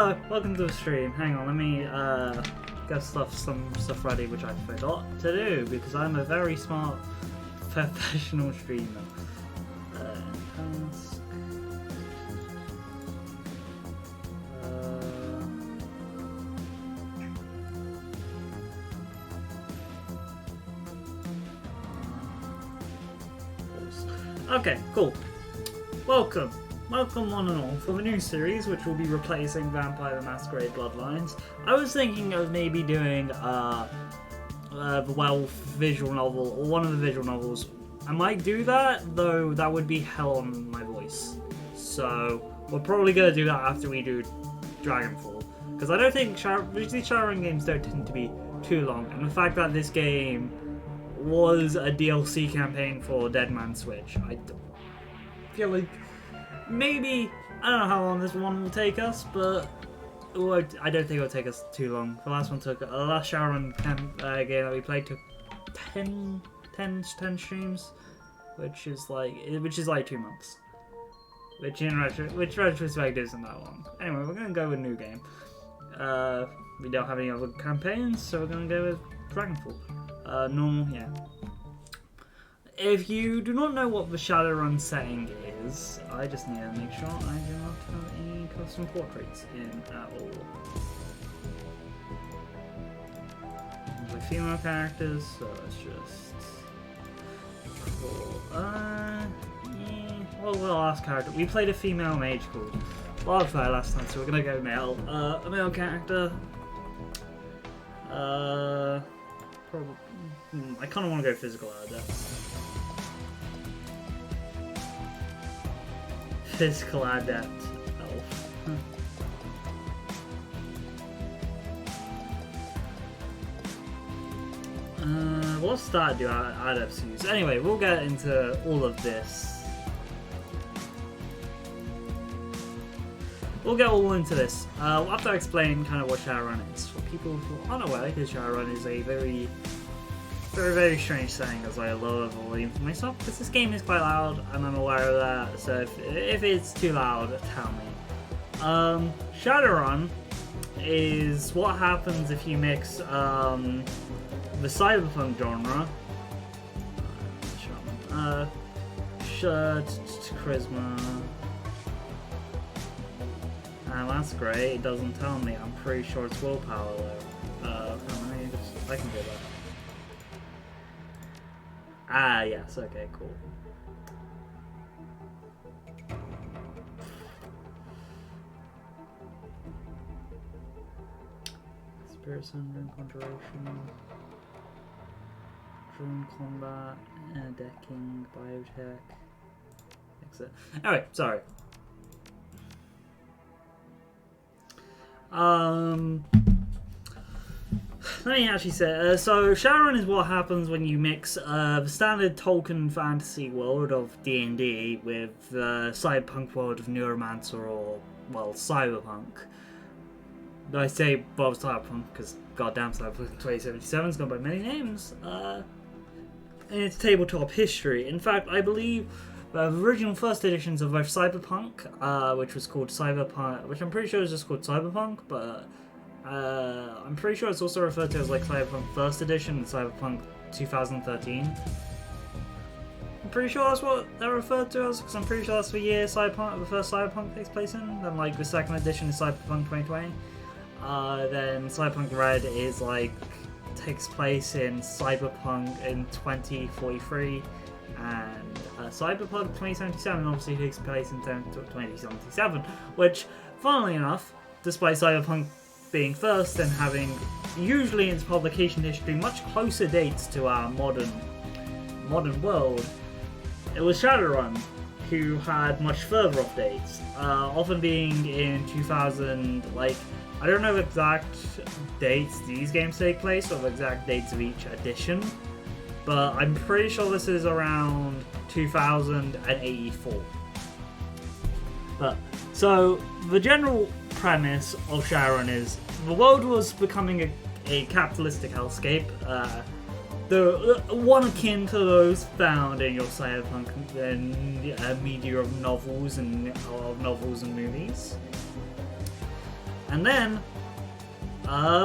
Welcome to the stream. Hang on, let me get some stuff ready, which I forgot to do because I'm a very smart professional streamer. Task. Okay, cool. Welcome one and all for the new series, which will be replacing Vampire the Masquerade Bloodlines. I was thinking of maybe doing the visual novel, or one of the visual novels. I might do that, though that would be hell on my voice. So we're probably going to do that after we do Dragonfall. Because I don't think usually Shadowrun games don't tend to be too long. And the fact that this game was a DLC campaign for Dead Man's Switch, I feel like maybe, I don't know how long this one will take us, but I don't think it'll take us too long. The last Shadowrun game that we played took 10 streams, which is like 2 months. Which in retrospect isn't that long. Anyway, we're gonna go with a new game. We don't have any other campaigns, so we're gonna go with Dragonfall. Normal, yeah. If you do not know what the Shadowrun setting is, I just need to make sure I do not have any custom portraits in at all. With female characters, so let's just... Cool. Yeah. Well, the last character. We played a female mage called Wildfire last time, so we're gonna go male. A male character. Probably... I kind of want to go physical out of that. Physical adept elf. What's that do adepts use? Anyway, we'll get into all of this. We'll get all into this. We'll have to explain kind of what Shadowrun is for people who aren't aware, because Shadowrun is a very strange saying as I lower the volume for myself, because this game is quite loud and I'm aware of that, so if it's too loud, tell me. Shadowrun is what happens if you mix the cyberpunk genre, charisma, and that's great, it doesn't tell me, I'm pretty sure it's willpower though. I can do that. Ah, yes, okay, cool. Spirit Sundering, Conjuration, Drone Combat, Decking, Biotech, Exit. Anyway, sorry. Let me actually say, so Shadowrun is what happens when you mix the standard Tolkien fantasy world of D&D with the cyberpunk world of Neuromancer, or, well, cyberpunk. I say, well, cyberpunk, because goddamn Cyberpunk 2077's gone by many names. In its tabletop history. In fact, I believe the original first editions of both Cyberpunk, which was called Cyberpunk, which I'm pretty sure is just called Cyberpunk, but I'm pretty sure it's also referred to as like Cyberpunk First Edition and Cyberpunk 2013. I'm pretty sure that's what they're referred to as, because I'm pretty sure that's the year the first Cyberpunk takes place in. Then like the second edition is Cyberpunk 2020. Then Cyberpunk Red is like takes place in Cyberpunk in 2043, and Cyberpunk 2077 obviously takes place in 2077, which, funnily enough, despite Cyberpunk being first and having, usually in its publication history, much closer dates to our modern world, it was Shadowrun who had much further off dates, often being in 2000, like, I don't know the exact dates these games take place, or the exact dates of each edition, but I'm pretty sure this is around 2084. But, so, the general premise of Shadowrun is the world was becoming a capitalistic hellscape, the one akin to those found in your cyberpunk media of novels and movies. And then,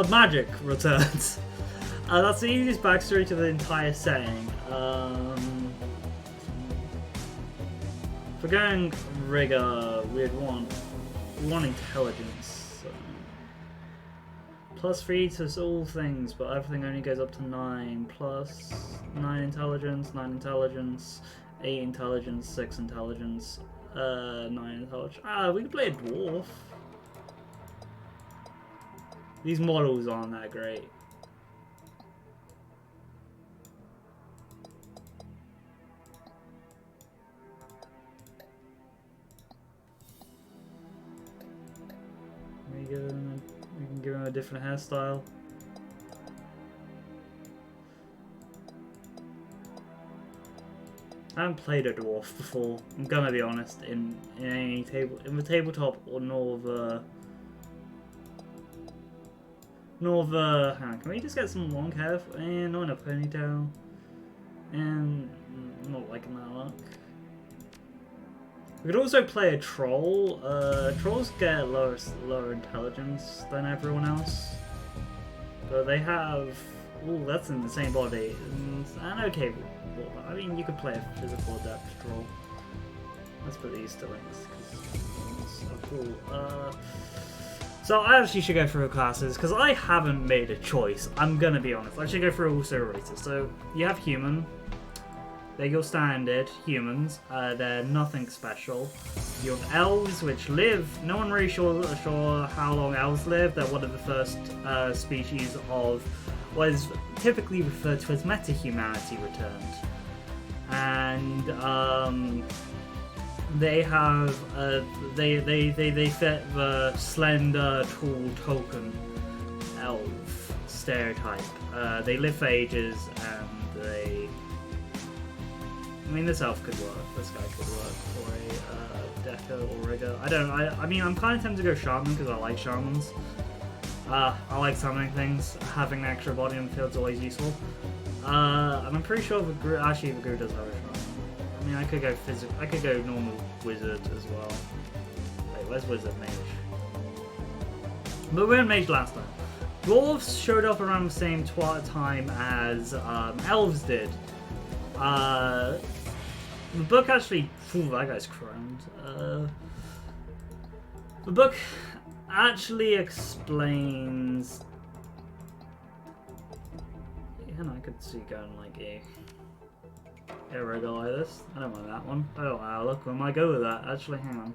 magic returns. That's the easiest backstory to the entire setting. For going rigor, we'd want intelligence. So. +3 to all things, but everything only goes up to 9. Plus 9 intelligence, 8 intelligence, 6 intelligence, 9 intelligence. We could play a dwarf. These models aren't that great. We can give him a different hairstyle. I haven't played a dwarf before. I'm gonna be honest. In the tabletop or nor the. Hang on, can we just get some long hair? And not in a ponytail. And I'm not liking that look. We could also play a troll. Trolls get lower intelligence than everyone else, but they have. Ooh, that's in the same body. And okay, well, I mean, you could play a physical adept troll. Let's put these to links because so cool. So I actually should go through classes because I haven't made a choice. I'm gonna be honest. I should go through also races. So you have human. They're your standard humans. They're nothing special. You have elves, which live. No one really sure how long elves live. They're one of the first species of what is typically referred to as meta-humanity returned, and they have they fit the slender, tall, token elf stereotype. They live for ages, and they. I mean, this elf could work. This guy could work for a deco or rigger. I mean, I'm kind of tempted to go shaman because I like shamans. I like summoning things. Having an extra body in the field is always useful. And I'm pretty sure actually the Guru does have a shaman. I mean, I could go I could go normal wizard as well. Wait, where's wizard mage? But we went mage last time. Dwarves showed up around the same time as elves did. The book actually. Ooh, that guy's crowned. The book actually explains. And I could see going like a rigger like this. I don't like that one. I don't like that look. I might go with that. Actually, hang on.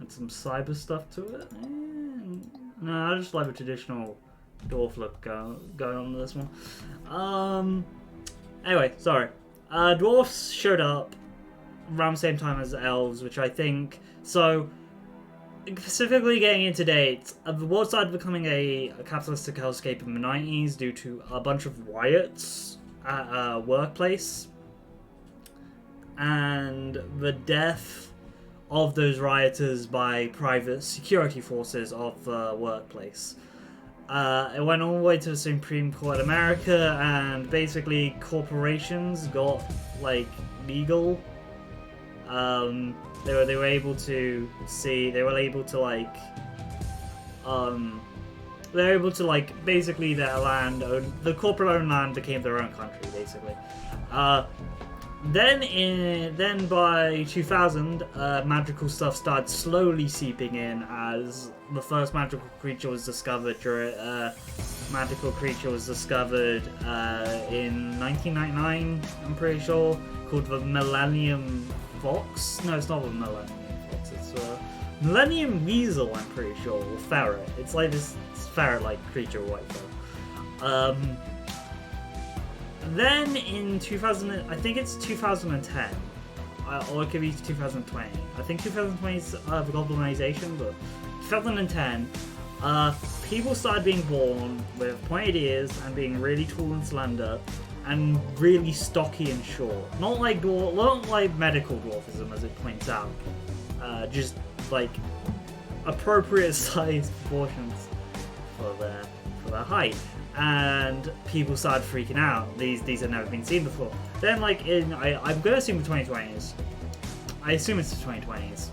And some cyber stuff to it. No, I just like the traditional dwarf look going on with this one. Anyway, sorry. Dwarfs showed up around the same time as elves, which I think. So, specifically getting into dates, the world started becoming a capitalistic hellscape in the 90s due to a bunch of riots at a workplace, and the death of those rioters by private security forces of the workplace. It went all the way to the Supreme Court in America, and basically corporations got like legal. They were able to see. They were able to like. They were able to like basically their land, the corporate-owned land became their own country basically. Then by 2000, magical stuff started slowly seeping in as the first magical creature was discovered. Magical creature was discovered in 1999. I'm pretty sure, called the Millennium Fox. No, it's not the Millennium Fox. It's Millennium Weasel. I'm pretty sure, or ferret. It's like this ferret-like creature, white fur. Then in 2000, I think it's 2010, or it could be 2020. I think 2020 is the globalization, but 2010, people started being born with pointed ears and being really tall and slender, and really stocky and short. Not like medical dwarfism, as it points out. Just like appropriate size proportions for their height. And people started freaking out. These had never been seen before. Then, like I'm gonna assume the 2020s. I assume it's the 2020s.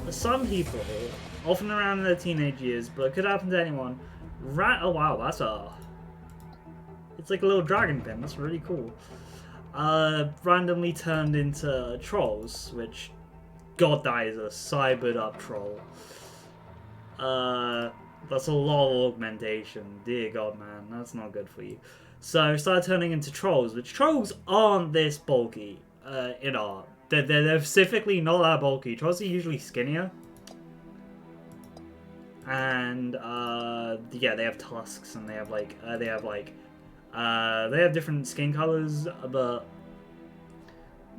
Some people, often around their teenage years, but it could happen to anyone, oh wow, that's it's like a little dragon pin, that's really cool. Randomly turned into trolls, which, god, that is a cybered up troll. That's a lot of augmentation, dear god, man, that's not good for you. So started turning into trolls, which trolls aren't this bulky in art. They're specifically not that bulky. Trolls are usually skinnier. And yeah, they have tusks and they have different skin colors, but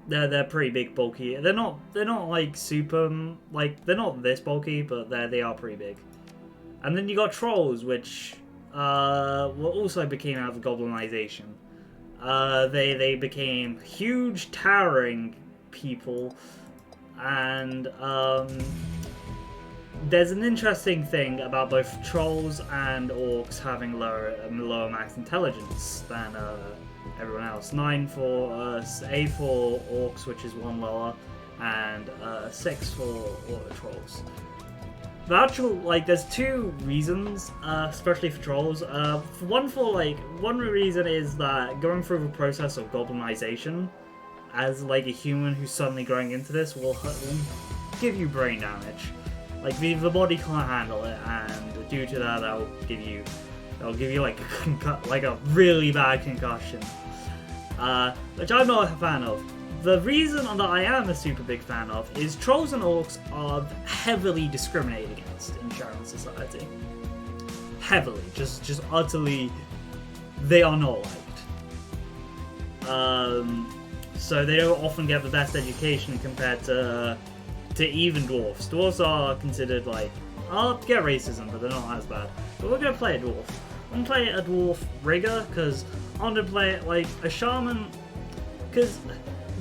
they're pretty big, bulky. They're not like super, like, they're not this bulky, but they are pretty big. And then you got trolls, which also became out of goblinization. They became huge, towering people, and there's an interesting thing about both trolls and orcs having lower max intelligence than everyone else. 8 for orcs, which is 1 lower, and 6 for trolls. The actual, like, there's 2 reasons, especially for trolls. One reason is that going through the process of goblinization as, like, a human who's suddenly growing into this will give you brain damage. Like, the body can't handle it, and due to that, that'll give you like a really bad concussion, which I'm not a fan of. The reason that I am a super big fan of is trolls and orcs are heavily discriminated against in Shadowrun society. Heavily, just utterly, they are not liked. So they don't often get the best education compared to even dwarfs. Dwarfs are considered, like, I'll get racism, but they're not as bad. But we're gonna play a dwarf. I'm gonna play a dwarf rigger because I want to play it like a shaman. Because the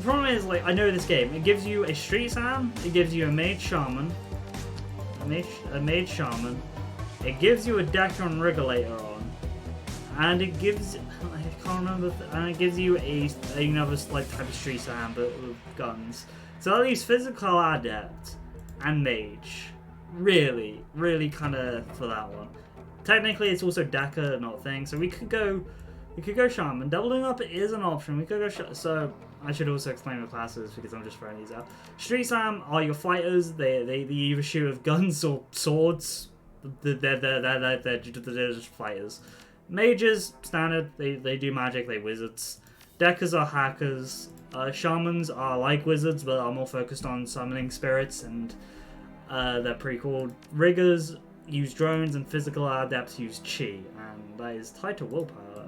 problem is, like, I know this game. It gives you a street sam, it gives you a mage shaman, a mage shaman. It gives you a decker and rigger later on, and it gives, I can't remember, and it gives you another like type of street sam but with guns. So at least physical adept and mage, really kind of for that one. Technically, it's also decker, not thing. So we could go shaman. Doubling up is an option. We could go so I should also explain the classes because I'm just throwing these out. Street sam are your fighters. They either shoot with guns or swords. They're just fighters. Mages, standard. They do magic. They wizards. Deckers are hackers. Shamans are like wizards, but are more focused on summoning spirits, and they're pretty cool. Riggers use drones, and physical adepts use chi, and that is tied to willpower.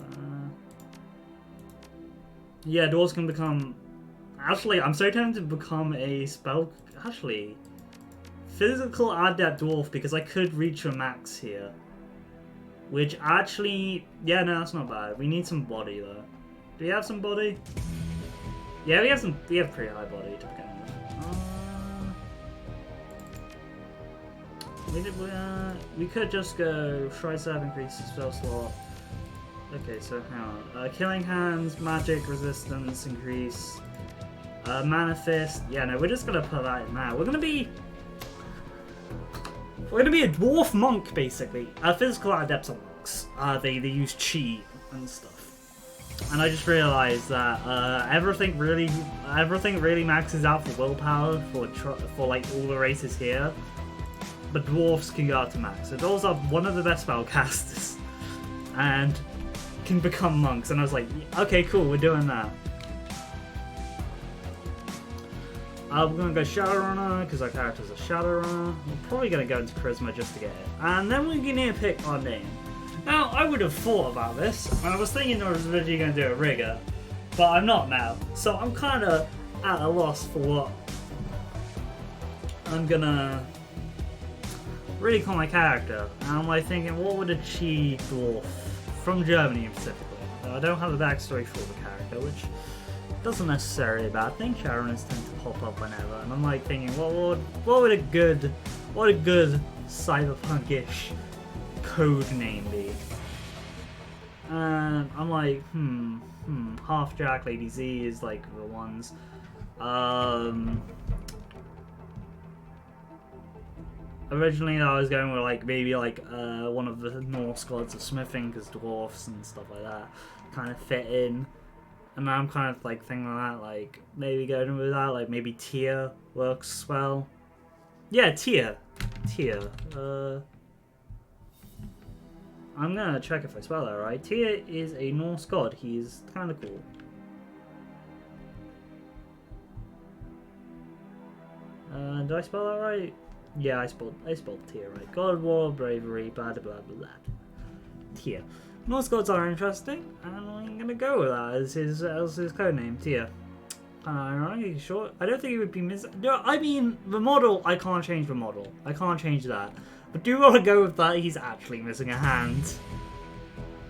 Yeah, dwarves can become... Actually, I'm so tempted to become a spell... Actually, physical adept dwarf, because I could reach a max here. Which actually... Yeah, no, that's not bad. We need some body, though. Do we have some body? Yeah, we have pretty high body to begin with. We could just go Tricep, increase spell slot. Okay, so hang on. Killing Hands, Magic Resistance, increase. Mana Fist. Yeah, no, we're just gonna put that in now. We're gonna be a dwarf monk, basically. Physical adepts are monks. They use chi and stuff. And I just realized that everything really maxes out for willpower for like all the races here, but dwarfs can go out to max. So dwarves are one of the best spellcasters and can become monks. And I was like, okay, cool, we're doing that. We're gonna go Shadowrunner because our character's a Shadowrunner. We're probably gonna go into Charisma just to get it, and then we need to pick our name. Now, I would have thought about this, and I was thinking I was originally going to do a rigger, but I'm not now, so I'm kind of at a loss for what I'm gonna really call my character. And I'm like thinking, what would a chi dwarf from Germany specifically? I don't have a backstory for the character, which doesn't necessarily be a bad thing. Shadowrunners tend to pop up whenever, and I'm like thinking, what would a good cyberpunkish code name be? And I'm like, Half Jack, Lady Z is like the ones. Originally, I was going with like maybe like one of the Norse gods of smithing, because dwarfs and stuff like that kind of fit in. And now I'm kind of like thinking that like maybe going with that, like maybe Tyr works well. Yeah, Tyr. I'm gonna check if I spell that right. Tyr is a Norse god. He's kind of cool. Did I spell that right? Yeah, I spelled Tyr right. God of War, bravery, blah blah blah blah. Tyr. Norse gods are interesting, and I'm gonna go with that as his code name, Tyr. Ironic, short. I don't think it would be No, I mean the model. I can't change the model. I can't change that. But do you want to go with that? He's actually missing a hand.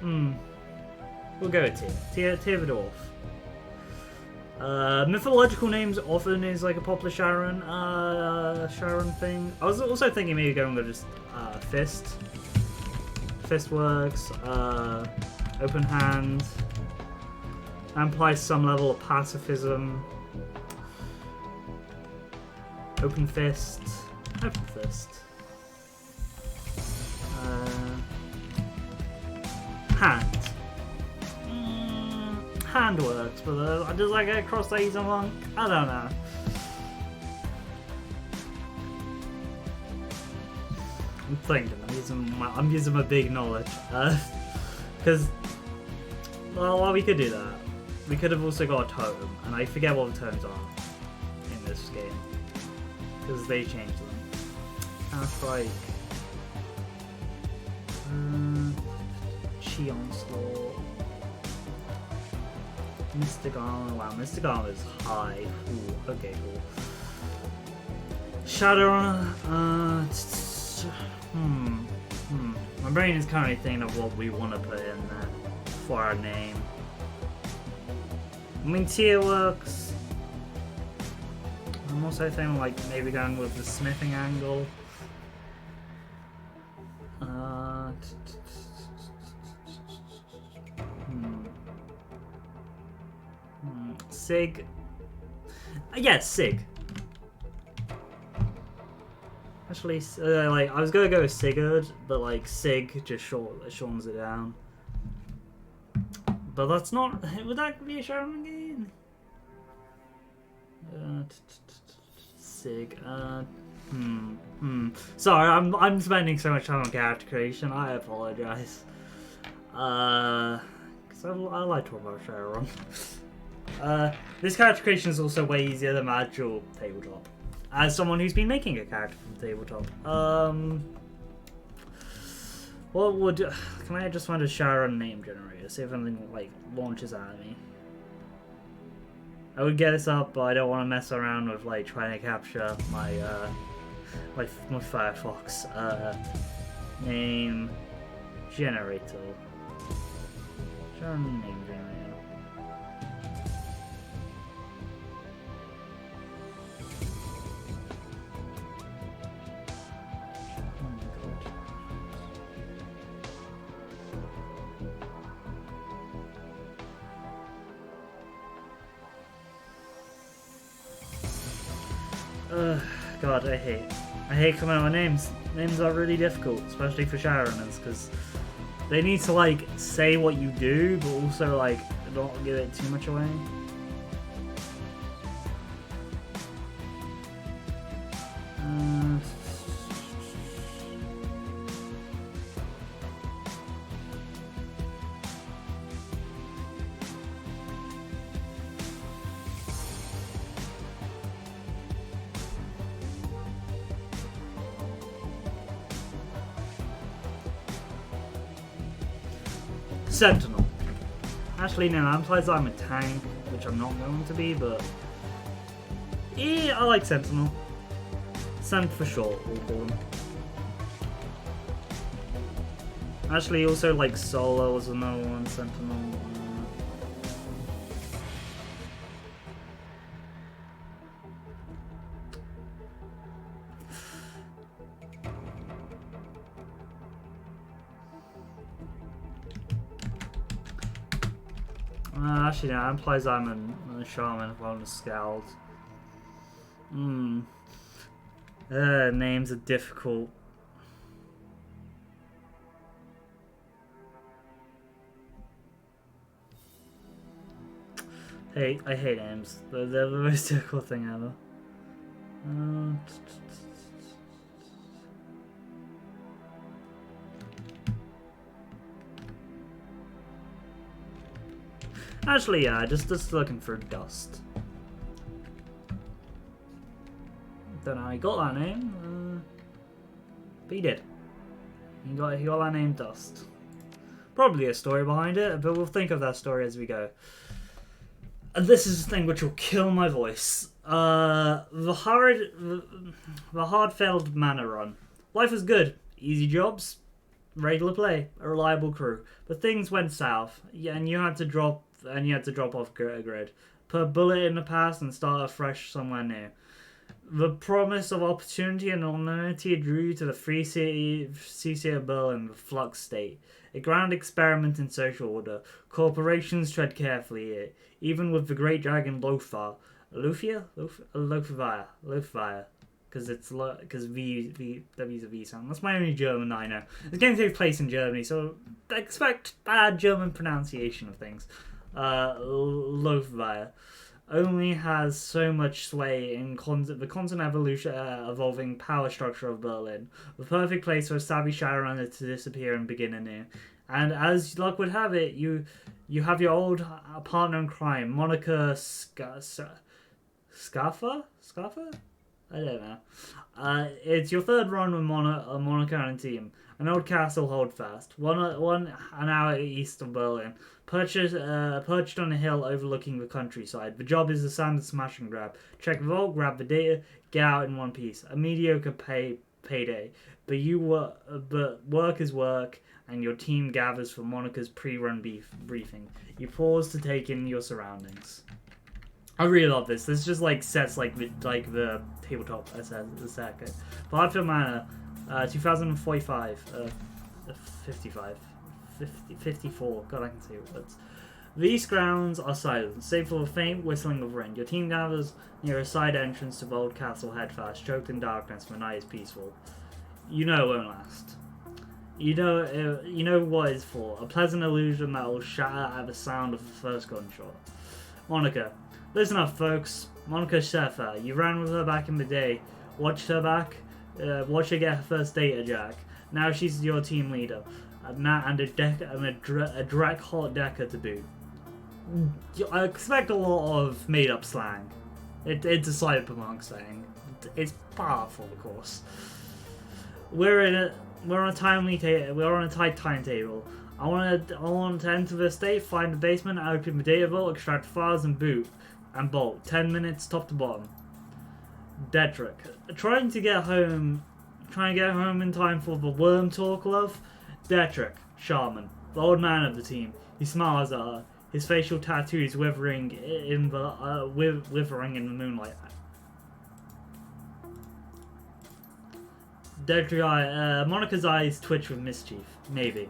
We'll go with Tyr. Tyr the dwarf. Mythological names often is like a popular Shadowrun thing. I was also thinking maybe going with just Fist. Fist works. Open hand. Implies some level of pacifism. Open fist. Open fist. Hand. Hand works, but I just like a cross-legged monk. I don't know. I'm thinking. I'm using my big knowledge, because well, we could do that. We could have also got a totem, and I forget what the totems are in this game because they changed them. That's like Chi Onslaught. Mystic Armor. Wow, Mystic Armor is high. Ooh, okay, cool. Shadowrun. My brain is currently thinking of what we want to put in there for our name. I mean, Tyr works. I'm also thinking like maybe going with the smithing angle. Sig. Yeah, Sig. Actually, like I was gonna go with Sigurd, but like Sig just shortens it down. But that's not. Would that be a Shadowrun game? Sig. Sorry, I'm spending so much time on character creation. I apologize. Because I like talking about Shadowrun. This character creation is also way easier than my actual tabletop. As someone who's been making a character from tabletop, what would? Can I just find a Shadowrun name generator? See if anything like launches at me. I would get this up, but I don't want to mess around with like trying to capture my my Firefox name generator. Shadowrun name generator. God, I hate coming out with names. Names are really difficult, especially for Shadowrunners, because they need to like say what you do, but also like not give it too much away. Sentinel. Actually, no, that implies I'm a tank, which I'm not going to be, but yeah, I like Sentinel. Sent for short, we'll call him. Actually, also like Solo was another one, Sentinel. Actually, no, that implies I'm a shaman if I'm a scout. Names are difficult. I hate names. They're the most difficult thing ever. Actually, yeah, just looking for dust. Don't know how he got that name, but he did. He got that name, Dust. Probably a story behind it, but we'll think of that story as we go. And this is the thing which will kill my voice. The hard-failed mana run. Life was good, easy jobs, regular play, a reliable crew. But things went south, and you had to drop off grid, put a bullet in the past, and start afresh somewhere new. The promise of opportunity and anonymity drew you to the free city of Berlin, the flux state. A grand experiment in social order. Corporations tread carefully here, even with the great dragon Lothair. Lothair? Because W's a V sound. That's my only German I know. This game takes place in Germany, so expect bad German pronunciation of things. Lothair only has so much sway in the constant evolving power structure of Berlin, the perfect place for a savvy Shadowrunner to disappear and begin anew. And as luck would have it, you have your old partner in crime, Monica Scaffa? I don't know. It's your third run with Monica and a team. An old castle holdfast, one an hour east of Berlin, perched on a hill overlooking the countryside. The job is a standard smash and grab. Check the vault, grab the data, get out in one piece. A mediocre payday, but work is work, and your team gathers for Monica's pre-run briefing. You pause to take in your surroundings. I really love this. This just sets the tabletop aesthetic. Hardfield Manor, 2045, 54. God, I can see words. These grounds are silent, save for the faint whistling of wind. Your team gathers near a side entrance to the old castle headfast, choked in darkness. The night is peaceful. You know it won't last. You know what it's for. A pleasant illusion that will shatter at the sound of the first gunshot. Monica. Listen up, folks. Monica Sheffer. You ran with her back in the day. Watch her get her first data jack. Now she's your team leader. And a direct hot decker to boot. I expect a lot of made-up slang. It's a cyberpunk saying. It's powerful, of course. We're on a tight timetable. I want to enter the estate, find the basement, open the data vault, extract files, and boot. And bolt. 10 minutes top to bottom. Dedrick. Trying to get home in time for the worm talk, love. Dedrick. Shaman. The old man of the team. He smiles at her. His facial tattoos withering in the moonlight. Dedrick. Monica's eyes twitch with mischief. Maybe.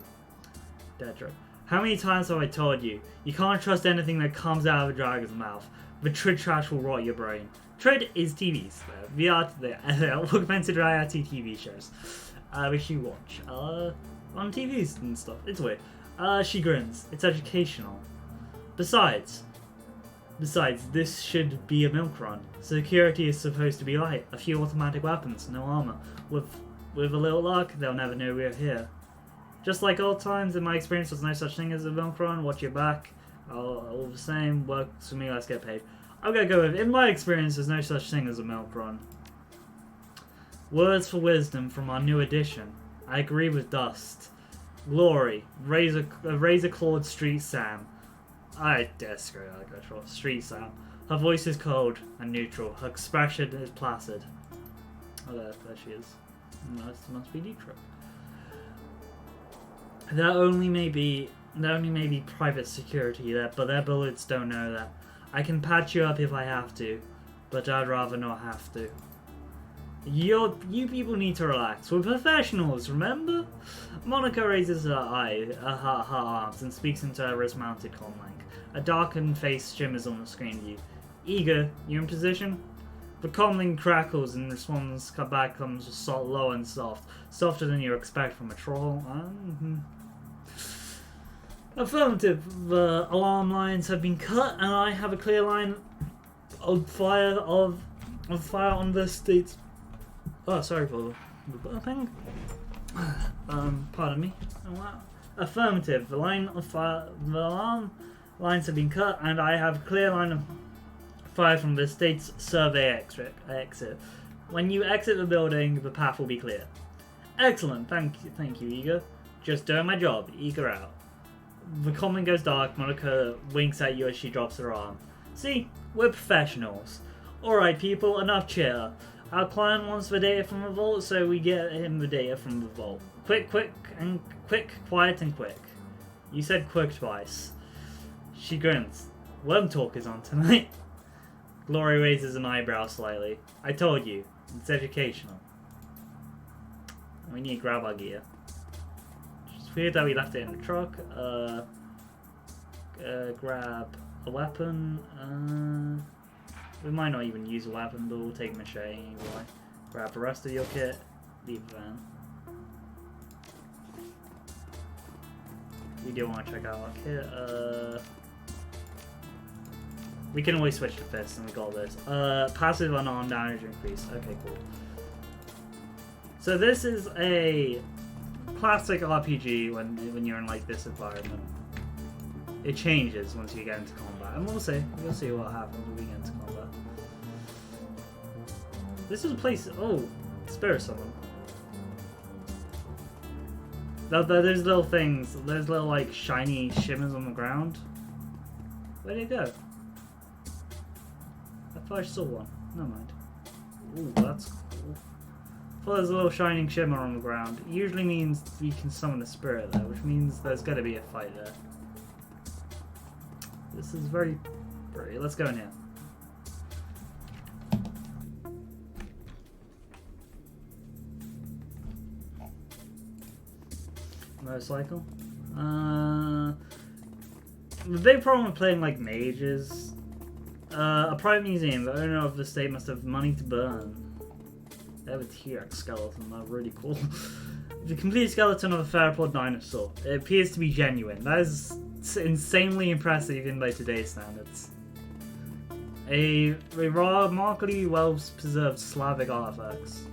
Dedrick. How many times have I told you? You can't trust anything that comes out of a dragon's mouth. The Trid trash will rot your brain. Trid is TVs, augmented reality TV shows, which you watch on TVs and stuff. It's weird. She grins. It's educational. Besides, this should be a milk run. Security is supposed to be light. A few automatic weapons, no armor. With a little luck, they'll never know we're here. Just like old times, in my experience, there's no such thing as a milk run. Watch your back. All the same, works for me, let's get paid. I'm gonna go with, in my experience, there's no such thing as a milk run. Words for wisdom from our new edition. I agree with Dust. Glory, razor-clawed Street Sam. I disagree, I go for Street Sam. Her voice is cold and neutral. Her expression is placid. Oh, there she is. Must be Detroit. There only may be private security there, but their bullets don't know that. I can patch you up if I have to, but I'd rather not have to. You people need to relax. We're professionals, remember? Monica raises her arms and speaks into her wrist-mounted comlink. A darkened face shimmers on the screen view. Eager, you in position? The comlink crackles and response back comes low and soft. Softer than you expect from a troll. Affirmative. The alarm lines have been cut and I have a clear line of fire on the state's... Oh, sorry for the burping. Pardon me. Affirmative. The alarm lines have been cut and I have a clear line of fire from the state's survey exit. When you exit the building, the path will be clear. Excellent, thank you, Eager. Just doing my job. Eager out. The comment goes dark. Monica winks at you as she drops her arm. See, we're professionals. Alright, people, enough cheer. Our client wants the data from the vault, so we get him the data from the vault. Quick, quiet and quick. You said quick twice. She grins. Worm talk is on tonight. Glory raises an eyebrow slightly. I told you, it's educational. We need to grab our gear. It's weird that we left it in the truck. Grab a weapon. We might not even use a weapon, but we'll take machete anyway. Grab the rest of your kit. Leave the van. We do want to check out our kit. We can always switch to fists, and we got this. Passive unarmed damage increase. Okay, cool. So this is a classic RPG when you're in like this environment. It changes once you get into combat, and we'll see what happens when we get into combat. This is a place. Oh, spirit summon. There's little things. There's little like shiny shimmers on the ground. Where did it go? I thought I saw one. Never mind. Ooh, that's cool. I thought there's a little shining shimmer on the ground. It usually means you can summon a spirit there, which means there's going to be a fight there. This is very pretty. Let's go in here. Motorcycle. The big problem with playing like mages. A private museum. The owner of the state must have money to burn. They have a T-Rex skeleton. That's really cool. The complete skeleton of a theropod dinosaur. It appears to be genuine. That is insanely impressive even by today's standards. A remarkably well preserved Slavic artifacts.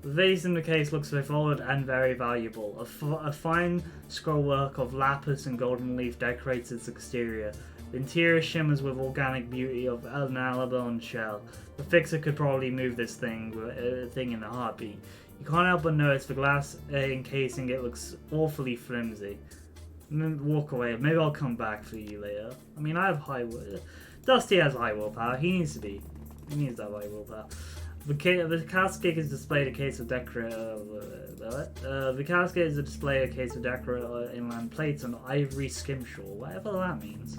The vase in the case looks straightforward and very valuable. A fine scrollwork of lapis and golden leaf decorates its exterior. The interior shimmers with organic beauty of an Avalon shell. The fixer could probably move this thing in a heartbeat. You can't help but notice the glass encasing it looks awfully flimsy. And then walk away. Maybe I'll come back for you later. I mean, I have high will. Dusty has high willpower. He needs to have high willpower. The casket is displayed a case of decorate. The casket is a display a case of decorate inland plates and ivory skimshaw, whatever that means.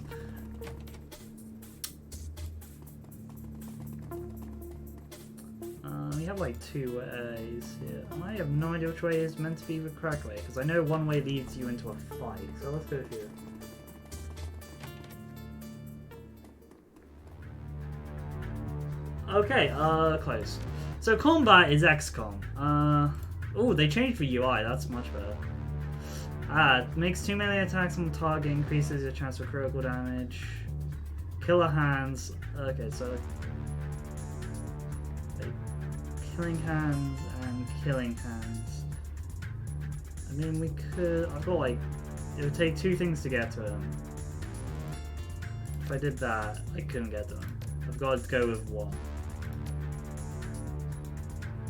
We have like two ways here. I have no idea which way is meant to be the correct way, because I know one way leads you into a fight. So let's go here. Okay, close. So combat is XCOM. Oh, they changed the UI, that's much better. Makes 2 melee attacks on the target, increases your chance for critical damage. Killer hands. Okay, so killing hands and killing hands. I mean, we could. I've got like. It would take 2 things to get to him. If I did that, I couldn't get to him. I've got to go with 1.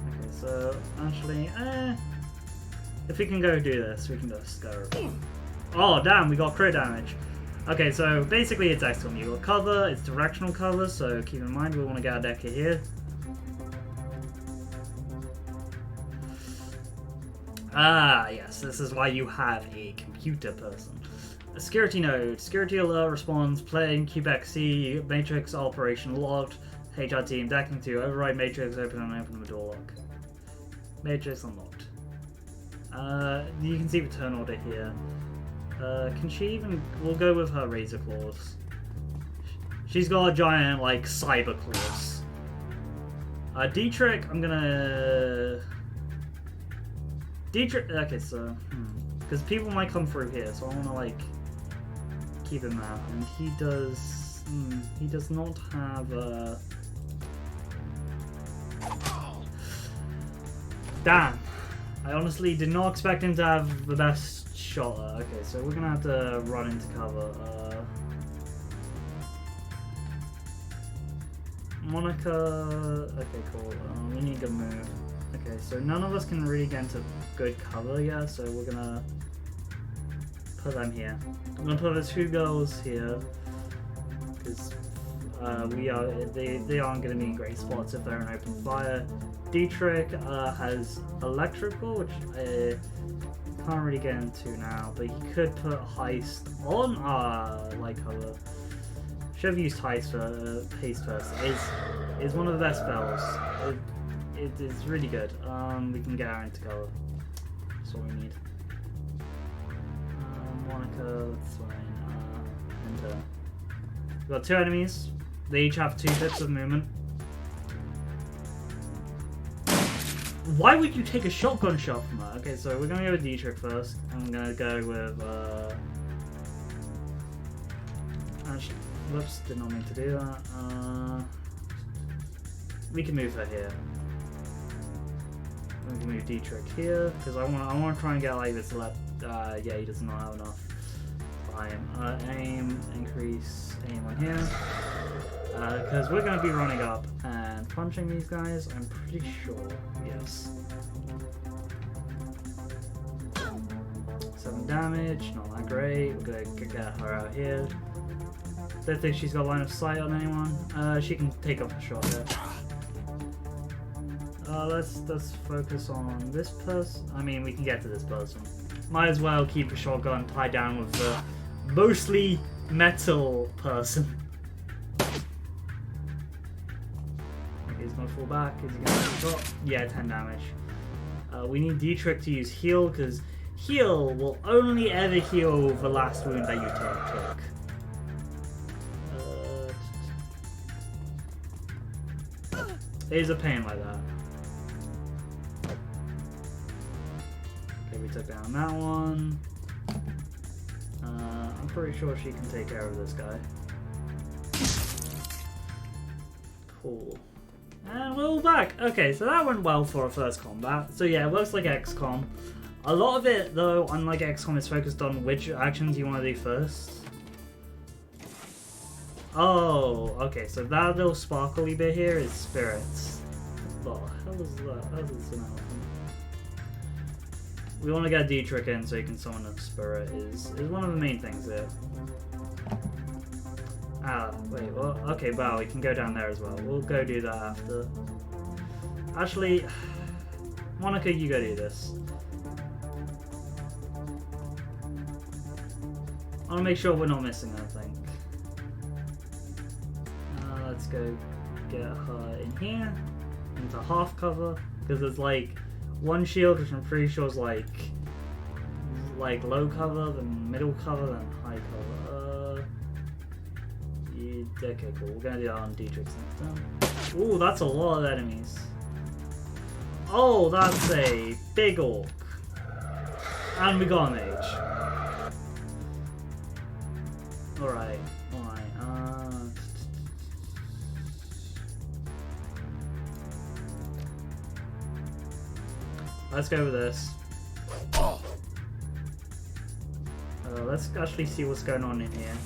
Okay, so actually, if we can go do this, we can just go. Oh damn, we got crit damage. Okay, so basically it's XCOM. You got cover, it's directional cover, so keep in mind we want to get our deck here. Ah, yes, this is why you have a computer person. A security node. Security alert responds, playing QBXC, matrix operation locked, HR team, decking 2, override matrix, open the door lock. Matrix unlocked. You can see the turn order here. Can she even... We'll go with her Razor Claws. She's got a giant, like, Cyber Claws. Dietrich, I'm gonna... Dietrich... Okay, so... Because people might come through here, so I want to, like... keep him out. And he does... he does not have a... Damn. I honestly did not expect him to have the best shot. Okay, so we're gonna have to run into cover. Monica... Okay, cool. We need to move. Okay, so none of us can really get into good cover yet, so we're gonna put them here. I'm gonna put the two girls here, because they aren't gonna be in great spots if they're in open fire. Dietrich has electrical, which I can't really get into now, but he could put Heist on light cover. Should have used Haste first. It's one of the best spells. It is really good. We can get her into cover. That's all we need. Monica, that's fine. Enter. We've got two enemies. They each have 2 bits of movement. Why would you take a shotgun shot from that? Okay, so we're gonna go with Dietrich first. I'm gonna go with actually, whoops, did not mean to do that. We can move her here. We can move Dietrich here because I want to try and get like this left. Yeah, he does not have enough time. Aim, increase aim on here. Because we're going to be running up and punching these guys, I'm pretty sure. Yes. 7 damage, not that great. We're going to get her out here. Don't think she's got line of sight on anyone. She can take off a shot here. Let's focus on this person. I mean, we can get to this person. Might as well keep a shotgun tied down with the mostly metal person. He's gonna fall back. Is he gonna get shot? Yeah, 10 damage. We need Dietrich to use heal, because heal will only ever heal the last wound that you took. It is a pain like that. Okay, we took down that one. I'm pretty sure she can take care of this guy. Cool. And we're all back. Okay, so that went well for our first combat. So yeah, it works like XCOM. A lot of it, though, unlike XCOM, is focused on which actions you want to do first. Oh, okay, so that little sparkly bit here is spirits. What the hell is that? How does this happen? We want to get Dietrich in so you can summon a spirit is one of the main things here. Wait, well, okay, wow, we can go down there as well. We'll go do that after. Actually, Monica, you go do this. I want to make sure we're not missing anything. Let's go get her in here, into half cover, because there's like one shield which I'm pretty sure is like low cover, then middle cover, then high cover. Okay, cool. We're gonna do that on Dietrich next time. Ooh, that's a lot of enemies. Oh, that's a big orc. And we got a mage. Alright, alright. Let's go with this. Let's actually see what's going on in here.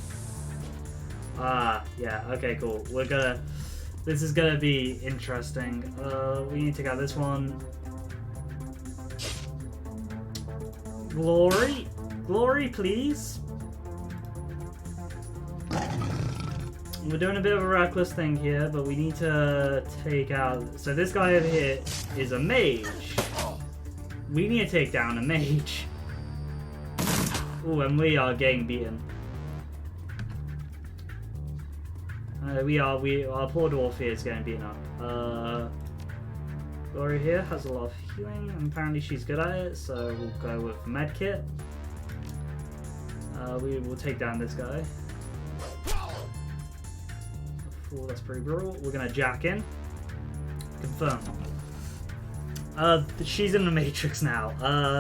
Yeah, okay, cool. This is gonna be interesting. We need to get this one. Glory? Glory, please? We're doing a bit of a reckless thing here, but we need to take out... So this guy over here is a mage. We need to take down a mage. Ooh, and we are getting beaten. Our poor dwarf here is getting beaten up. Gloria here has a lot of healing, and apparently she's good at it, so we'll go with medkit. We will take down this guy. Oh, that's pretty brutal. We're gonna jack in. Confirm. She's in the Matrix now.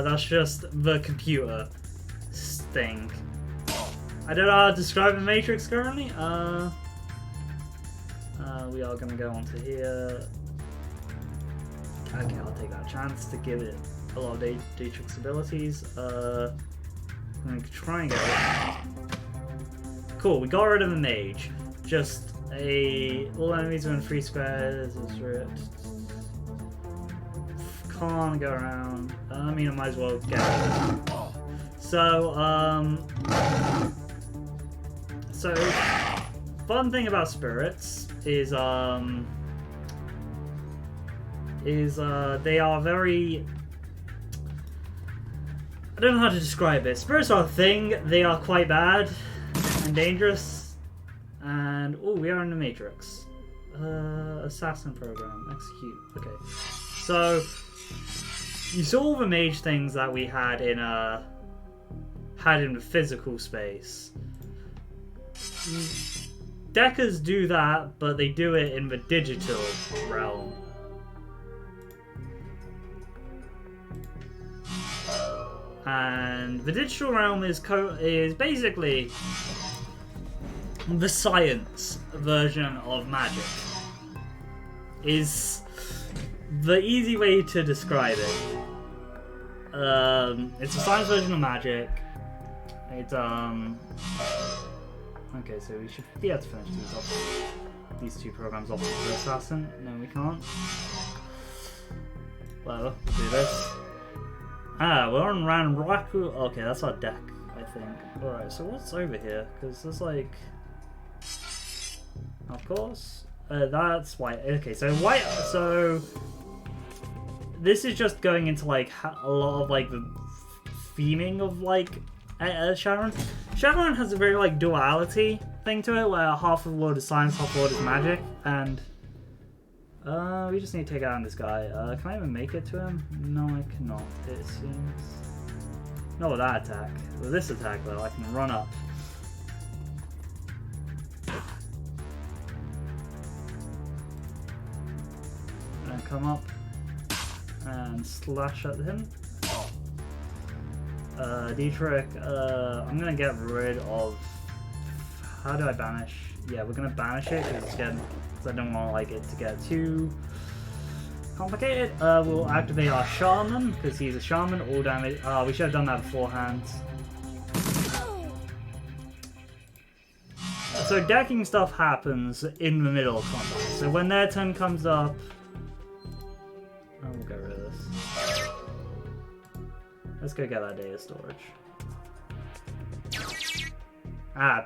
That's just the computer thing. I don't know how to describe the Matrix currently. We are gonna go onto here. Okay, I'll take that chance to give it a lot of Datrix abilities. I'm gonna try and get it. Cool, we got rid of the mage. Just all enemies are in 3 squares. Can't go around. I mean, I might as well get it. So, fun thing about spirits is they are very. I don't know how to describe it. Spirits are a thing. They are quite bad and dangerous. And oh, we are in the Matrix. Assassin program execute. Okay, so you saw all the mage things that we had in the physical space. Deckers do that, but they do it in the digital realm. And the digital realm is basically the science version of magic. Is the easy way to describe it. It's a science version of magic. It's okay, so we should be able to finish these two programs off with the assassin. No, we can't. Whatever, we'll do this. We're on Ranraku. Okay, that's our deck, I think. Alright, so what's over here? Because there's like... Of course. That's white. Okay, so white... So... This is just going into like a lot of like the theming of like Shadowrun. Shadowrun has a very like duality thing to it, where half of the world is science, half of the world is magic, and we just need to take out this guy. Can I even make it to him? No, I cannot. It seems. Not with that attack. With this attack though, I can run up. And come up. And slash at him. Dietrich, I'm gonna get rid of. How do I banish? Yeah, we're gonna banish it because I don't want like it to get too complicated. We'll activate our shaman because he's a shaman. All damage. We should have done that beforehand. So decking stuff happens in the middle of combat. So when their turn comes up. We'll get rid of this. Let's go get that data storage.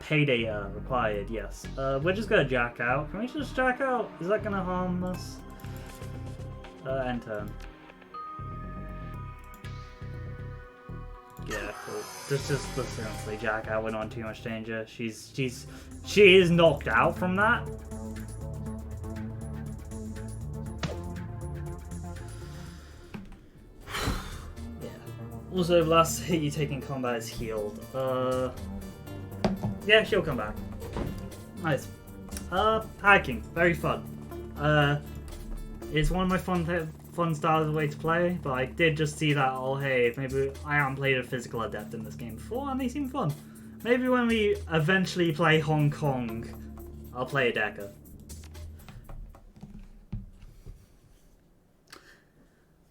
Pay data required, yes. We're just gonna jack out. Can we just jack out? Is that gonna harm us? End turn. Yeah, cool. Just seriously jack out. We're not in too much danger. She is knocked out from that. Also, the last hit you take in combat is healed. Yeah, she'll come back. Nice. Hacking, very fun. It's one of my fun styles of way to play, but I did just see that, oh hey, maybe I haven't played a physical adept in this game before, and they seem fun. Maybe when we eventually play Hong Kong, I'll play a Decker.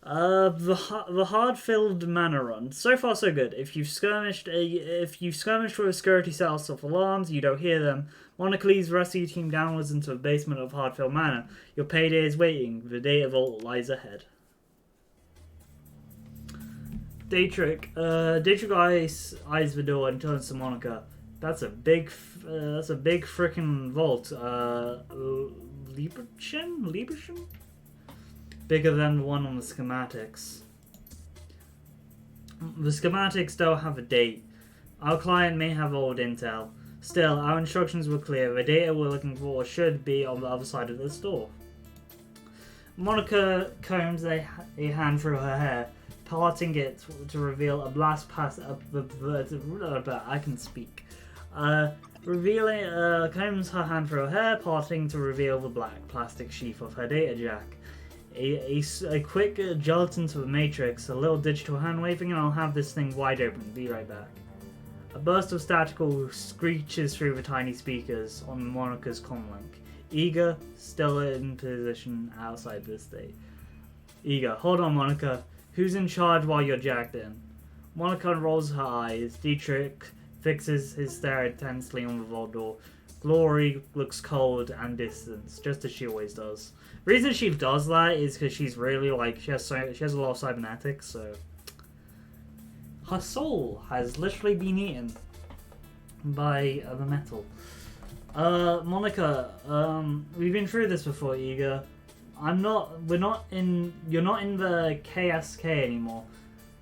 The hard-filled mana run. So far, so good. If you've skirmished with a security set of alarms, you don't hear them. Monica leads the rest of your team downwards into the basement of hard-filled mana. Your payday is waiting. The data vault lies ahead. Dietrich eyes the door and turns to Monica. That's a big frickin' vault. Lieberchen? Bigger than the one on the schematics. The schematics don't have a date. Our client may have old intel. Still, our instructions were clear. The data we're looking for should be on the other side of the store. Monica combs a hand through her hair. parting it to reveal a blast pass. I can speak. Revealing, combs her hand through her hair, parting to reveal the black plastic sheath of her data jack. A quick jolt into the matrix, a little digital hand waving, and I'll have this thing wide open. Be right back. A burst of statical screeches through the tiny speakers on Monica's comlink. Eager, still in position outside the state. Eager, hold on, Monica. Who's in charge while you're jacked in? Monica rolls her eyes. Dietrich fixes his stare intensely on the vault door. Glory looks cold and distant, just as she always does. The reason she does that is because she's really she has a lot of cybernetics, so her soul has literally been eaten by the metal. Monica, we've been through this before, Eager. You're not in the KSK anymore.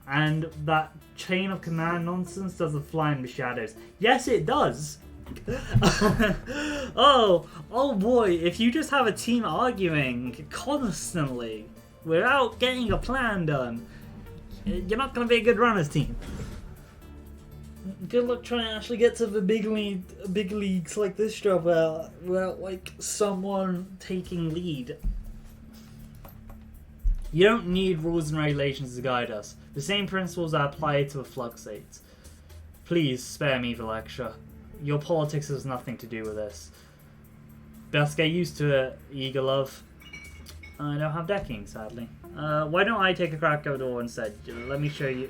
And that chain of command nonsense doesn't fly in the shadows. Yes, it does! oh boy, if you just have a team arguing constantly without getting a plan done, you're not going to be a good runners team. Good luck trying to actually get to the big leagues like this job without like someone taking lead. You don't need rules and regulations to guide us. The same principles that apply to the flux states. Please spare me the lecture. Your politics has nothing to do with this. Best get used to it, Eager Love. I don't have decking, sadly. Why don't I take a crack at the door instead? Let me show you.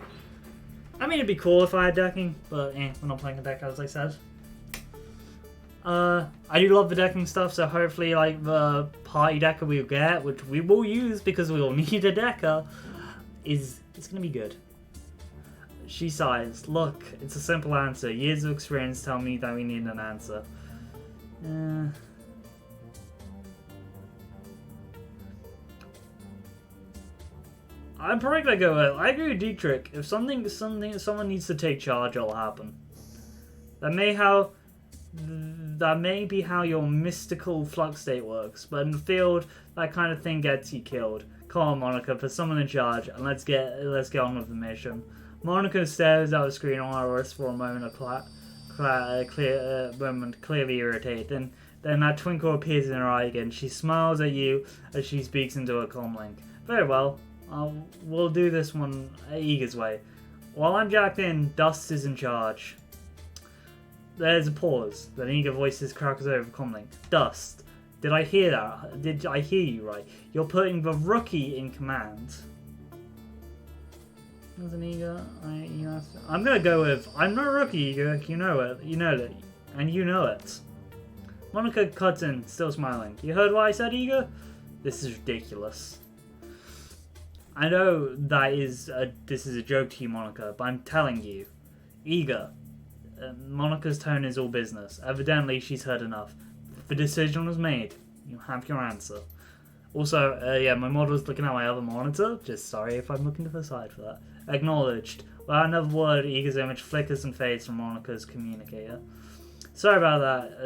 I mean, it'd be cool if I had decking, but we're not playing a deck, as I said. I do love the decking stuff, so hopefully, like, the party decker we'll get, which we will use because we will need a decker, it's gonna be good. She sighs. Look, it's a simple answer. Years of experience tell me that we need an answer. I'm probably gonna go with, I agree with Dietrich. If someone needs to take charge, it'll happen. That may be how your mystical flux state works, but in the field, that kind of thing gets you killed. Come on, Monica, put someone in charge, and let's get on with the mission. Monica stares at the screen on her wrist for a moment, clearly irritated. Then that twinkle appears in her eye again. She smiles at you as she speaks into her comlink. Very well. We'll do this one Eager's way. While I'm jacked in, Dust is in charge. There's a pause. Then Eager voices crackles over the comlink. Dust, did I hear that? Did I hear you right? You're putting the rookie in command. As an Eager, I'm gonna go with, I'm not a rookie, Eager. You know it. You know that, and you know it. Monica cuts in, still smiling. You heard what I said, Eager? This is ridiculous. I know this is a joke to you, Monica, but I'm telling you. Eager. Monica's tone is all business. Evidently, she's heard enough. The decision was made. You have your answer. Also, yeah, my model's looking at my other monitor. Just sorry if I'm looking to the side for that. Acknowledged. Without another word, Eager's image flickers and fades from Monica's communicator. Sorry about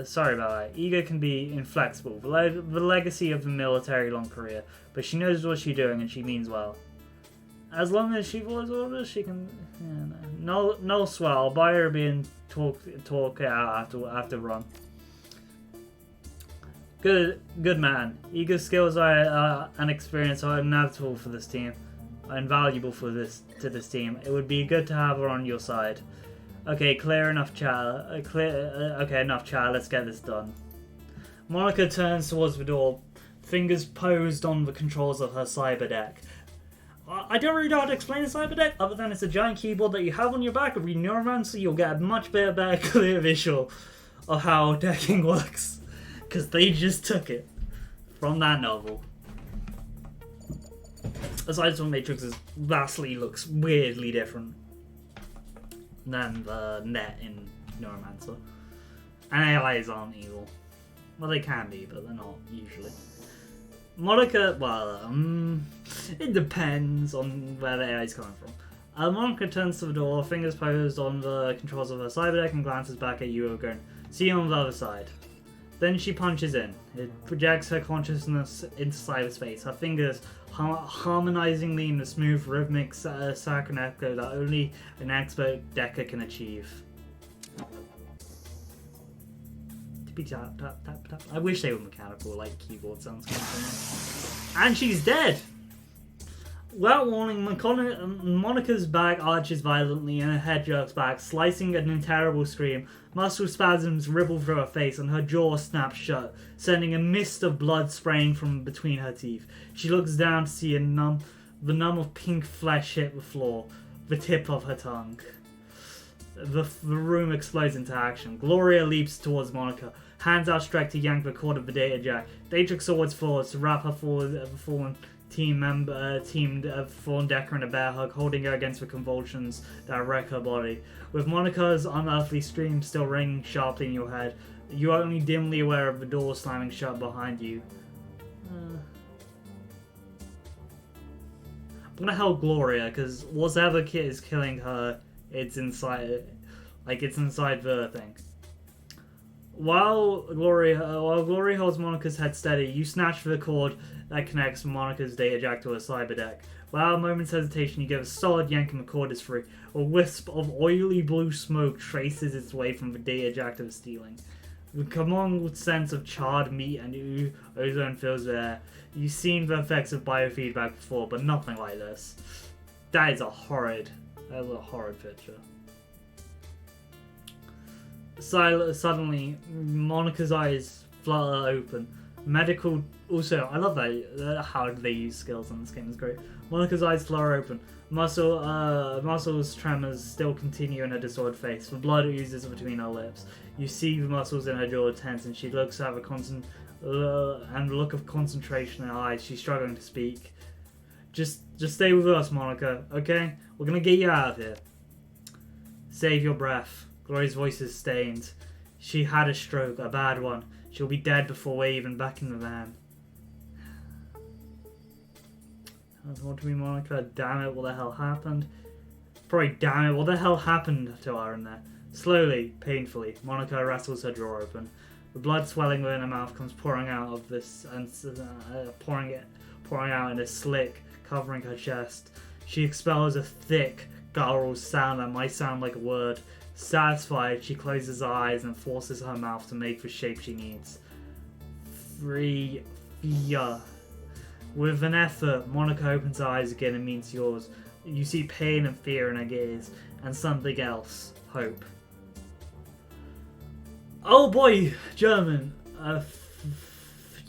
that. Eager can be inflexible. The legacy of the military long career. But she knows what she's doing and she means well. As long as she follows orders, she can... Yeah, no swear. I'll buy her a beer and talk it out after run. Good man. Eager's skills and experience are inevitable for this team. Invaluable to this team. It would be good to have her on your side. Okay, enough chat. Okay, enough chat. Let's get this done. Monica turns towards the door, fingers posed on the controls of her cyber deck. I don't really know how to explain the cyber deck, other than it's a giant keyboard that you have on your back. If you Neuromancer, you'll get a much better clear visual of how decking works. Because they just took it from that novel. Aside from Matrix, vastly looks weirdly different than the net in Neuromancer. And AIs aren't evil. Well, they can be, but they're not usually. Monica, well, it depends on where the AI is coming from. Monica turns to the door, fingers posed on the controls of her cyber deck, and glances back at you, going, "See you on the other side." Then she punches in. It projects her consciousness into cyberspace. Her fingers harmonizingly in a smooth, rhythmic saccharin echo that only an expert decker can achieve. Tap, tap, tap, tap. I wish they were mechanical, like keyboard sounds. And she's dead! Without warning, Monica's back arches violently and her head jerks back, slicing in a terrible scream. Muscle spasms ripple through her face and her jaw snaps shut, sending a mist of blood spraying from between her teeth. She looks down to see the numb of pink flesh hit the floor, the tip of her tongue. The room explodes into action. Gloria leaps towards Monica, hands outstretched to yank the cord of the data jack. Datrix swords forwards to wrap her fallen team member, fallen Decker in a bear hug, holding her against the convulsions that wreck her body. With Monica's unearthly scream still ringing sharply in your head, you are only dimly aware of the door slamming shut behind you. I'm gonna help Gloria, because whatever kid is killing her, it's inside the thing. While Gloria holds Monica's head steady, you snatch the cord that connects Monica's data jack to her cyber deck. Without a moment's hesitation, you give a solid yank and the cord is free. A wisp of oily blue smoke traces its way from the data jack to the ceiling. The common sense of charred meat and ozone fills the air. You've seen the effects of biofeedback before, but nothing like this. That is a horrid picture. Suddenly, Monica's eyes flutter open. Also, I love that how they use skills in this game is great. Monica's eyes flutter open. Muscles tremors still continue in her disordered face. The blood oozes between her lips. You see the muscles in her jaw tense, and she looks at the look of concentration in her eyes. She's struggling to speak. Just stay with us, Monica, okay? We're gonna get you out of here. Save your breath. Gloria's voice is stained. She had a stroke, a bad one. She'll be dead before we're even back in the van. I don't want to be Monica. Damn it, what the hell happened? Probably damn it, what the hell happened to her in there? Slowly, painfully, Monica wrestles her drawer open. The blood swelling within her mouth comes pouring out of this and pouring out in a slick, covering her chest. She expels a thick, guttural sound that might sound like a word. Satisfied, she closes her eyes and forces her mouth to make the shape she needs. Free. With an effort, Monica opens her eyes again and meets yours. You see pain and fear in her gaze, and something else. Hope. Oh boy! German.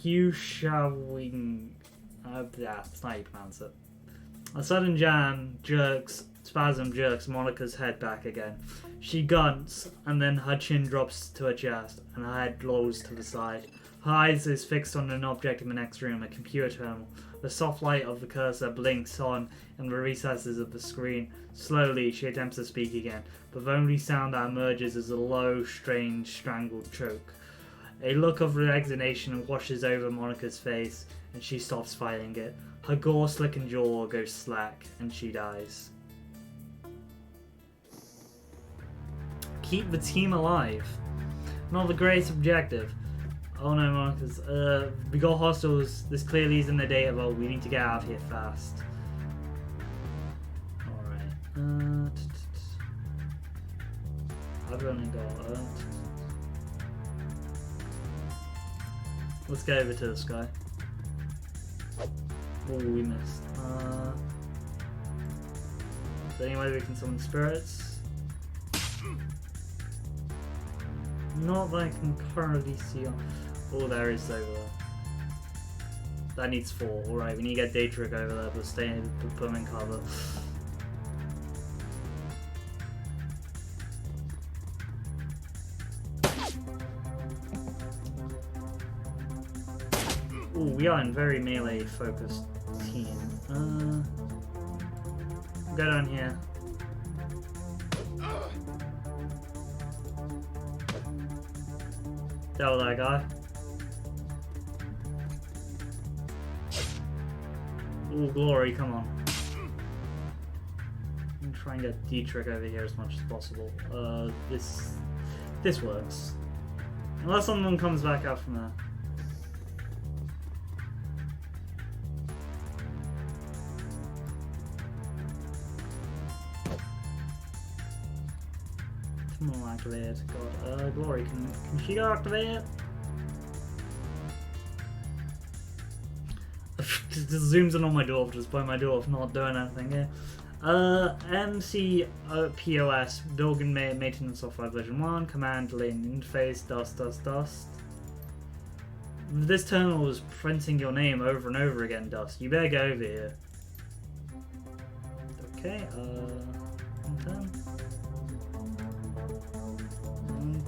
Fuschauing. That's not how you pronounce it. A sudden spasm jerks Monica's head back again. She grunts, and then her chin drops to her chest, and her head lolls to the side. Her eyes is fixed on an object in the next room, a computer terminal. The soft light of the cursor blinks on in the recesses of the screen. Slowly, she attempts to speak again, but the only sound that emerges is a low, strange, strangled choke. A look of resignation washes over Monica's face, and she stops fighting it. Her gore-slickened jaw goes slack, and she dies. Keep the team alive. Not the greatest objective. Oh no, Monica's. We got hostiles. This clearly isn't the data vault. We need to get out of here fast. Alright. I've only got. Let's go over to this guy. Oh, we missed. Is there any way we can summon spirits? Not that I can currently see. Oh, there is over there. That needs 4. Alright, we need to get Daedric over there, but put him in cover. Oh, we are in very melee focused team. Go down here. Deal with that guy. Ooh, glory, come on. I'm gonna try and get Dietrich over here as much as possible. This works. Unless someone comes back out from there. Come on, activate it. God, Glory, can she go activate it? Just zooms in on my dwarf, just by my dwarf not doing anything here. MC POS, build and maintenance software version 1, command lane interface, dust. This terminal is printing your name over and over again, Dust. You better get over here. Okay, turn.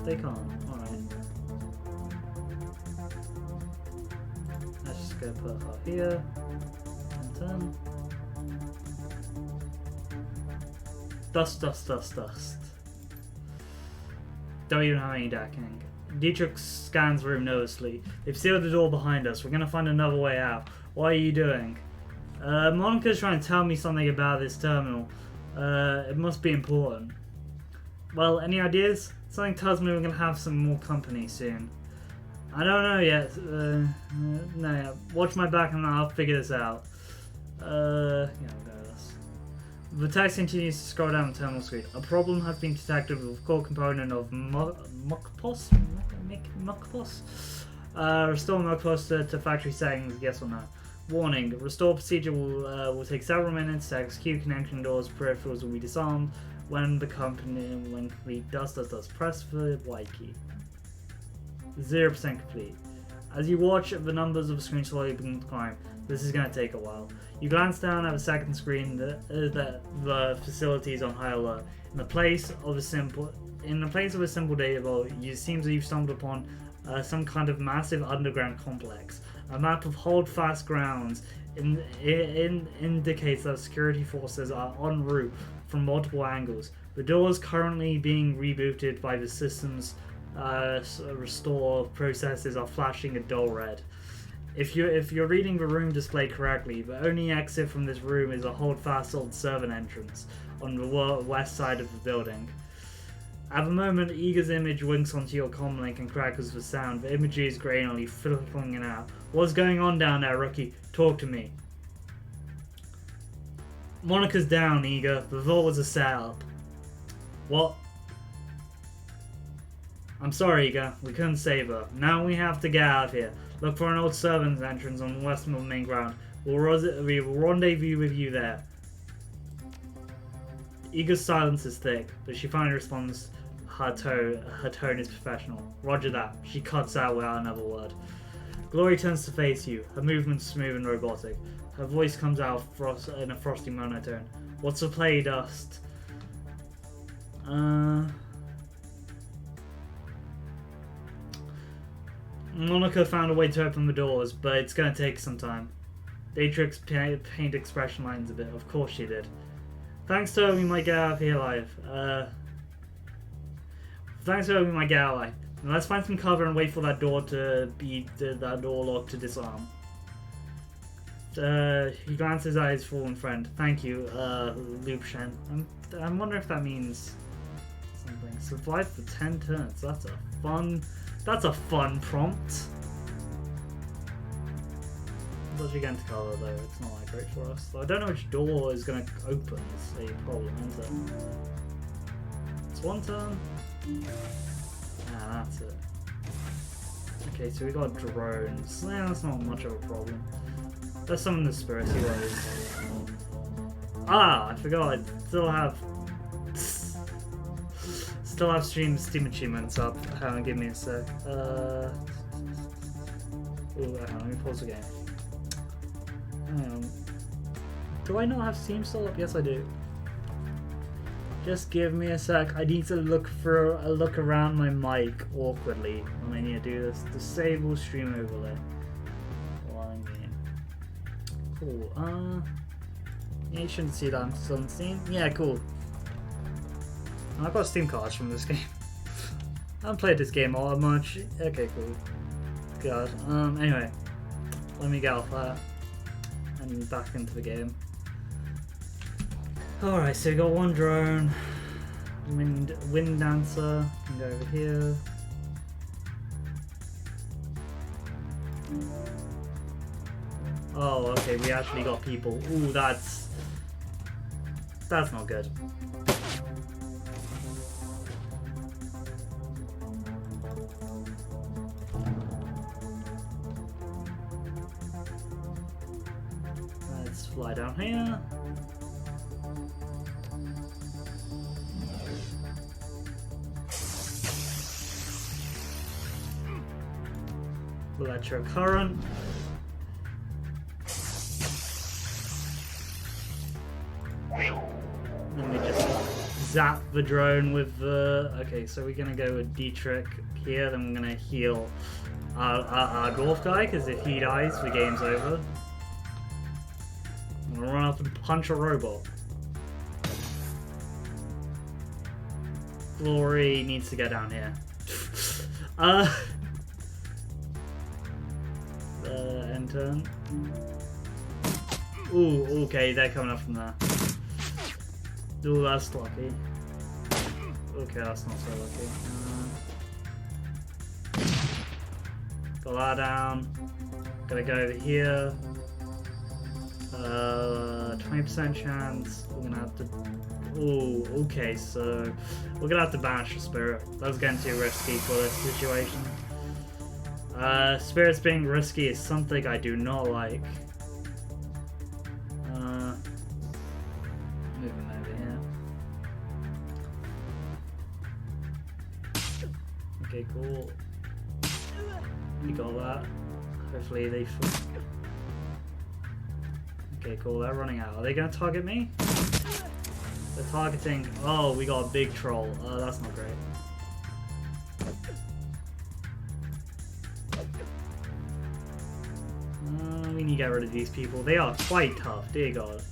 They can't, alright. Let's just go put her here. And turn. Dust. Don't even have any decking. Dietrich scans the room nervously. They've sealed the door behind us. We're gonna find another way out. What are you doing? Monica's trying to tell me something about this terminal. It must be important. Well, any ideas? Something tells me we're gonna have some more company soon. I don't know yet. No, watch my back and I'll figure this out. Yeah, we'll go with this. The text continues to scroll down the terminal screen. A problem has been detected with a core component of Muckpos? Restore Muckpos to factory settings, yes or no. Warning, restore procedure will take several minutes to execute. Connection doors, peripherals will be disarmed. When complete, dust, press the Y key. 0% complete. As you watch, the numbers of the screen slowly begin to climb. This is going to take a while. You glance down at the second screen. The facility is on high alert. In the place of a simple data vault, it seems that you've stumbled upon some kind of massive underground complex. A map of hold-fast grounds indicates that security forces are en route from multiple angles. The door is currently being rebooted by the system's restore processes are flashing a dull red. If you're reading the room display correctly, the only exit from this room is a hold-fast old servant entrance on the west side of the building. At the moment, Eager's image winks onto your comlink and crackles with sound. The imagery is grainy, flickering out. What's going on down there, rookie? Talk to me. Monica's down, Eager. The vault was a setup. What? I'm sorry, Eager. We couldn't save her. Now we have to get out of here. Look for an old servant's entrance on the western main ground. We will rendezvous with you there. Eager's silence is thick, but she finally responds. Her tone is professional. Roger that. She cuts out without another word. Glory turns to face you. Her movements smooth and robotic. Her voice comes out in a frosty monotone. What's the play, Dust? Monica found a way to open the doors, but it's going to take some time. Dietrich's paint expression lines a bit. Of course she did. Thanks to her, we might get out of here alive. Now let's find some cover and wait for that door lock to disarm. He glances at his fallen friend. Thank you, Loop Shen. I'm wondering if that means something. Survive for 10 turns. That's a fun prompt. What's she getting to cover though? It's not that great for us. So I don't know which door is going to open. Is a problem, is it? It's one turn. That's it. Okay, so we got drones. Yeah, that's not much of a problem. Let's summon the spirit. See what it is. I forgot. I still have Steam achievements up. Hang on, give me a sec. Ooh, hang on, let me pause the game. Hang on. Do I not have Steam still up? Yes, I do. Just give me a sec. I need to look around my mic awkwardly when I need to do this. Disable stream overlay while I'm game. Cool. Yeah, you shouldn't see that I'm still on Steam. Yeah, cool. I've got Steam cards from this game. I haven't played this game all that much. Okay, cool. God. Anyway, let me get off that and back into the game. Alright, so we got one drone. Wind dancer. Can go over here. Oh, okay, we actually got people. Ooh, that's not good. Let's fly down here. Electrocurrent. Let me just zap the drone with the... Okay, so we're gonna go with Dietrich here, then we're gonna heal our dwarf guy, because if he dies, the game's over. I'm gonna run up and punch a robot. Glory needs to get down here. End turn. Ooh, okay, they're coming up from there. Ooh, that's lucky. Okay, that's not so lucky. Got that down. Gotta go over here. 20% chance. We're gonna have to. Ooh, okay, so we're gonna have to banish the spirit. That was getting too risky for this situation. Spirits being risky is something I do not like. Moving over here. Okay, cool. We got that. Hopefully they... Okay, cool, they're running out. Are they gonna target me? They're targeting... Oh, we got a big troll. That's not great. We need to get rid of these people. They are quite tough, dear God.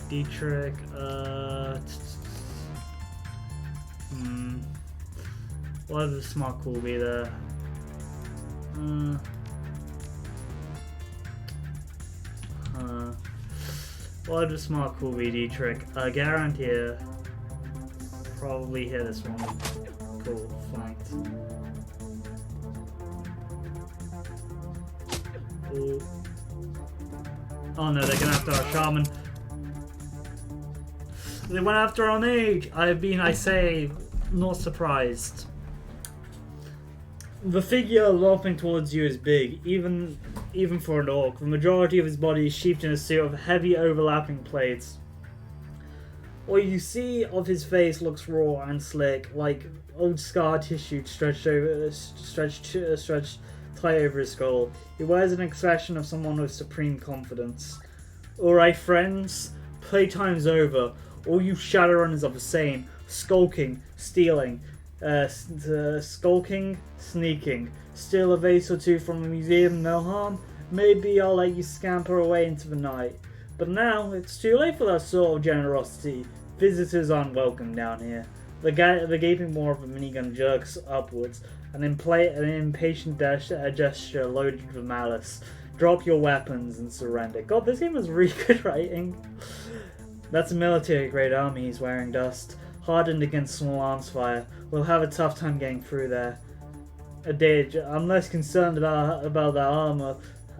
Dietrich, what other smart cool be there? What other smart cool be Dietrich? Guarantee here. Probably hit this one. Cool, flanked. Ooh. Oh no, they're going after our shaman. They went after our mage! I say, not surprised. The figure lopping towards you is big, even for an orc. The majority of his body is sheathed in a suit of heavy overlapping plates. What you see of his face looks raw and slick, like old scar tissue stretched tight over his skull. He wears an expression of someone with supreme confidence. Alright friends, playtime's over. All you Shadowrunners are the same. Skulking, stealing, sneaking. Steal a vase or two from a museum, no harm. Maybe I'll let you scamper away into the night. But now, it's too late for that sort of generosity. Visitors aren't welcome down here. The gaping maw of a minigun jerks upwards. An impatient gesture loaded with malice. Drop your weapons and surrender. God, this game has really good writing. That's a military-grade army he's wearing, Dust. Hardened against small arms fire. We'll have a tough time getting through there. Adage, I'm less concerned about that armor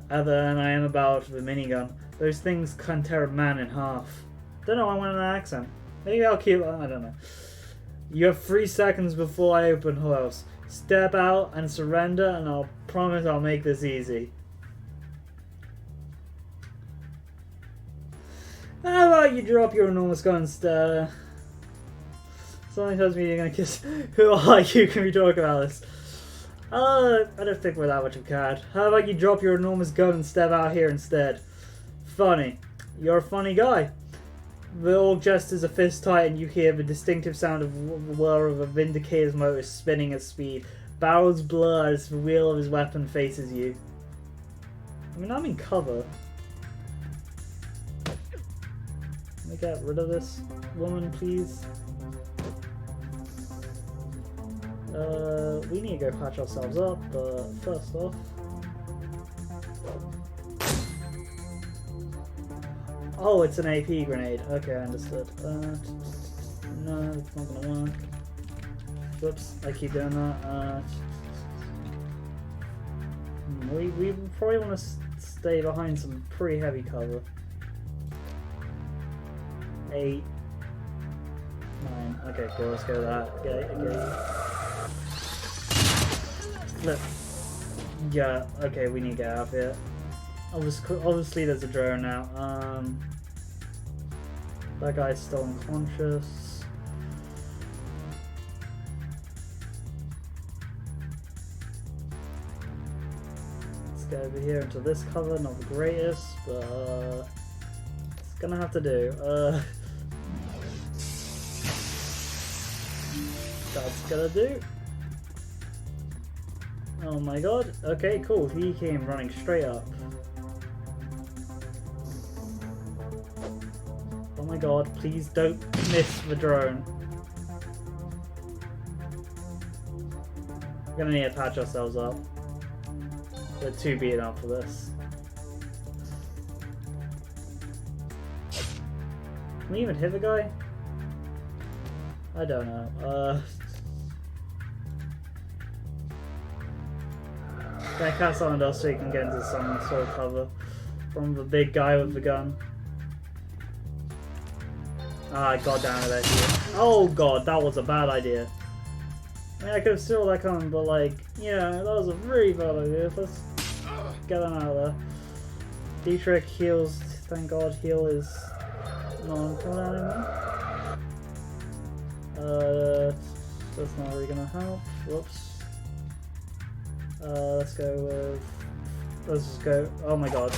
than I am about the minigun. Those things can tear a man in half. Don't know why I went in an accent. Maybe I'll keep... I don't know. You have 3 seconds before I open house. Step out and surrender, and I'll promise I'll make this easy. How about you drop your enormous gun instead? Something tells me you're gonna kiss. Who are you? Can we talk about this? I don't think we're that much of a cat. How about you drop your enormous gun and step out here instead? Funny. You're a funny guy. The orc gestures a fist tight and you hear the distinctive sound of whir of a Vindicator's motor spinning at speed. Barrels blur as the wheel of his weapon faces you. I mean, I'm in cover. Let me get rid of this woman, please. We need to go patch ourselves up, but first off... Oh, it's an AP grenade. Okay, I understood. No, it's not gonna work. Whoops, I keep doing that. We probably want to stay behind some pretty heavy cover. 8, 9. Okay, cool. Let's go that. Okay. Flip. Yeah. Okay, we need to get out of here. Obviously, there's a drone now. That guy's still unconscious. Let's go over here into this cover. Not the greatest, but it's gonna have to do. That's gonna do. Oh my god. Okay, cool. He came running straight up. Oh my god, please don't miss the drone. We're gonna need to patch ourselves up. We're too beaten up for this. Can we even hit the guy? I don't know. Can I cast someone else so you can get into some sort of cover from the big guy with the gun? Ah, god damn it, oh god, that was a bad idea. I mean, I could have still that coming, but like, yeah, that was a really bad idea. Let's get him out of there. Dietrich heals, thank god, heal is not coming out anymore. That's not really gonna help. Whoops. Let's go with... Let's just go... Oh my god.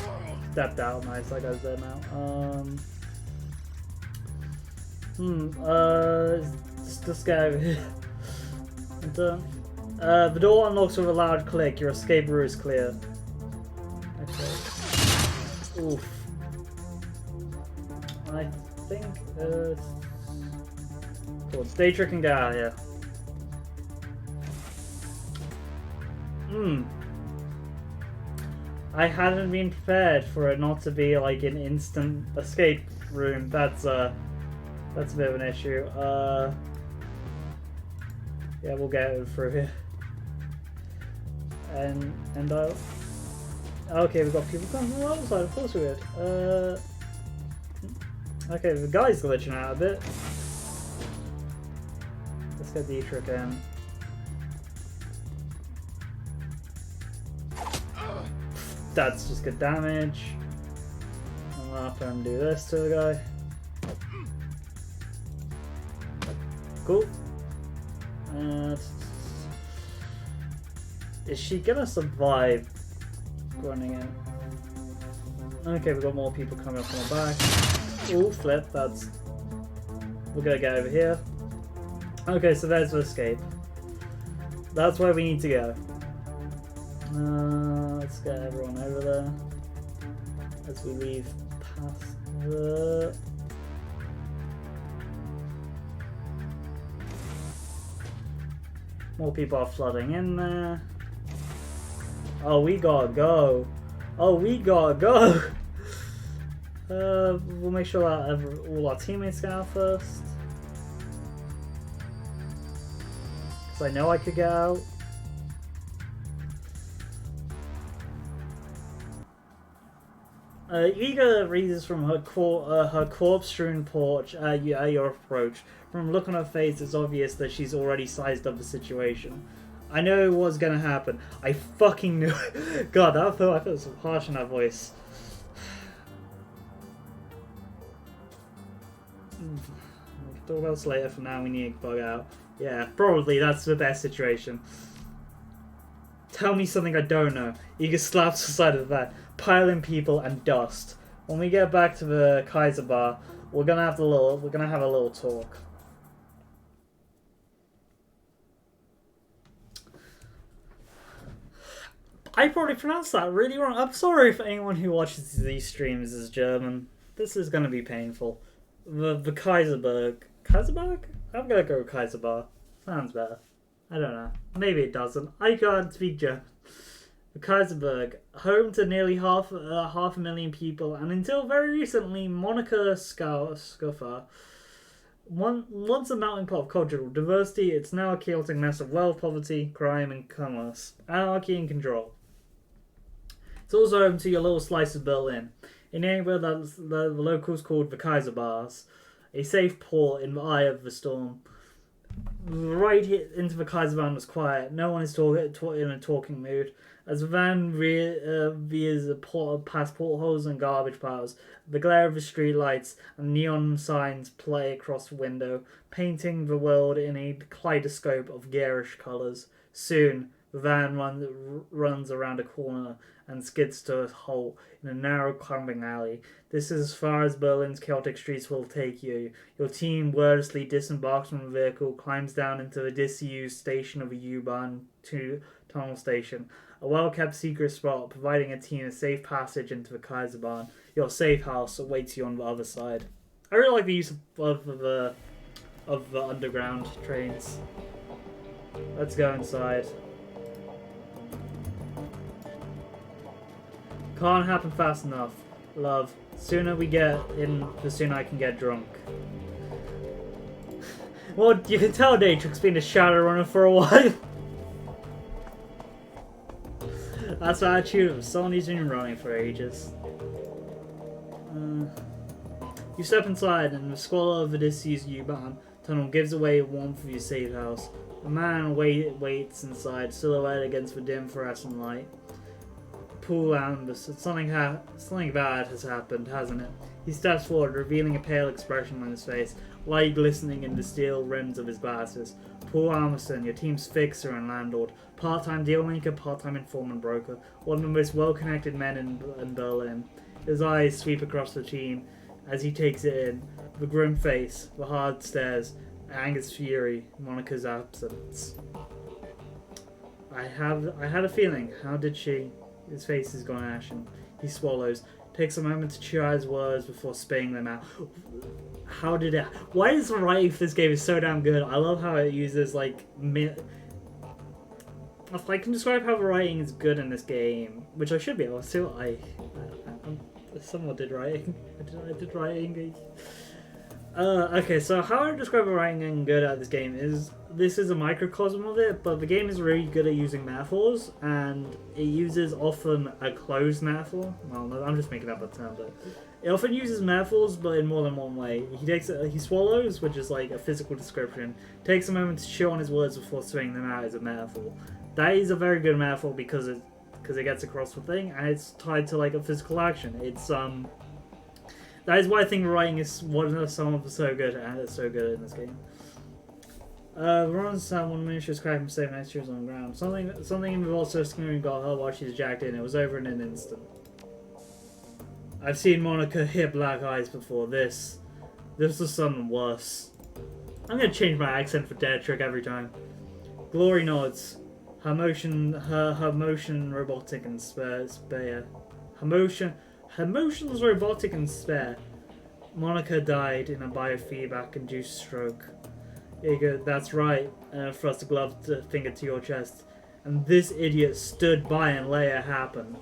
Stepped out. Nice, that guy's dead now. Just go over here. I'm done. The door unlocks with a loud click. Your escape route is clear. Okay. Oof. I think... Cool, stay trick and get out of here. I hadn't been prepared for it not to be like an instant escape room. That's a bit of an issue. Yeah, we'll get it through here. And okay, we've got people coming from the other side. Of course we would. Okay, the guy's glitching out a bit. Let's get the trick in. That's just good damage. I'm gonna have to undo this to the guy. Cool. Is she gonna survive running in? Okay, we've got more people coming up from the back. Ooh, flip, that's... We're gonna get over here. Okay, so there's the escape. That's where we need to go. Let's get everyone over there. As we leave past the... More people are flooding in there. Oh, we gotta go. Oh, we gotta go. We'll make sure that all our teammates get out first. Because I know I could get out. Ega reads from her corpse-strewn porch at your approach. From look on her face, it's obvious that she's already sized up the situation. I know it was gonna happen. I fucking knew it. God, I felt so harsh in that voice. We can talk about this later. For now, we need to bug out. Yeah, probably that's the best situation. Tell me something I don't know. Ega slaps the side of that. Piling people and dust. When we get back to the Kaiser bar, we're gonna have a little talk. I probably pronounced that really wrong. I'm sorry if anyone who watches these streams is German. This is gonna be painful. The Kaiserberg. Kaiserberg? I'm gonna go with Kaiser bar. Sounds better. I don't know. Maybe it doesn't. I can't speak German. Kaiserberg, home to nearly half a million people, and until very recently, Monica Scuffer. Once a melting pot of cultural diversity, it's now a chaotic mess of wealth, poverty, crime, and commerce, anarchy, and control. It's also home to your little slice of Berlin, a neighborhood that the locals called the Kaiser Bars, a safe port in the eye of the storm. Right into the Kaiservan was quiet. No one is in a talking mood. As the van veers past portholes and garbage piles, the glare of the street lights and neon signs play across the window, painting the world in a kaleidoscope of garish colours. Soon, the van runs around a corner and skids to a halt in a narrow, crumbling alley. This is as far as Berlin's chaotic streets will take you. Your team wordlessly disembarks from the vehicle, climbs down into the disused station of a U-Bahn tunnel station, a well-kept secret spot, providing a team a safe passage into the Kaiserbahn. Your safe house awaits you on the other side. I really like the use of the underground trains. Let's go inside. Can't happen fast enough, love. Sooner we get in, the sooner I can get drunk. Well, you can tell Datrix's been a Shadowrunner for a while. That's the attitude of someone who's been running for ages. You step inside, and the squalor of the disused U-Bahn tunnel gives away warmth of your safe house. A man waits inside, silhouetted against the dim fluorescent light. Pool Ambus. Something bad has happened, hasn't it? He steps forward, revealing a pale expression on his face, light glistening in the steel rims of his glasses. Paul Armisen, your team's fixer and landlord, part-time dealmaker, part-time informant broker, one of the most well-connected men in Berlin. His eyes sweep across the team as he takes it in. The grim face, the hard stares, Anger's fury, Monica's absence. I had a feeling. How did she? His face has gone ashen. He swallows, takes a moment to chew out his words before spitting them out. How did it? Why is the writing for this game is so damn good? I love how it uses like. If I can describe how the writing is good in this game, which I should be able to, I somewhat did writing. I did writing. Okay, so how I describe the writing good at this game is this is a microcosm of it, but the game is really good at using metaphors, and it uses often a closed metaphor. Well, I'm just making up a term, but it often uses metaphors, but in more than one way. He swallows, which is like a physical description, takes a moment to chew on his words before spitting them out as a metaphor. That is a very good metaphor because it gets across the thing, and it's tied to like a physical action. That is why I think writing is one of so good, and it's so good in this game. Ron's sound one minute she was cracking for 7 minutes, she was on the ground. Something in the also screaming got her while she's jacked in. It was over in an instant. I've seen Monica hit black eyes before. This was something worse. I'm gonna change my accent for Dead Trick every time. Glory nods. Her motion robotic and spare. Her motion was robotic and spare. Monica died in a biofeedback-induced stroke. Igor, that's right. Thrust a gloved finger to your chest. And this idiot stood by and let it happen.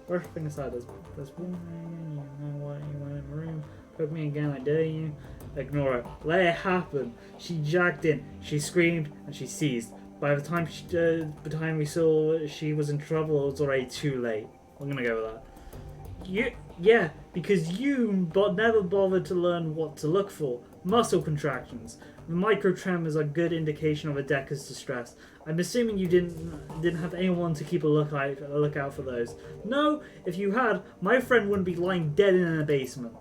Brush your finger aside. There's one thing. You know what you want in the room. Poke me again, I dare you. Ignore it. Let it happen. She jacked in. She screamed and she seized. By the time we saw she was in trouble, it was already too late. I'm gonna go with that. Yeah, because you never bothered to learn what to look for. Muscle contractions. The micro tremors are a good indication of a decker's distress. I'm assuming you didn't have anyone to keep a lookout for those. No, if you had, my friend wouldn't be lying dead in a basement.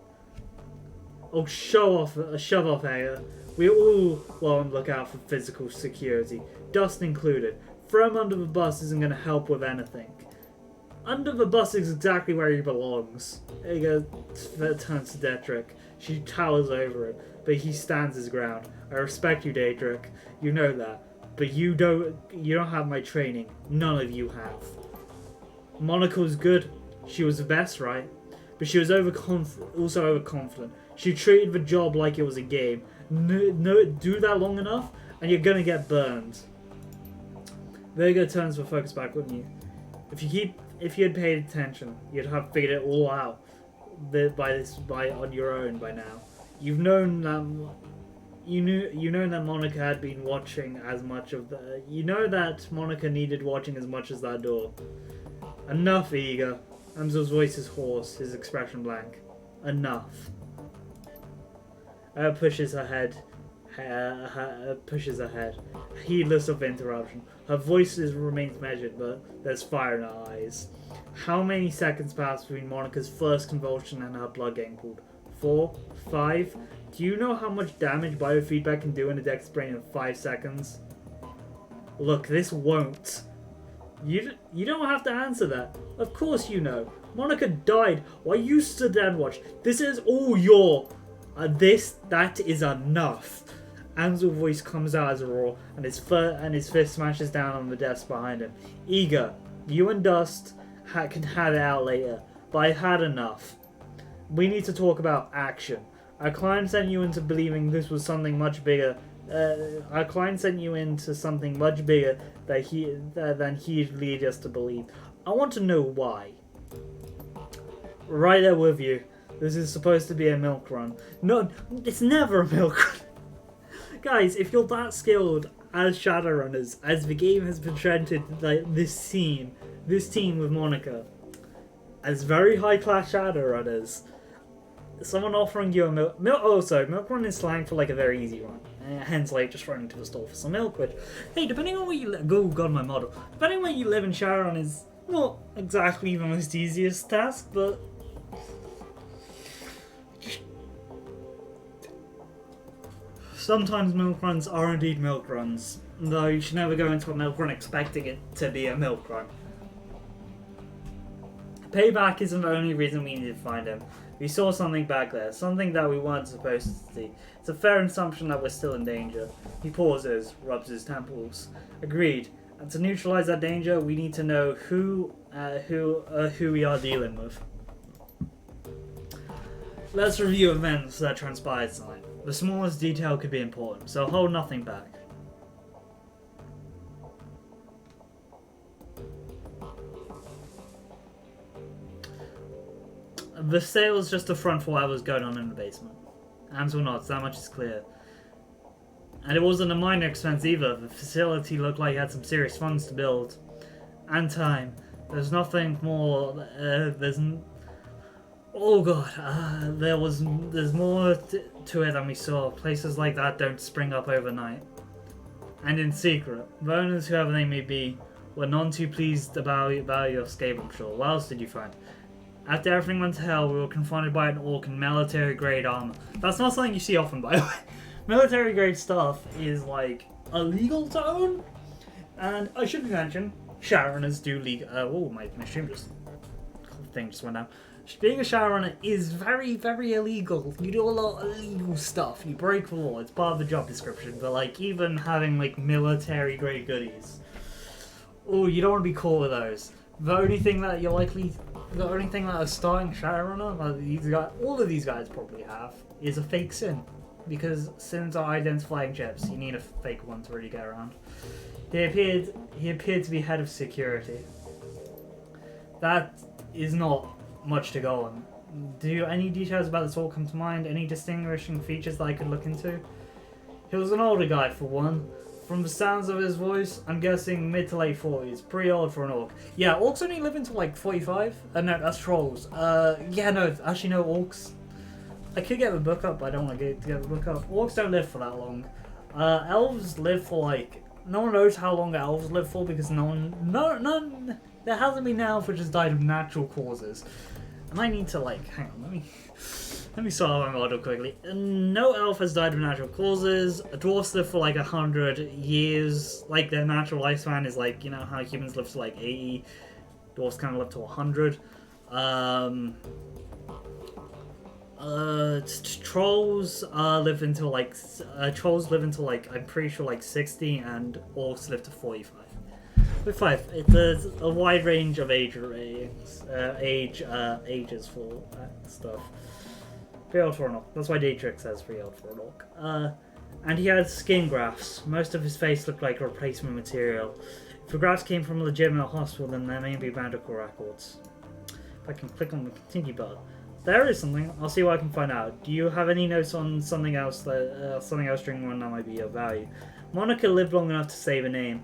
Oh, shove off, Aya. We all on the lookout for physical security, dust included. Throw him under the bus isn't going to help with anything. Under the bus is exactly where he belongs. Ega turns to Detrick. She towers over him, but he stands his ground. I respect you, Detrick. You know that. But you don't have my training. None of you have. Monica was good. She was the best, right? But she was also overconfident. She treated the job like it was a game. No, do that long enough, and you're gonna get burned. Vega turns the focus back on you. If you had paid attention, you'd have figured it all out on your own by now. You've known you know that Monica had been watching as much of the. You know that Monica needed watching as much as that door. Enough, Eager. Amzel's voice is hoarse, his expression blank. Enough. Pushes her head. Pushes her head, heedless of interruption. Her voice remains measured, but there's fire in her eyes. How many seconds pass between Monica's first convulsion and her blood getting pulled? 4? 5? Do you know how much damage biofeedback can do in a Dex brain in 5 seconds? Look, this won't. You don't have to answer that. Of course you know. Monica died while you stood there and watched. This is all your... that is enough. Amzel's voice comes out as a roar, and his fist smashes down on the desk behind him. Eager, you and Dust can have it out later, but I've had enough. We need to talk about action. Our client sent you into believing this was something much bigger. Our client sent you into something much bigger than he'd lead us to believe. I want to know why. Right there with you. This is supposed to be a milk run. No, it's never a milk run. Guys, if you're that skilled as Shadowrunners, as the game has presented like this team with Monica, as very high-class Shadowrunners, someone offering you a milk run is slang for like a very easy run. Hence, like just running to the store for some milk. Which, hey, depending on where you live, my model. Depending on where you live in Shadowrun is not exactly the most easiest task, but. Sometimes milk runs are indeed milk runs, though you should never go into a milk run expecting it to be a milk run. Payback isn't the only reason we need to find him. We saw something back there, something that we weren't supposed to see. It's a fair assumption that we're still in danger. He pauses, rubs his temples. Agreed. And to neutralize that danger, we need to know who we are dealing with. Let's review events that transpired tonight. The smallest detail could be important, so hold nothing back. The sale was just a front for what was going on in the basement. Amzel nods, that much is clear. And it wasn't a minor expense either. The facility looked like it had some serious funds to build. And time. There's nothing more, oh god, there's more to it than we saw. Places like that don't spring up overnight. And in secret, the owners, whoever they may be, were none too pleased about your escape, I'm sure. What else did you find? After everything went to hell, we were confronted by an orc in military-grade armor. That's not something you see often, by the way. Military-grade stuff is, like, illegal to own. And I should mention, Shadowrunners do legal... oh, my stream thing just went down. Being a Shadowrunner is very, very illegal. You do a lot of illegal stuff. You break the law. It's part of the job description. But, like, even having, like, military-grade goodies. Oh, you don't want to be caught with those. The only thing that a starting Shadowrunner, all of these guys probably have, is a fake sin. Because sins are identifying chips. You need a fake one to really get around. He appeared to be head of security. That is not much to go on. Do any details about this all come to mind? Any distinguishing features that I could look into? He was an older guy, for one. From the sounds of his voice, I'm guessing mid to late 40s. Pretty old for an orc. Yeah, orcs only live until like 45. No, that's trolls. Yeah, no, actually no, orcs. I could get the book up, but I don't want to get the book up. Orcs don't live for that long. Elves live for like... No one knows how long elves live for because none... There hasn't been an elf which has died of natural causes. And I need to like... Hang on, let me solve my model quickly. No elf has died of natural causes. Dwarfs live for like 100 years. Like their natural lifespan is like, you know how humans live to like 80. Dwarfs kind of live to 100. Trolls live until like I'm pretty sure like 60, and orcs live to 45. With 5, there's a wide range of ages for that stuff. Pretty old for an orc. That's why Dietrich says pretty old for an orc. And he had skin grafts. Most of his face looked like a replacement material. If the grafts came from a legitimate hospital, then there may be medical records. If I can click on the continue button. There is something. I'll see what I can find out. Do you have any notes on something else during one that might be of value? Monica lived long enough to save a name.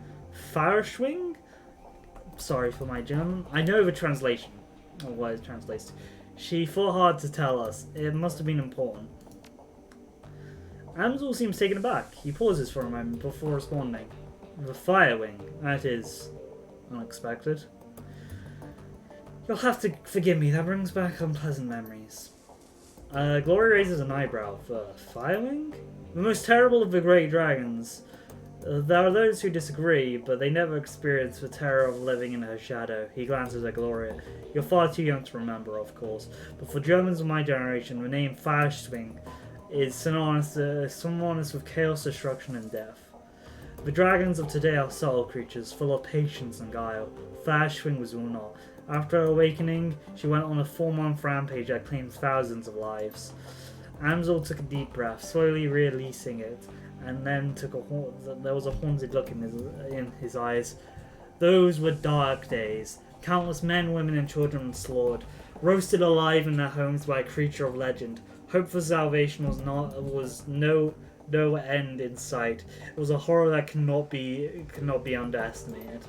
Fahrschwing? Sorry for my German. I know the translation. Or what it translates to. She fought hard to tell us. It must have been important. Amsel seems taken aback. He pauses for a moment before responding. The Firewing. That is unexpected. You'll have to forgive me, that brings back unpleasant memories. Glory raises an eyebrow. The Firewing? The most terrible of the great dragons. There are those who disagree, but they never experience the terror of living in her shadow. He glances at Gloria. You're far too young to remember, of course, but for Germans of my generation, the name Fahrschwing is synonymous with chaos, destruction, and death. The dragons of today are subtle creatures, full of patience and guile. Fahrschwing was not. After awakening, she went on a 4-month rampage that claimed thousands of lives. Amsel took a deep breath, slowly releasing it, and then there was a haunted look in his eyes. Those were dark days. Countless men, women, and children were slaughtered, roasted alive in their homes by a creature of legend. Hope for salvation was no end in sight. It was a horror that cannot be underestimated.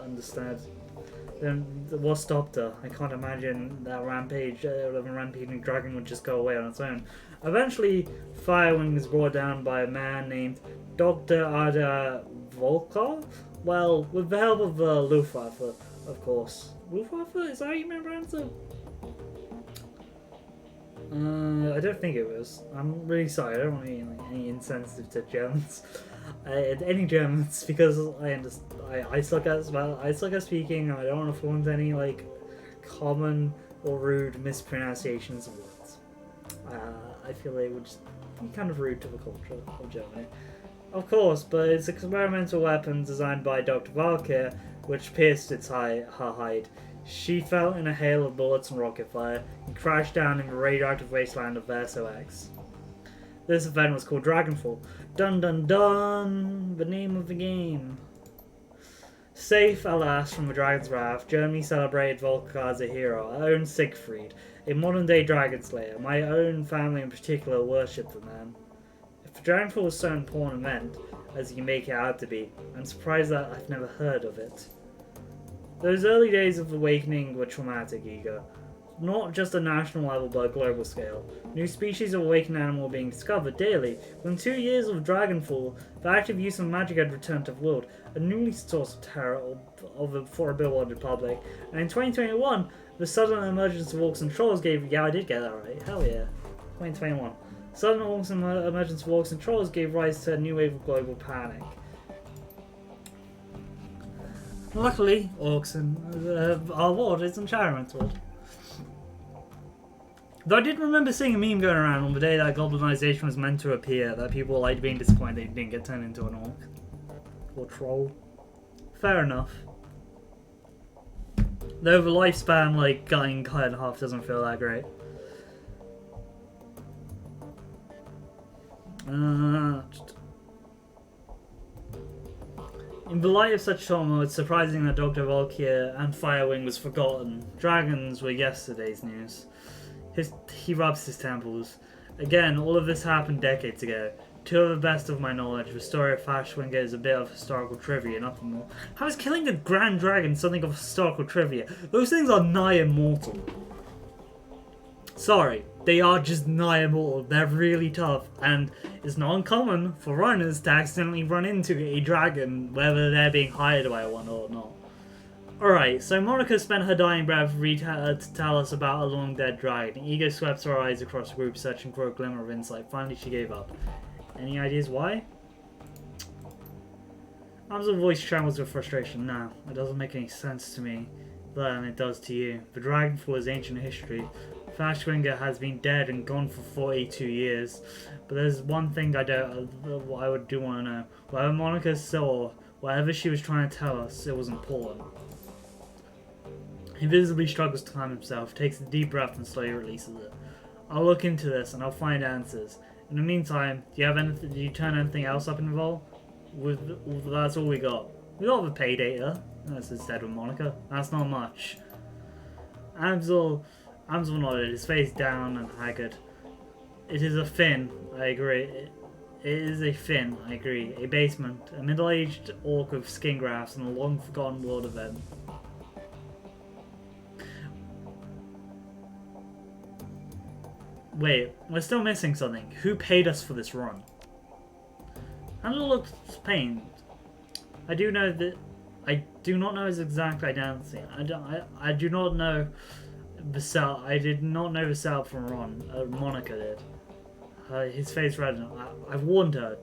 Understand. Then what stopped her? I can't imagine that rampaging dragon would just go away on its own. Eventually, Firewing was brought down by a man named Dr. Ada Volkar. Well, with the help of Luftwaffe, of course. Luftwaffe? Is that how you remember answer? I don't think it was. I'm really sorry. I don't want to be any insensitive to Germans. Any Germans, because I suck at speaking. I don't want to fall into any common or rude mispronunciations of words. I feel they would just be kind of rude to the culture of Germany. Of course, but it's an experimental weapon designed by Dr. Valkyr, which pierced her hide. She fell in a hail of bullets and rocket fire and crashed down in the radioactive wasteland of Verso X. This event was called Dragonfall. Dun dun dun! The name of the game. Safe, alas, from the dragon's wrath, Germany celebrated Volker as a hero, our own Siegfried, a modern-day dragon slayer. My own family in particular worshipped the man. If the Dragonfall was so important event, as you make it out to be, I'm surprised that I've never heard of it. Those early days of awakening were traumatic, Ego. Not just at a national level, but a global scale. New species of awakened animal were being discovered daily. Within 2 years of Dragonfall, the active use of magic had returned to the world, a new source of terror for a bewildered public. And in 2021, the sudden emergence of orcs and trolls I did get that right. Hell yeah. 2021. Sudden emergence of orcs and trolls gave rise to a new wave of global panic. Luckily, orcs and our world isn't Shadowrun's world. Though I did remember seeing a meme going around on the day that globalization was meant to appear, that people were being disappointed they didn't get turned into an orc. Or troll. Fair enough. Though the lifespan, getting cut in half doesn't feel that great. In the light of such trauma, it's surprising that Dr. Valkyr and Firewing was forgotten. Dragons were yesterday's news. He rubs his temples. Again, all of this happened decades ago. To the best of my knowledge, the story of Fahrschwing is a bit of historical trivia, nothing more. How is killing the Grand Dragon something of historical trivia? Those things are nigh immortal. Sorry, they are just nigh immortal. They're really tough, and it's not uncommon for runners to accidentally run into a dragon, whether they're being hired by one or not. Alright, so Monica spent her dying breath to tell us about a long-dead dragon. Ego swept her eyes across the group, searching for a glimmer of insight. Finally, she gave up. Any ideas why? Amsel's voice trembles with frustration. No, it doesn't make any sense to me, than it does to you. The Dragonfall is ancient history. Fahrschwing has been dead and gone for 42 years. But there's one thing I do want to know. Whatever Monica saw, whatever she was trying to tell us, it was important. He visibly struggles to calm himself, takes a deep breath and slowly releases it. I'll look into this and I'll find answers. In the meantime, do you turn anything else up in the vault? That's all we got. We got the pay data. That's instead with Monica. That's not much. Amsel Amsel nodded, his face down and haggard. It is a fin, I agree. It is a fin, I agree. A basement, a middle-aged orc with skin grafts and a long-forgotten world event. Wait, we're still missing something. Who paid us for this run? Angela looks pained. I do know that. I do not know his exact identity. I do not know Vasel. I did not know Vasel from Ron. Monica did. His face reddened. I warned her.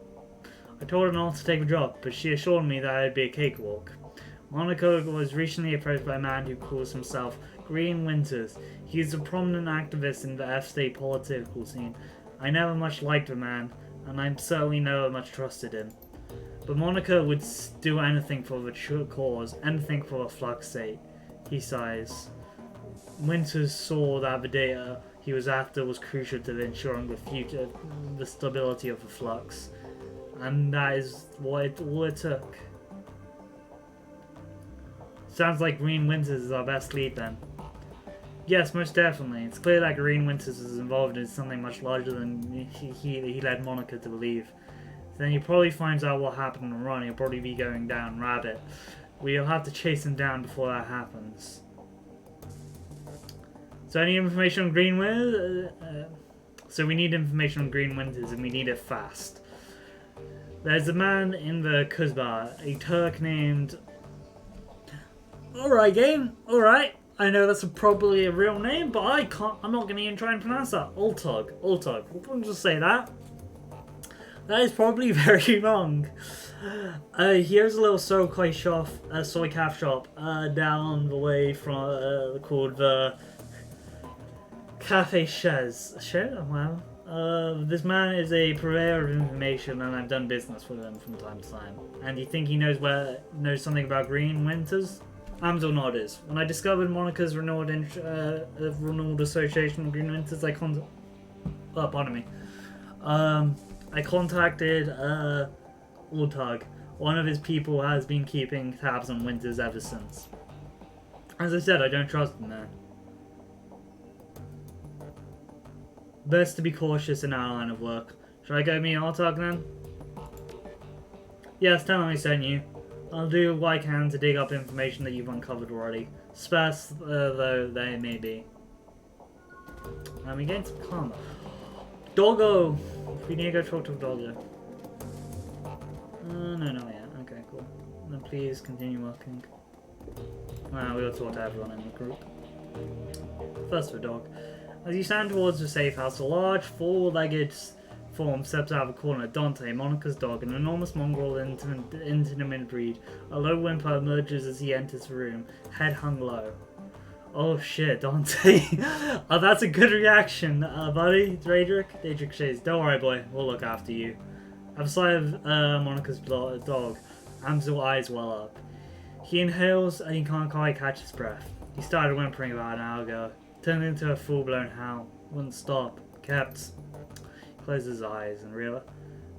I told her not to take the job, but she assured me that it'd be a cakewalk. Monica was recently approached by a man who calls himself Green Winters. He's a prominent activist in the F-state political scene. I never much liked the man, and I certainly never much trusted him. But Monica would do anything for the true cause, anything for the flux sake. He sighs. Winters saw that the data he was after was crucial to ensuring the stability of the flux, and that is all it took. Sounds like Green Winters is our best lead then. Yes, most definitely. It's clear that Green Winters is involved in something much larger than he led Monica to believe. Then he probably finds out what happened in Ron. He'll probably be going down rabbit. We'll have to chase him down before that happens. So any information on Green Winters? So we need information on Green Winters, and we need it fast. There's a man in the Kuzbar, a Turk named... Alright game, alright. I know that's probably a real name, but I'm not going to even try and pronounce that. Ultug. We'll just say that. That is probably very wrong. Here's a little soy calf shop down the way from called the Cafe Chez. Wow. This man is a purveyor of information, and I've done business with him from time to time. And you think he knows something about Green Winters? Amsel nodded. When I discovered Monica's renewed association with Green Winters, I contacted Ultag. One of his people has been keeping tabs on Winters ever since. As I said, I don't trust him, man. Best to be cautious in our line of work. Should I go meet Ultag then? Yes, tell him I sent you. I'll do what I can to dig up information that you've uncovered already. Sparse though they may be. And we gain some karma. Doggo! We need to go talk to Doggo. No, yeah. Okay, cool. Then please continue working. We'll talk to everyone in the group. First the dog. As you stand towards the safe house, a large, four-legged form steps out of the corner. Dante, Monica's dog, an enormous mongrel intimate breed. A low whimper emerges as he enters the room, head hung low. Oh shit, Dante. Oh, that's a good reaction, buddy. Daedric says, don't worry, boy. We'll look after you. At the sight of Monica's dog, Amsel's eyes well up. He inhales and he can't quite catch his breath. He started whimpering about an hour ago. Turned into a full-blown howl. Wouldn't stop. Kept. He closed his eyes and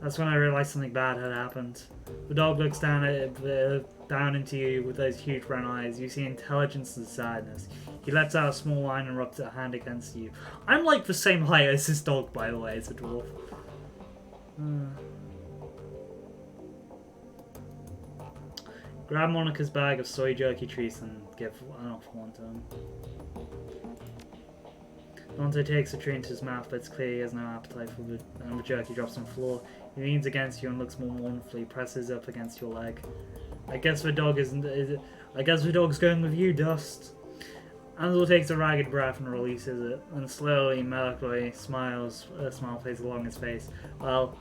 that's when I realized something bad had happened. The dog looks down into you with those huge brown eyes. You see intelligence and sadness. He lets out a small whine and rubs a hand against you. I'm like the same height as this dog, by the way, as a dwarf. Grab Monica's bag of soy jerky treats and give an off one to him. Dante takes the treat into his mouth, but it's clear he has no appetite for it, and the jerky drops on the floor. He leans against you and looks more mournfully, presses up against your leg. I guess the dog's going with you, Dust. Ansel takes a ragged breath and releases it, and slowly, melancholy, smiles, a smile plays along his face. Well,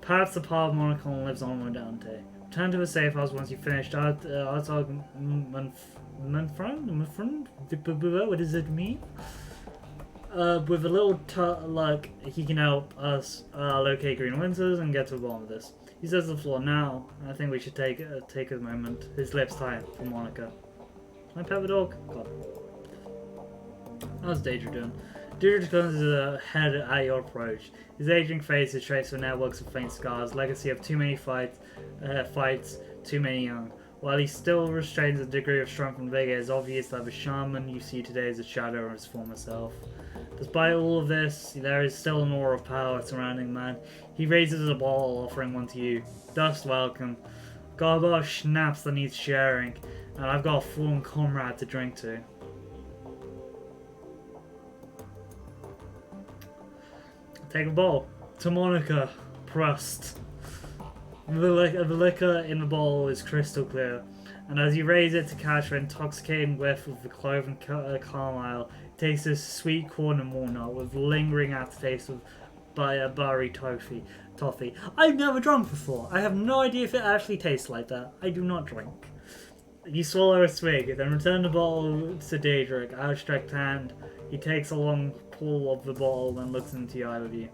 perhaps the part of Monica lives on with Dante. Return to the safe house once you've finished. Artog Manfred? What does it mean? With a little luck, he can help us locate Green Winters and get to the bottom of this. He says to the floor, now, I think we should take a moment. His lips tight for Monica. Can I pet the dog? God. How's Daedra doing? Daedra turns his head at your approach. His aging face is traced with networks of faint scars, legacy of too many fights, too many young. While he still restrains a degree of strength and vigor, it's obvious that the shaman you see today is a shadow of his former self. Despite all of this, there is still an aura of power surrounding man. He raises a bottle, offering one to you. Dust welcome. Got a bar of schnapps that needs sharing, and I've got a fallen comrade to drink to. Take a bowl. To Monica. Prost. The liquor in the bowl is crystal clear, and as you raise it to catch an intoxicating whiff of the clove and caramel, it tastes this sweet corn and walnut with lingering aftertaste of buttery toffee. I've never drunk before. I have no idea if it actually tastes like that. I do not drink. You swallow a swig, then return the bottle to Daedric, outstretched hand. He takes a long pull of the bottle and looks into your eye with you.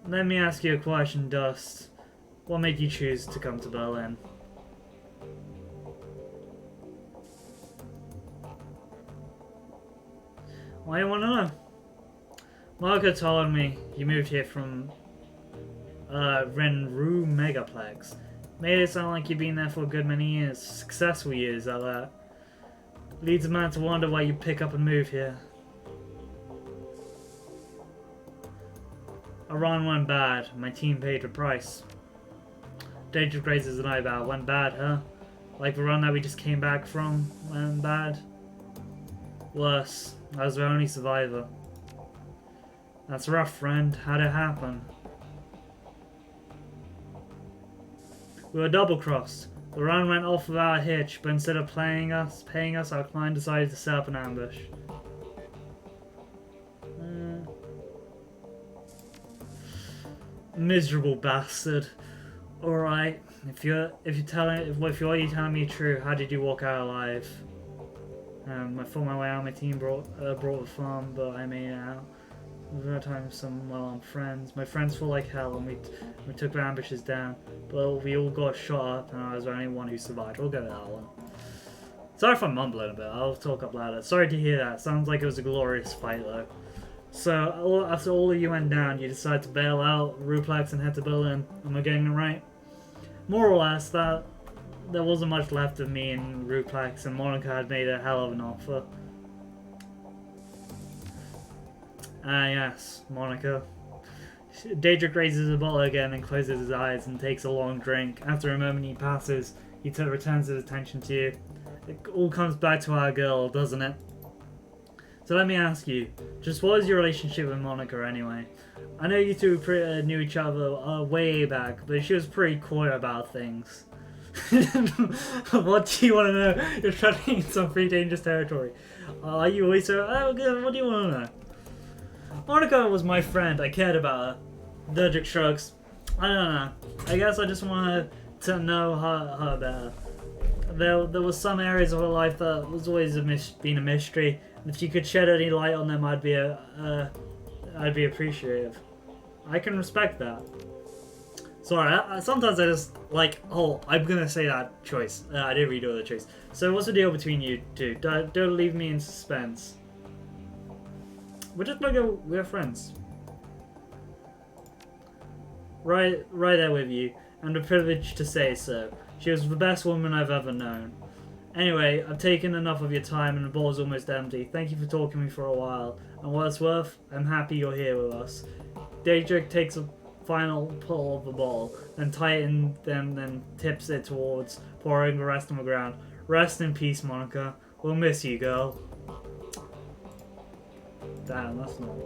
Let me ask you a question, Dust. What made you choose to come to Berlin? Why do you want to know? Marco told me you moved here from Renru Megaplex. Made it sound like you've been there for a good many years. Successful years at that. Leads a man to wonder why you pick up and move here. A run went bad. My team paid the price. Daedric raises an eyebrow. Went bad, huh? Like the run that we just came back from went bad? Worse. I was the only survivor. That's rough, friend. How'd it happen? We were double-crossed. The run went off without a hitch, but instead of paying us, our client decided to set up an ambush. Miserable bastard. Alright, if you're telling me true, how did you walk out alive? I fought my way out. My team brought the farm, but I made it out. We were time with some well-armed friends. My friends fought like hell, and we took the ambushes down. But we all got shot up, and I was the only one who survived. We'll go with that one. Sorry if I'm mumbling a bit. I'll talk up louder. Sorry to hear that. Sounds like it was a glorious fight, though. So after all of you went down, you decided to bail out Ruplex and head to Berlin. Am I getting it right? More or less, that there wasn't much left of me and Ruplex, and Monica had made a hell of an offer. Ah, yes, Monica. Daedric raises the bottle again and closes his eyes and takes a long drink. After a moment he passes, he returns his attention to you. It all comes back to our girl, doesn't it? So let me ask you, just what is your relationship with Monica anyway? I know you two knew each other way back, but she was pretty coy about things. What do you want to know? You're treading in some pretty dangerous territory. Are you always so... what do you want to know? Monica was my friend. I cared about her. Daedric shrugs. I don't know. I guess I just wanted to know her better. There was some areas of her life that was always been a mystery. If you could shed any light on them, I'd be appreciative. I can respect that. Sorry, sometimes I just like, oh, I'm gonna say that choice. I didn't redo the choice. So what's the deal between you two? Don't leave me in suspense. We're friends. Right there with you. I'm the privileged to say so. She was the best woman I've ever known. Anyway, I've taken enough of your time and the bowl's almost empty. Thank you for talking to me for a while. And what it's worth, I'm happy you're here with us. Daedric takes a final pull of the bowl, then tips it towards pouring the rest on the ground. Rest in peace, Monica. We'll miss you, girl. Damn, that's not...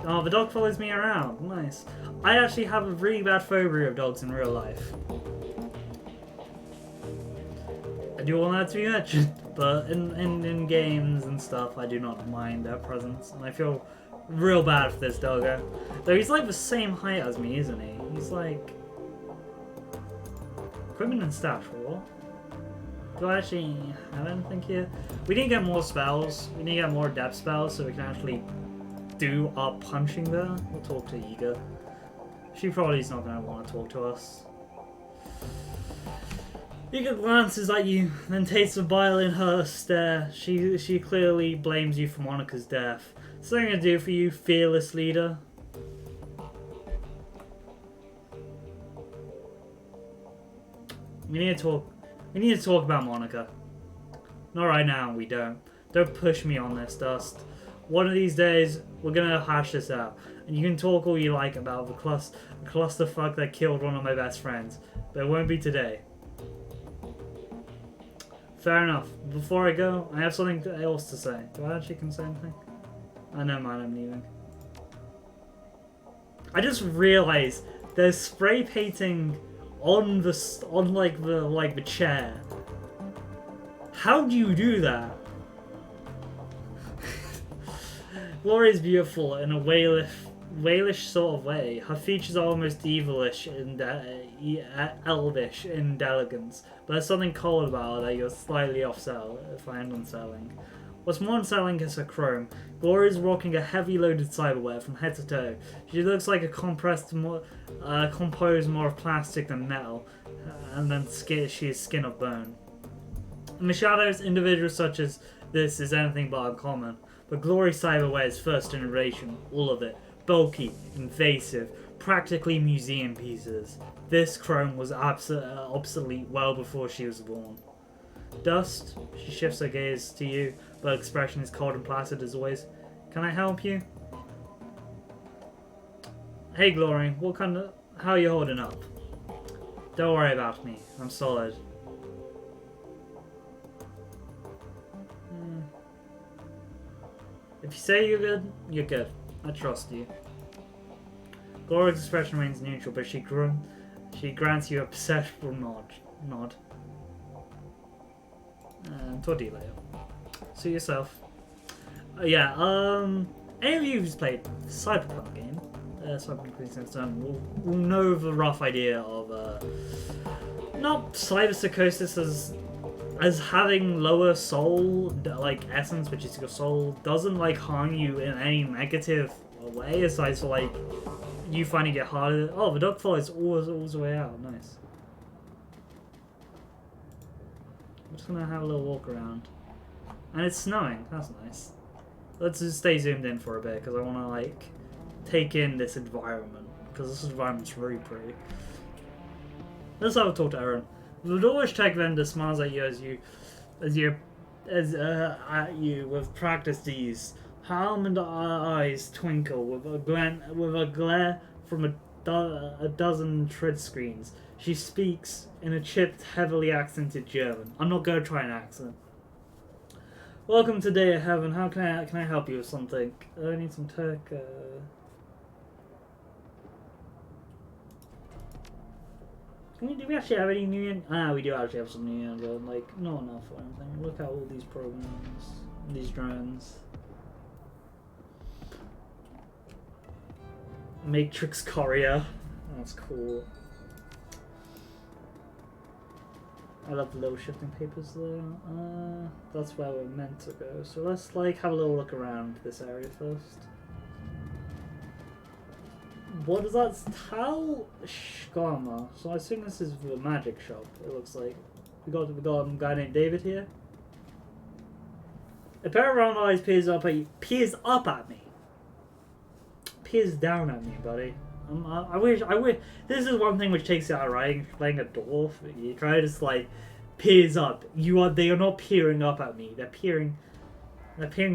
Oh, the dog follows me around. Nice. I actually have a really bad phobia of dogs in real life. I do want that to be mentioned, but in games and stuff, I do not mind their presence, and I feel real bad for this doggo. Though he's like the same height as me, isn't he? He's like... Equipment and stats, what? Do I actually have anything here? We need to get more spells. We need to get more depth spells so we can actually do our punching there. We'll talk to Ega. She probably is not going to want to talk to us. Ega glances at you, then takes a bile in her stare. She clearly blames you for Monica's death. Something to do for you, fearless leader. We need to talk. We need to talk about Monica. Not right now. We don't. Don't push me on this, Dust. One of these days, we're gonna hash this out, and you can talk all you like about the clusterfuck that killed one of my best friends, but it won't be today. Fair enough. Before I go, I have something else to say. Do I actually can say anything? I know mine. I'm leaving. I just realized there's spray painting on the chair. How do you do that? Glory's beautiful in a whalish sort of way. Her features are almost evilish and elvish in elegance, but there's something cold about her that you're slightly find unsettling. What's more unsettling is her chrome. Glory's rocking a heavy loaded cyberware from head to toe. She looks like a composed more of plastic than metal, and then she is skin of bone. In the shadows, individuals such as this is anything but uncommon. But Glory cyberware is first generation, all of it. Bulky, invasive, practically museum pieces. This chrome was obsolete well before she was born. Dust, she shifts her gaze to you, but her expression is cold and placid as always. Can I help you? Hey Glory, how are you holding up? Don't worry about me, I'm solid. If you say you're good, you're good. I trust you. Glory's expression remains neutral, but she grants you a perceptible nod. Talk to you later. See yourself. Any of you who's played Cyberpunk game, Cyberpunk 2077, will know the rough idea of not cyberpsychosis as having lower soul essence, which is your soul, doesn't harm you in any negative way, aside from you finding it harder. Oh, the dog follows all the way out. Nice. I'm just gonna have a little walk around, and it's snowing. That's nice. Let's just stay zoomed in for a bit because I want to take in this environment, because this environment's really pretty. Let's have a talk to Aaron. The Dorish tech vendor smiles at you at you with practiced ease. Her almond eyes twinkle with a glare from a dozen tread screens. She speaks in a chipped, heavily accented German. I'm not going to try an accent. Welcome to Day of Heaven. How can I help you with something? I need some tech. Do we actually have any new? We do actually have some new, but not enough or anything. Look at all these programs, these drones. Matrix Courier. That's cool. I love the little shifting papers though. That's where we're meant to go. So let's have a little look around this area first. What does that tell? Shkama. So I assume this is the magic shop. It looks like we got a guy named David here. A pair of round eyes peers up at you. Peers down at me, buddy. I wish. This is one thing which takes you out, right? Playing a dwarf, you try to just peers up. They are not peering up at me. They're peering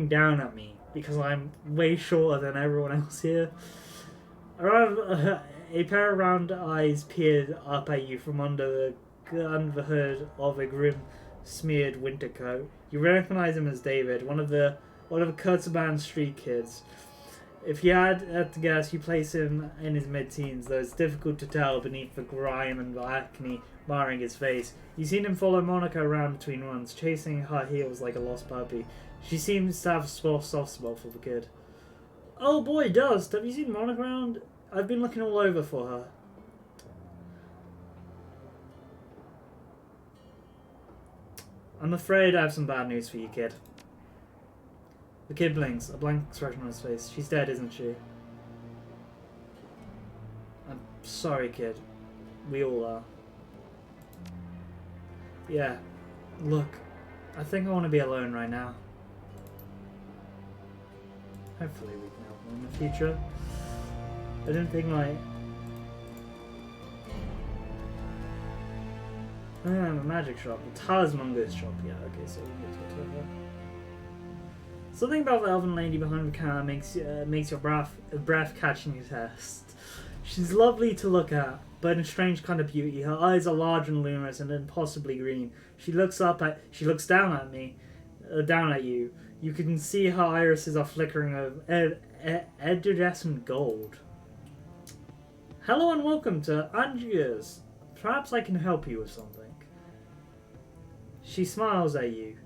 down at me because I'm way shorter than everyone else here. A pair of round eyes peered up at you from under the hood of a grim-smeared winter coat. You recognize him as David, one of Kurtzman's street kids. If you had to guess, you place him in his mid-teens, though it's difficult to tell beneath the grime and the acne marring his face. You've seen him follow Monica around between runs, chasing her heels like a lost puppy. She seems to have a soft spot for the kid. Oh boy, Dust, have you seen Monica around? I've been looking all over for her. I'm afraid I have some bad news for you, kid. The kid blinks, a blank expression on his face. She's dead, isn't she? I'm sorry, kid. We all are. Yeah. Look, I think I want to be alone right now. Hopefully we can help in the future. I didn't think A magic shop. A talisman ghost shop. Yeah, okay, so we can get to her. Something about the elven lady behind the counter makes your breath catching your test. She's lovely to look at, but in a strange kind of beauty. Her eyes are large and luminous and impossibly green. She looks down at me, down at you. You can see her irises are flickering of iridescent gold. Hello and welcome to Angiers. Perhaps I can help you with something. She smiles at you.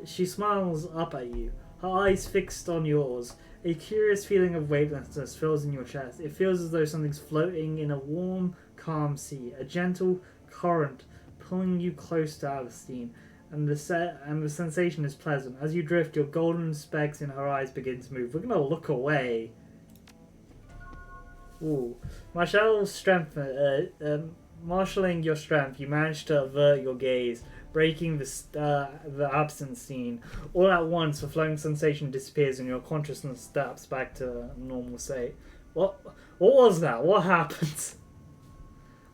She smiles up at you, her eyes fixed on yours. A curious feeling of weightlessness fills in your chest. It feels as though something's floating in a warm, calm sea, a gentle current pulling you close to Avalon, and the sensation is pleasant. As you drift, your golden specks in her eyes begin to move. We're gonna look away. Ooh. Marshalling your strength, you manage to avert your gaze, breaking the absent scene. All at once, the flowing sensation disappears and your consciousness steps back to normal state. What was that? What happened?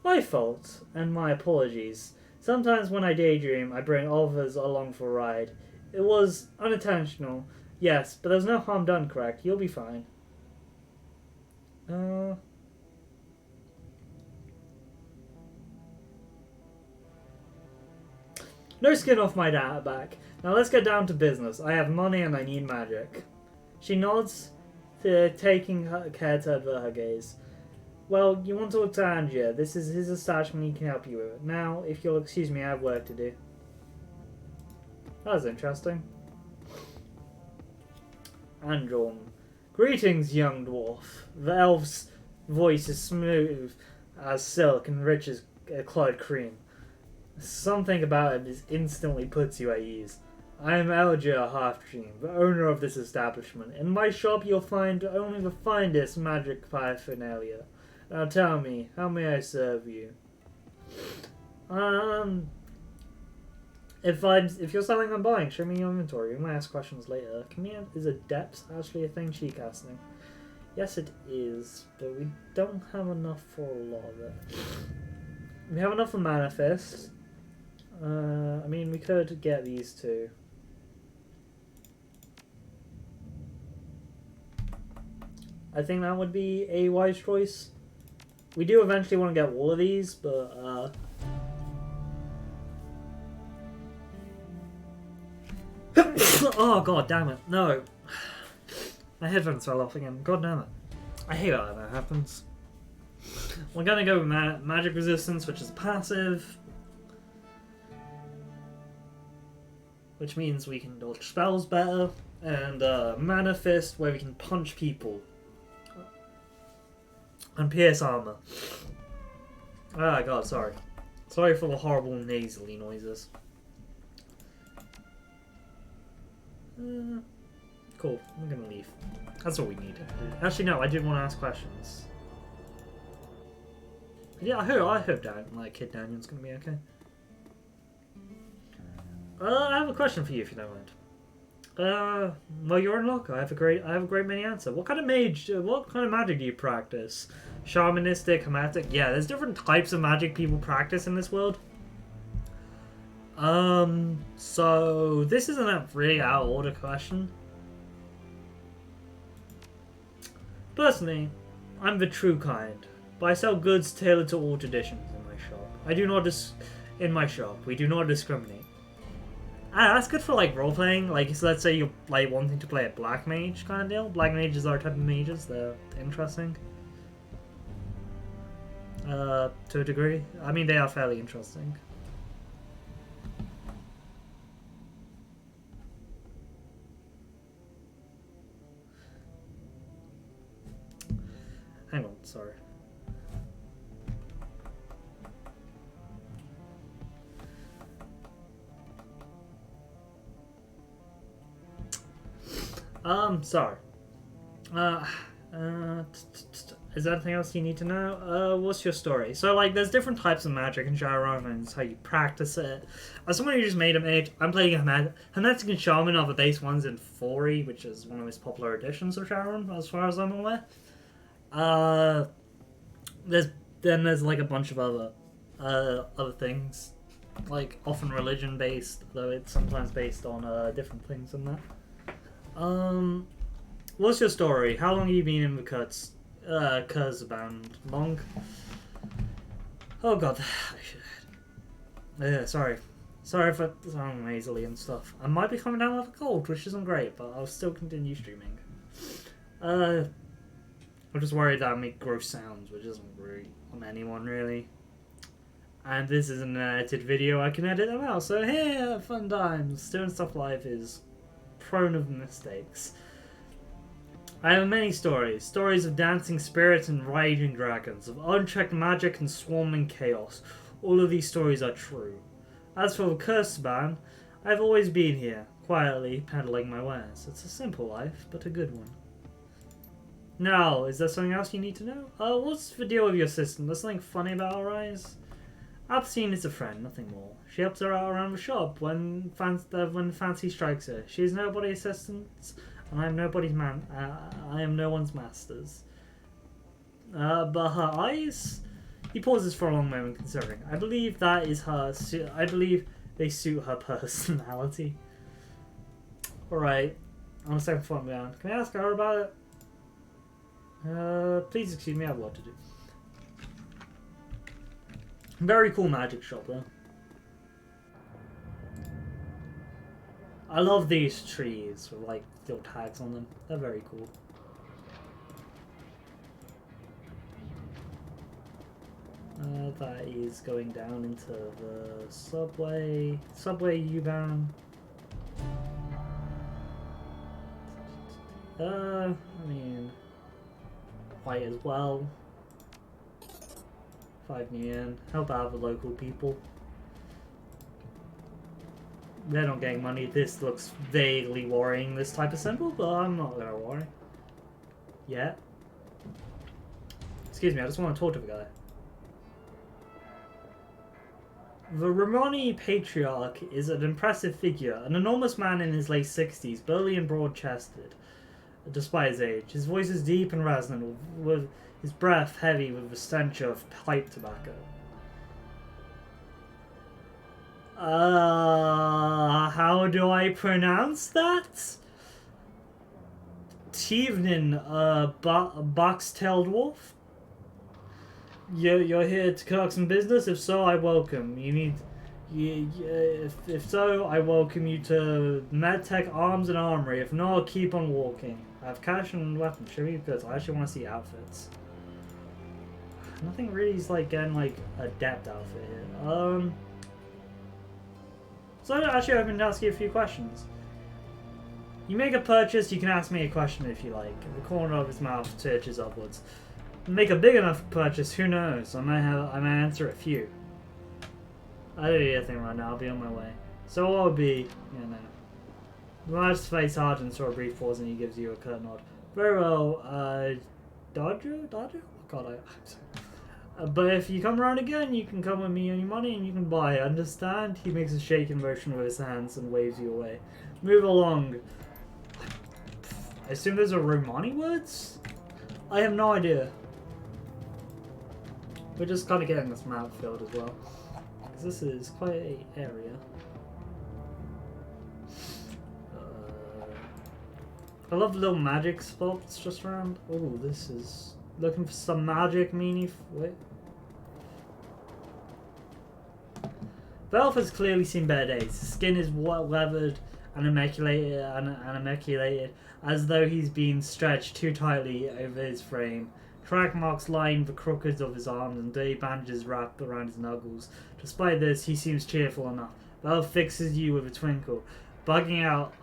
My fault, and my apologies. Sometimes when I daydream, I bring others along for a ride. It was unintentional, yes, but there's no harm done, correct? You'll be fine. No skin off my back. Now let's get down to business. I have money and I need magic. She nods, taking care to avert her gaze. Well, you want to talk to Angier. This is his establishment, he can help you with it. Now, if you'll excuse me, I have work to do. That was interesting. Andron. Greetings, young dwarf. The elf's voice is smooth as silk and rich as cloud cream. Something about it instantly puts you at ease. I am Algier Halfdream, the owner of this establishment. In my shop you'll find only the finest magic paraphernalia. Now tell me, how may I serve you? If you're selling and buying, show me your inventory. We might ask questions later. Is Adept actually a thing she casting? Yes it is, but we don't have enough for a lot of it. We have enough for Manifest. I mean, we could get these two. I think that would be a wise choice. We do eventually want to get all of these, but oh god damn it, no. My headphones fell off again, god damn it. I hate that when that happens. We're gonna go with magic resistance, which is passive. Which means we can dodge spells better. And Mana Fist, where we can punch people. And Pierce Armor. Ah, god, sorry. Sorry for the horrible nasally noises. Cool, I'm gonna leave. That's all we need. Actually, no, I did want to ask questions. Yeah, I hope Kid Daniel's gonna be okay. I have a question for you if you don't mind. Well, you're in luck. I have a great many answer. What kind of magic do you practice? Shamanistic, hermetic? Yeah, there's different types of magic people practice in this world. So this isn't a really out of order question. Personally, I'm the true kind, but I sell goods tailored to all traditions in my shop. We do not discriminate. That's good for like role playing. Like, so let's say you're like wanting to play a black mage kind of deal. Black mages are a type of mages. They're interesting. To a degree. I mean, they are fairly interesting. Hang on, sorry. Sorry. Is there anything else you need to know? What's your story? So, like, there's different types of magic in Shadowrun, and it's how you practice it. As someone who just made a mage, I'm playing a Hermetic and Shaman are the base ones in 4e, which is one of the most popular editions of Shadowrun, as far as I'm aware. There's like a bunch of other things. like often religion based, though it's sometimes based on different things than that. What's your story? How long have you been in the Kurz band? Long? Oh god. Sorry for sounding nasally and stuff. I might be coming down with a cold, which isn't great, but I'll still continue streaming. I'm just worried that I make gross sounds, which isn't great on anyone really. And this is an edited video, I can edit them out, so hey, fun times. Doing stuff live is prone of mistakes. I have many stories of dancing spirits and raging dragons, of unchecked magic and swarming chaos. All of these stories are true. As for the Cursed Band, I've always been here, quietly peddling my wares. It's a simple life, but a good one. Now, is there something else you need to know? What's the deal with your sister? There's something funny about her eyes? Absine is a friend, nothing more. She helps her out around the shop when fancy strikes her. She is nobody's assistant, and I am nobody's man. I am no one's masters. But her eyes? He pauses for a long moment, considering. I believe that is her. I believe they suit her personality. All right. On a second phone down. Can I ask her about it? Please excuse me. I have work to do. Very cool magic shop though. I love these trees with like little tags on them. They're very cool. That is going down into the subway U-Bahn. I mean, white as well. 5 million. Help out the local people. They're not getting money. This looks vaguely worrying, this type of symbol, but I'm not gonna worry. Yet. Excuse me, I just want to talk to the guy. The Romani Patriarch is an impressive figure, an enormous man in his late 60s, burly and broad-chested, despite his age. His voice is deep and resonant, with his breath heavy with the stench of pipe tobacco. How do I pronounce that? Tevenin, box-tailed wolf? You're here to conduct some business? If so, I welcome. If so, I welcome you to MedTech Arms and Armory. If not, keep on walking. I have cash and weapons. Show me goods. I actually want to see outfits. Nothing really is like getting like a depth outfit here. So actually, I've been asking you a few questions. You make a purchase, you can ask me a question if you like. The corner of his mouth twitches upwards. Make a big enough purchase, who knows? I might answer a few. I don't need anything right now, I'll be on my way. So what would be, you know. The large face hardens for a brief pause and he gives you a curt nod. Very well, Dodger? Oh god, I'm sorry. But if you come around again, you can come with me on your money and you can buy. Understand? He makes a shaking motion with his hands and waves you away. Move along. I assume those are Romani words? I have no idea. We're just kind of getting this map filled as well. Because this is quite an area. I love the little magic spots just around. Oh, this is... Looking for some magic meanie. Wait. The elf has clearly seen better days. His skin is weathered and immaculated, as though he's been stretched too tightly over his frame. Crack marks line the crookeds of his arms and dirty bandages wrapped around his knuckles. Despite this, he seems cheerful enough. The elf fixes you with a twinkle, bugging out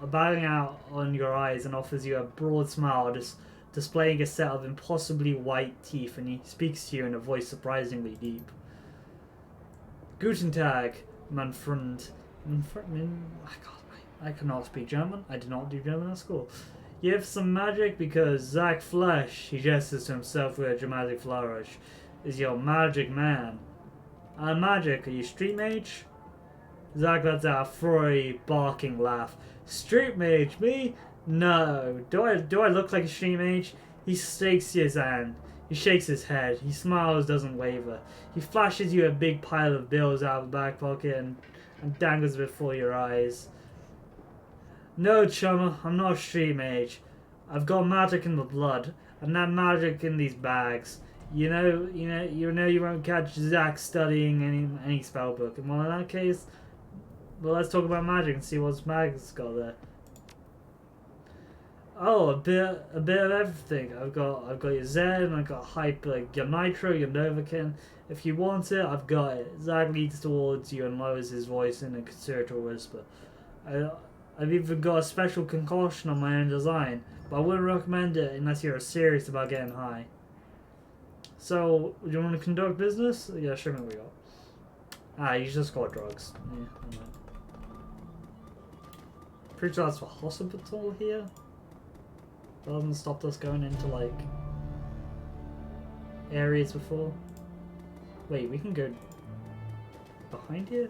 on your eyes, and offers you a broad smile, displaying a set of impossibly white teeth, and he speaks to you in a voice surprisingly deep. Guten Tag, mein Freund. I cannot speak German. I did not do German at school. You have some magic because Zach Flesh, he gestures to himself with a dramatic flourish, is your magic man. Magic, are you street mage? Zach lets out a furry, barking laugh. Street mage, me? No. Do I look like a street mage? He shakes his hand. He shakes his head. He smiles, doesn't waver. He flashes you a big pile of bills out of the back pocket and dangles before your eyes. No, chummer, I'm not a street mage. I've got magic in the blood, and that magic in these bags. You know you won't catch Zack studying any spell book. And well, in that case, well, let's talk about magic and see what mag's got there. Oh, a bit of everything. I've got your Zen, I've got Hyper, your Nitro, your Novakin. If you want it, I've got it. Zag leads towards you and lowers his voice in a concerto whisper. I've even got a special concoction on my own design, but I wouldn't recommend it unless you're serious about getting high. So, do you want to conduct business? Yeah, show me what we got. Ah, you just got drugs. Yeah, I know. Pretty sure that's for hospital here. That hasn't stopped us going into, like, areas before. Wait, we can go behind here?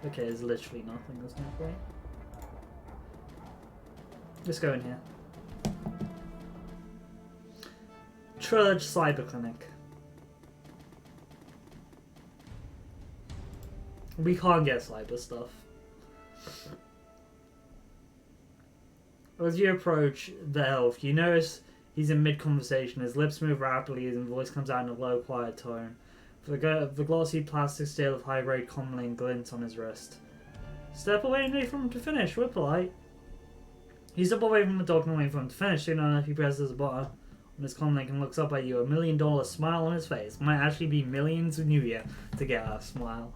Okay, there's literally nothing, there's no way. Let's go in here. Trudge Cyber Clinic. We can't get cyber stuff. As you approach the elf, you notice he's in mid-conversation. His lips move rapidly, his voice comes out in a low, quiet tone. The glossy plastic steel of high-grade comlink glints on his wrist. Step away and wait for him to finish. We're polite. You step away from the dog and wait for him to finish. Soon enough, he presses a button on his comlink and looks up at you. $1 million smile on his face. Might actually be millions of New Year to get a smile.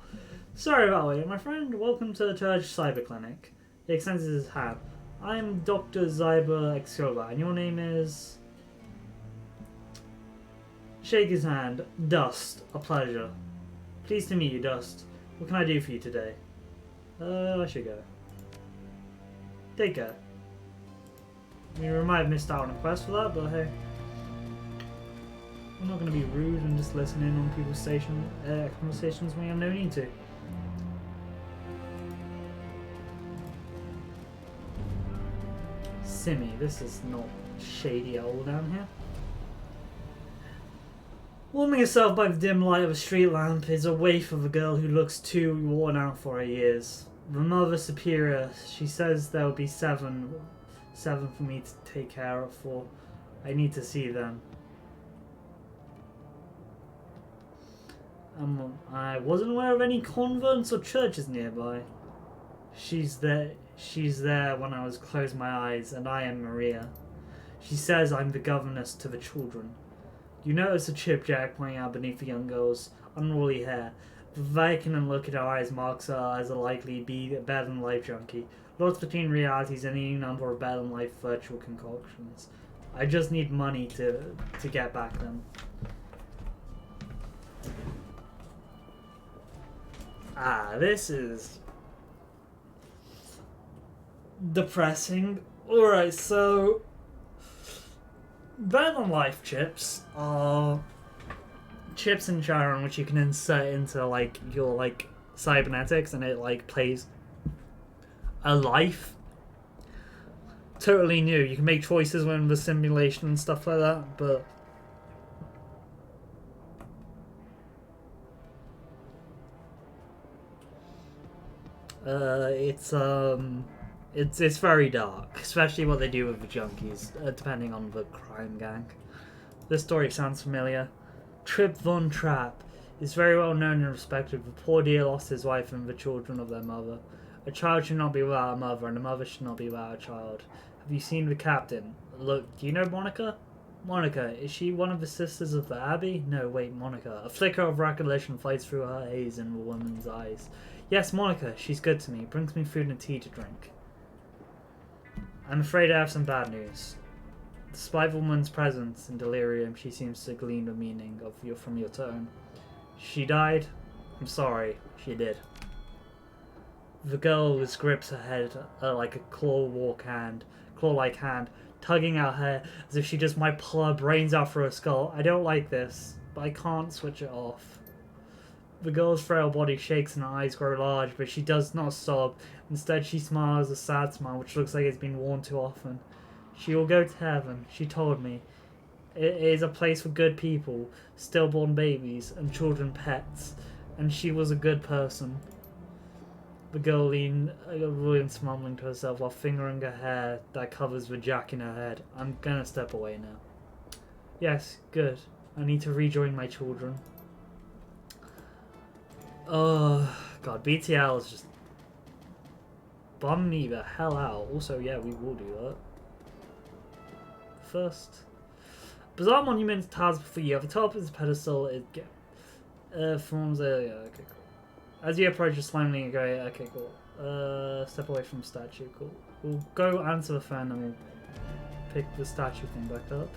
Sorry about waiting, my friend. Welcome to the Church Cyber Clinic. He extends his hand. I'm Dr. Zyber Excoba, and your name is... Shake his hand. Dust. A pleasure. Pleased to meet you, Dust. What can I do for you today? I should go. Take care. I mean, we might have missed out on a quest for that, but hey. I'm not going to be rude and just listen in on people's conversations when you have no need to. Simmy, this is not shady at all down here. Warming herself by the dim light of a street lamp is a waif of a girl who looks too worn out for her years. The Mother Superior, she says there will be seven for me to take care of for. I need to see them. I wasn't aware of any convents or churches nearby. She's there when I was closed my eyes, and I am Maria. She says I'm the governess to the children. You notice a chipjack pointing out beneath the young girl's unruly hair. The vacant look in her eyes marks her as a likely better-than-life junkie. Lost between realities and any number of better-than-life virtual concoctions. I just need money to get back them. Ah, this is depressing. Alright, so better-than-life chips are chips in Shadowrun which you can insert into like your like cybernetics and it like plays a life. Totally new. You can make choices when the simulation and stuff like that, but it's very dark, especially what they do with the junkies, depending on the crime gang. This story sounds familiar. Trip Von Trapp is very well known and respected. The poor dear lost his wife and the children of their mother. A child should not be without a mother, and a mother should not be without a child. Have you seen the captain? Look, do you know Monica? Monica, is she one of the sisters of the Abbey? No, wait, Monica. A flicker of recollection flies through her haze in the woman's eyes. Yes, Monica, she's good to me. Brings me food and tea to drink. I'm afraid I have some bad news. Despite the woman's presence and delirium, she seems to glean the meaning from your tone. She died? I'm sorry, she did. The girl grips her head like a claw-like hand, tugging at her as if she just might pull her brains out for her skull. I don't like this, but I can't switch it off. The girl's frail body shakes and her eyes grow large, but she does not sob. Instead, she smiles a sad smile, which looks like it's been worn too often. She will go to heaven, she told me. It is a place for good people, stillborn babies, and children pets. And she was a good person. The girl leaned, Williams mumbling to herself while fingering her hair that covers the jack in her head. I'm gonna step away now. Yes, good. I need to rejoin my children. Oh, God, BTL is just bum me the hell out. Also, yeah, we will do that. First, bizarre monument task for you. At the top of the pedestal, it forms a. Yeah, okay, cool. As you approach, a sliming go. Okay, cool. Step away from the statue. Cool. We'll go answer the phone, and we'll pick the statue thing back up.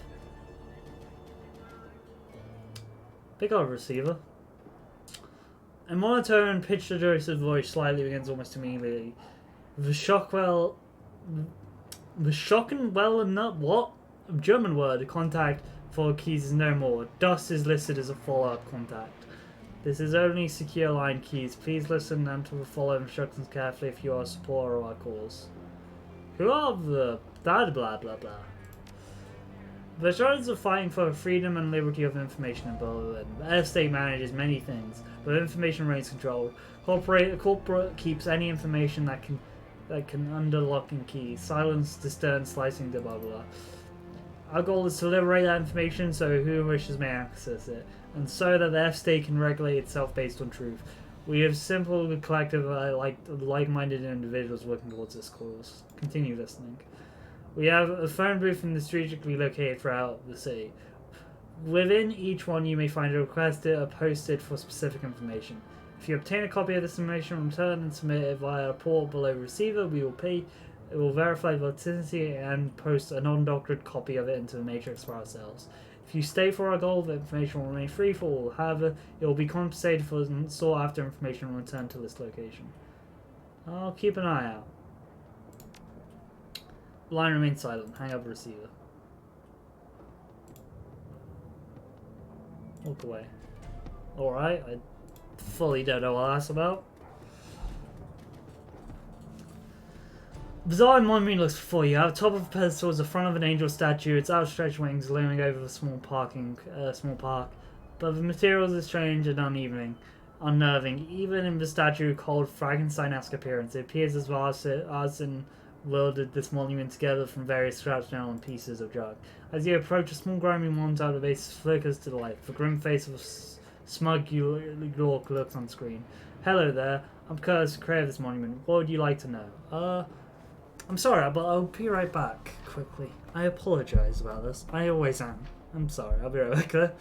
Pick up a receiver. A monotone, pitch-adjusted voice slightly begins almost immediately. The Shockwell enough. What? A German word. Contact for keys is no more. Dust is listed as a follow-up contact. This is only secure line keys. Please listen and to follow instructions carefully if you are a supporter of our cause. Who are the blah blah blah blah? The Veterans are fighting for the freedom and liberty of information in Berlin. The air state manages many things, but information remains controlled. Corporate keeps any information that can under lock and key. Silence, discern, slicing, blah blah blah. Our goal is to liberate that information so who wishes may access it, and so that the F state can regulate itself based on truth. We have simple collective like-minded individuals working towards this cause. Continue listening. We have a phone booth strategically located throughout the city. Within each one, you may find a request posted for specific information. If you obtain a copy of this information, return and submit it via a port below receiver, we will pay. It will verify the authenticity and post a non-doctored copy of it into the matrix for ourselves. If you stay for our goal, the information will remain free for all. However, it will be compensated for sought-after information and returned to this location. I'll keep an eye out. Line remains silent. Hang up the receiver. Walk away. Alright, I fully don't know what that's about. Bizarre monument looks before you. At the top of the pedestal is the front of an angel statue, its outstretched wings looming over the small park. But the materials are strange and unnerving. Even in the statue called Frankenstein-esque appearance, it appears as though Arson welded this monument together from various scratched down pieces of junk. As you approach, a small grimy monitor at the base flickers to the light. The grim face of a smug York looks on screen. Hello there. I'm Curtis, the creator of this monument. What would you like to know? I'm sorry, but I'll be right back quickly. I apologize about this. I always am. I'm sorry. I'll be right back there.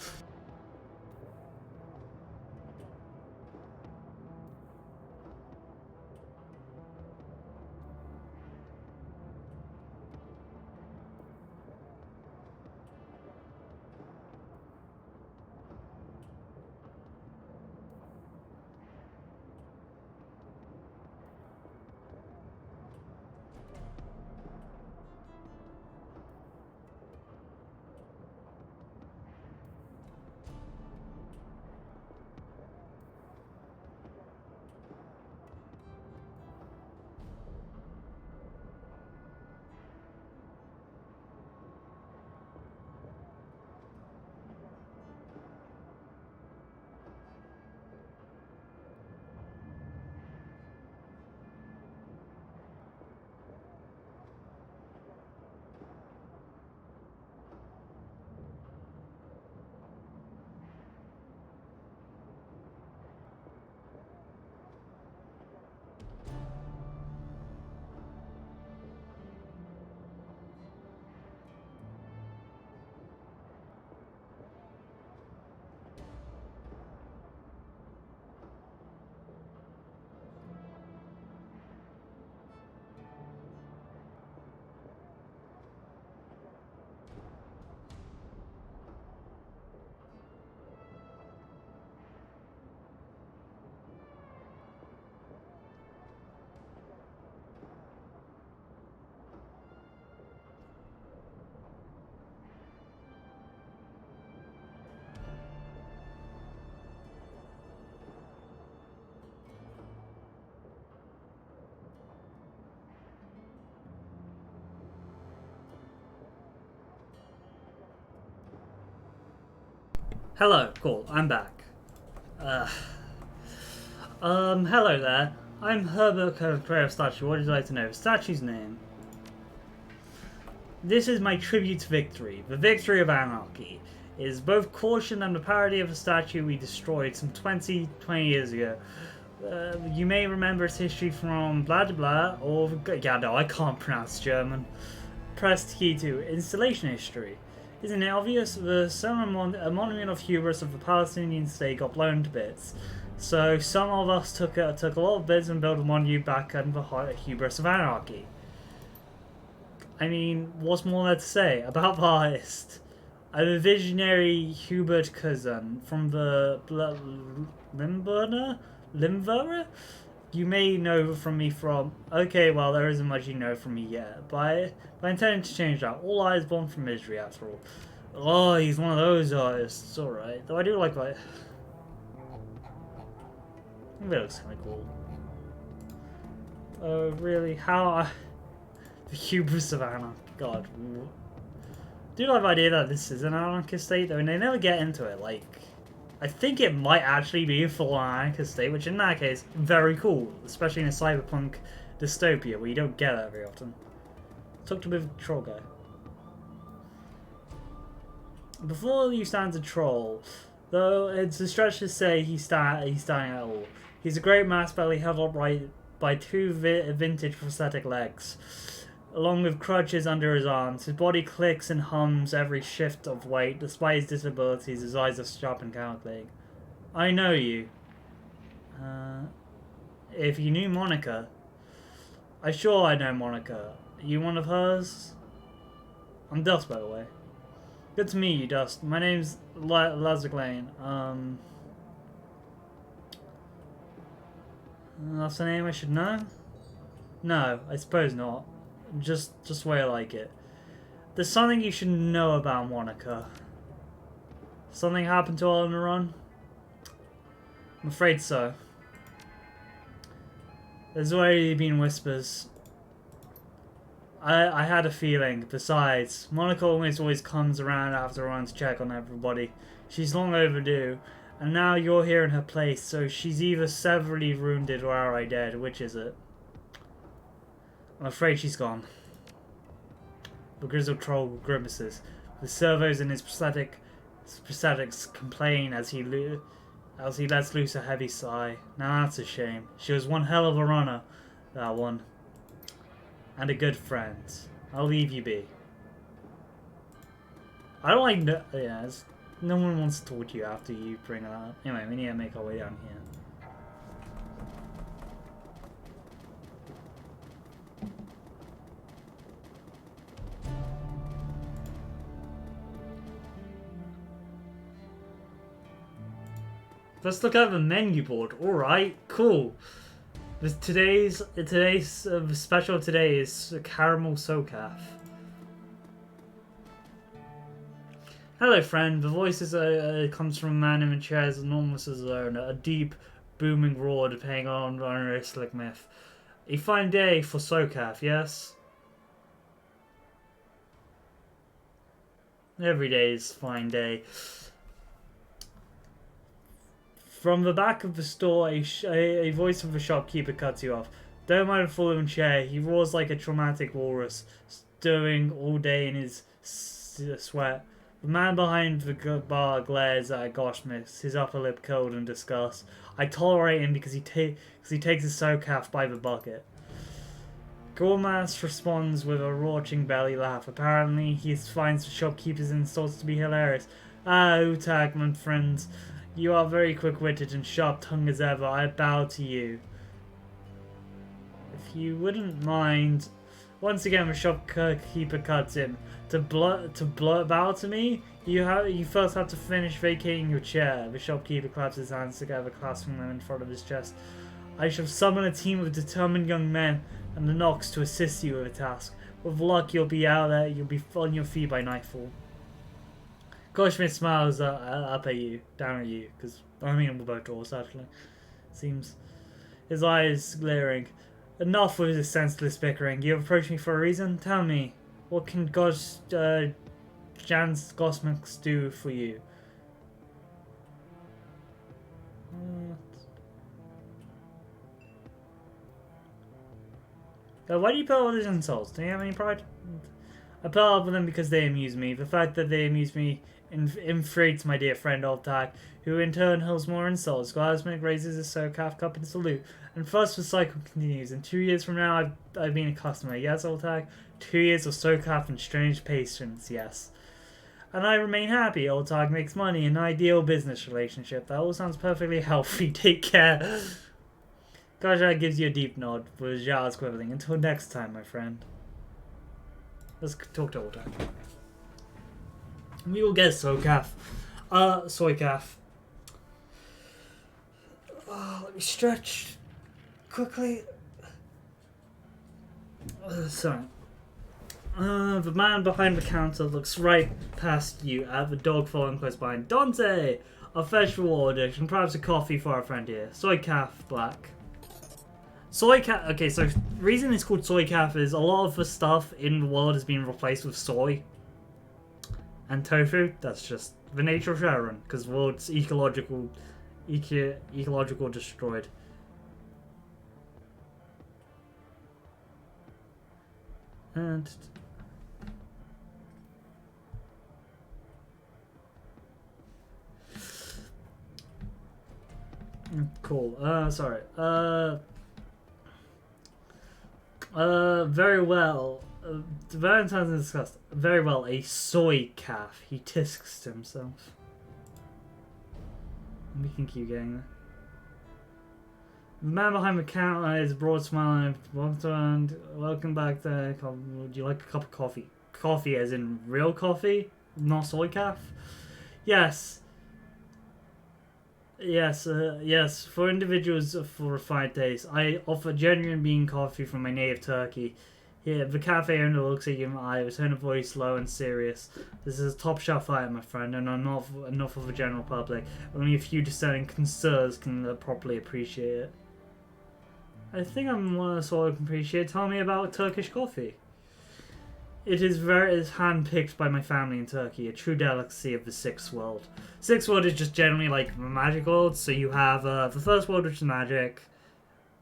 Hello, cool, I'm back. Uh, hello there. I'm Herbert Creator Statue. What would you like to know? Statue's name. This is my tribute to victory. The victory of anarchy. It is both caution and a parody of a statue we destroyed some 20 years ago. You may remember its history from blah blah blah, or yeah, no, I can't pronounce German. Press key to installation history. Isn't it obvious? The a monument of hubris of the Palestinian state got blown to bits. So some of us took a lot of bits and built a monument back under the hubris of anarchy. I mean, what's more there to say about the artist? I'm a visionary Hubert Cousin from the Limburger? You may know from me from... Okay, well, there isn't much you know from me yet, but I intend to change that. All I is born from misery, after all. Oh, he's one of those artists. Alright. Though I do like that. That looks kind of cool. Oh, really? How... The hubris of anarchy. God. I do like the idea that this is an anarchist state, though, and they never get into it. Like, I think it might actually be a full-on anarchist state, which in that case, very cool. Especially in a cyberpunk dystopia, where you don't get that very often. Talk to the troll guy. Before you stand a troll, though it's a stretch to say he's standing at all. He's a great mass belly held upright by two vintage prosthetic legs, along with crutches under his arms. His body clicks and hums every shift of weight. Despite his disabilities, his eyes are sharp and calculating. I know you. If you knew Monica. I'm sure I know Monica. Are you one of hers? I'm Dust, by the way. Good to meet you, Dust. My name's Lazar Lane. That's a name I should know? No, I suppose not. Just the way I like it. There's something you should know about Monica. Something happened to her on the run? I'm afraid so. There's already been whispers. I had a feeling. Besides, Monica always comes around after a run to check on everybody. She's long overdue. And now you're here in her place, so she's either severely wounded or outright dead. Which is it? I'm afraid she's gone. The grizzled troll grimaces. The servos in his prosthetics complain as he lets loose a heavy sigh. Now that's a shame. She was one hell of a runner, that one. And a good friend. I'll leave you be. I don't like no one wants to talk to you after you bring that up. Anyway, we need to make our way down here. Let's look at the menu board. Alright, cool. Today's special today is caramel socaf. Hello, friend. The voice comes from a man in a chair as enormous as his own. A deep, booming roar depending on a slick myth. A fine day for socaf, yes? Every day is a fine day. From the back of the store, a voice of the shopkeeper cuts you off. Don't mind the fallen chair. He roars like a traumatic walrus, stirring all day in his sweat. The man behind the bar glares at a Goshmith, his upper lip curled in disgust. I tolerate him because he takes his socaf by the bucket. Gormas responds with a rauching belly laugh. Apparently, he finds the shopkeeper's insults to be hilarious. Ah, Utag, my friends. You are very quick-witted and sharp-tongued as ever. I bow to you. If you wouldn't mind... Once again, the shopkeeper cuts in. To bow to me, you first have to finish vacating your chair. The shopkeeper claps his hands together, clasping them in front of his chest. I shall summon a team of determined young men and the Nox to assist you with the task. With luck, you'll be out there. You'll be on your feet by nightfall. Goshmith smiles up at you, down at you, because I mean we're both dwarves actually. Seems his eyes glaring. Enough with this senseless bickering. You have approached me for a reason. Tell me, what can Jan's Gosmix do for you? Why do you put all these insults? Do you have any pride? I put up with them because they amuse me. The fact that they amuse me infuriates my dear friend Altag, who in turn hurls more insults. Glasmic raises his Socaf cup in salute, and thus the cycle continues. And 2 years from now, I've been a customer. Yes, Altag? 2 years of Socaf and strange patience, yes. And I remain happy. Altag makes money, an ideal business relationship. That all sounds perfectly healthy. Take care. Gaja gives you a deep nod, with Zhao squibbling. Until next time, my friend. Let's talk to Altag. We will get Socaf. Soycaf. Let me stretch quickly. Sorry. The man behind the counter looks right past you at the dog following close behind. Dante! A fresh reward and perhaps a coffee for our friend here. Soycaf black. Soycaf. Okay, so the reason it's called Soycaf is a lot of the stuff in the world has been replaced with soy and tofu. That's just the nature of Shadowrun, because the world's ecological destroyed. And cool. Sorry. Very well. Valentine's is discussed. Very well. A soy calf. He tisks to himself. We can keep getting there. The man behind the counter has a broad smile and walks around. Welcome back to. Would you like a cup of coffee? Coffee, as in real coffee, not soy calf. Yes. Yes, yes. For individuals for refined taste, I offer genuine bean coffee from my native Turkey. Here, the cafe owner looks at you in the eye, with tone of voice low and serious. This is a top shelf item, my friend, and not enough of the general public. Only a few discerning connoisseurs can properly appreciate it. I think I'm one of the sort of appreciate. Tell me about Turkish coffee. It is hand-picked by my family in Turkey, a true delicacy of the Sixth World. Sixth World is just generally like the magic world, so you have the First World, which is magic.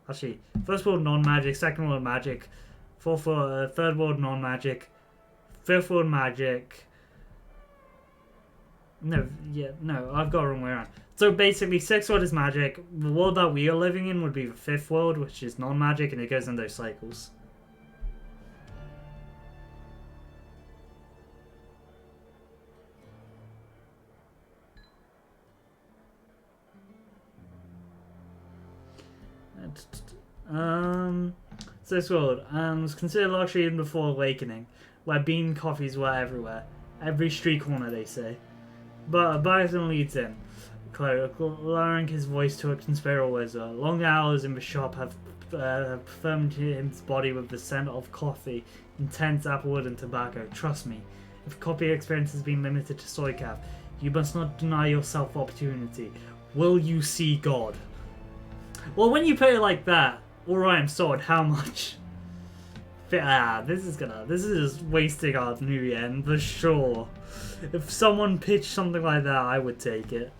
Actually, First World non-magic, Second World magic, Fourth World, Third World non-magic, Fifth World magic. No, I've got it wrong way around. So basically, Sixth World is magic. The world that we are living in would be the Fifth World, which is non-magic, and it goes in those cycles. Sixth World was considered luxury even before Awakening, where bean coffees were everywhere. Every street corner, they say. But Bison leads in, lowering his voice to a conspiratorial whisper. Long hours in the shop have firmed his body with the scent of coffee, intense applewood and tobacco. Trust me, if coffee experience has been limited to soy calf, you must not deny yourself opportunity. Will you see God? Well, when you put it like that, alright, I'm sold. How much? This is just wasting our new yen for sure. If someone pitched something like that, I would take it.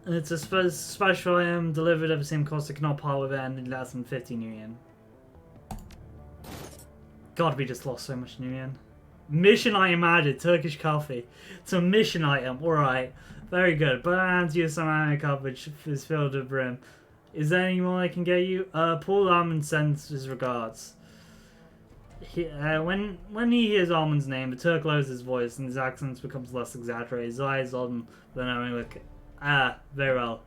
It's a special item delivered at the same cost. It cannot part with it and less than 50 new yen. God, we just lost so much new yen. Mission item added, Turkish coffee. It's a mission item, alright. Very good. But hands you some ammo coverage is filled to the brim. Is there any more I can get you? Paul Almond sends his regards. When he hears Almond's name, the Turk lowers his voice and his accent becomes less exaggerated. His eyes on the knowing look. Very well.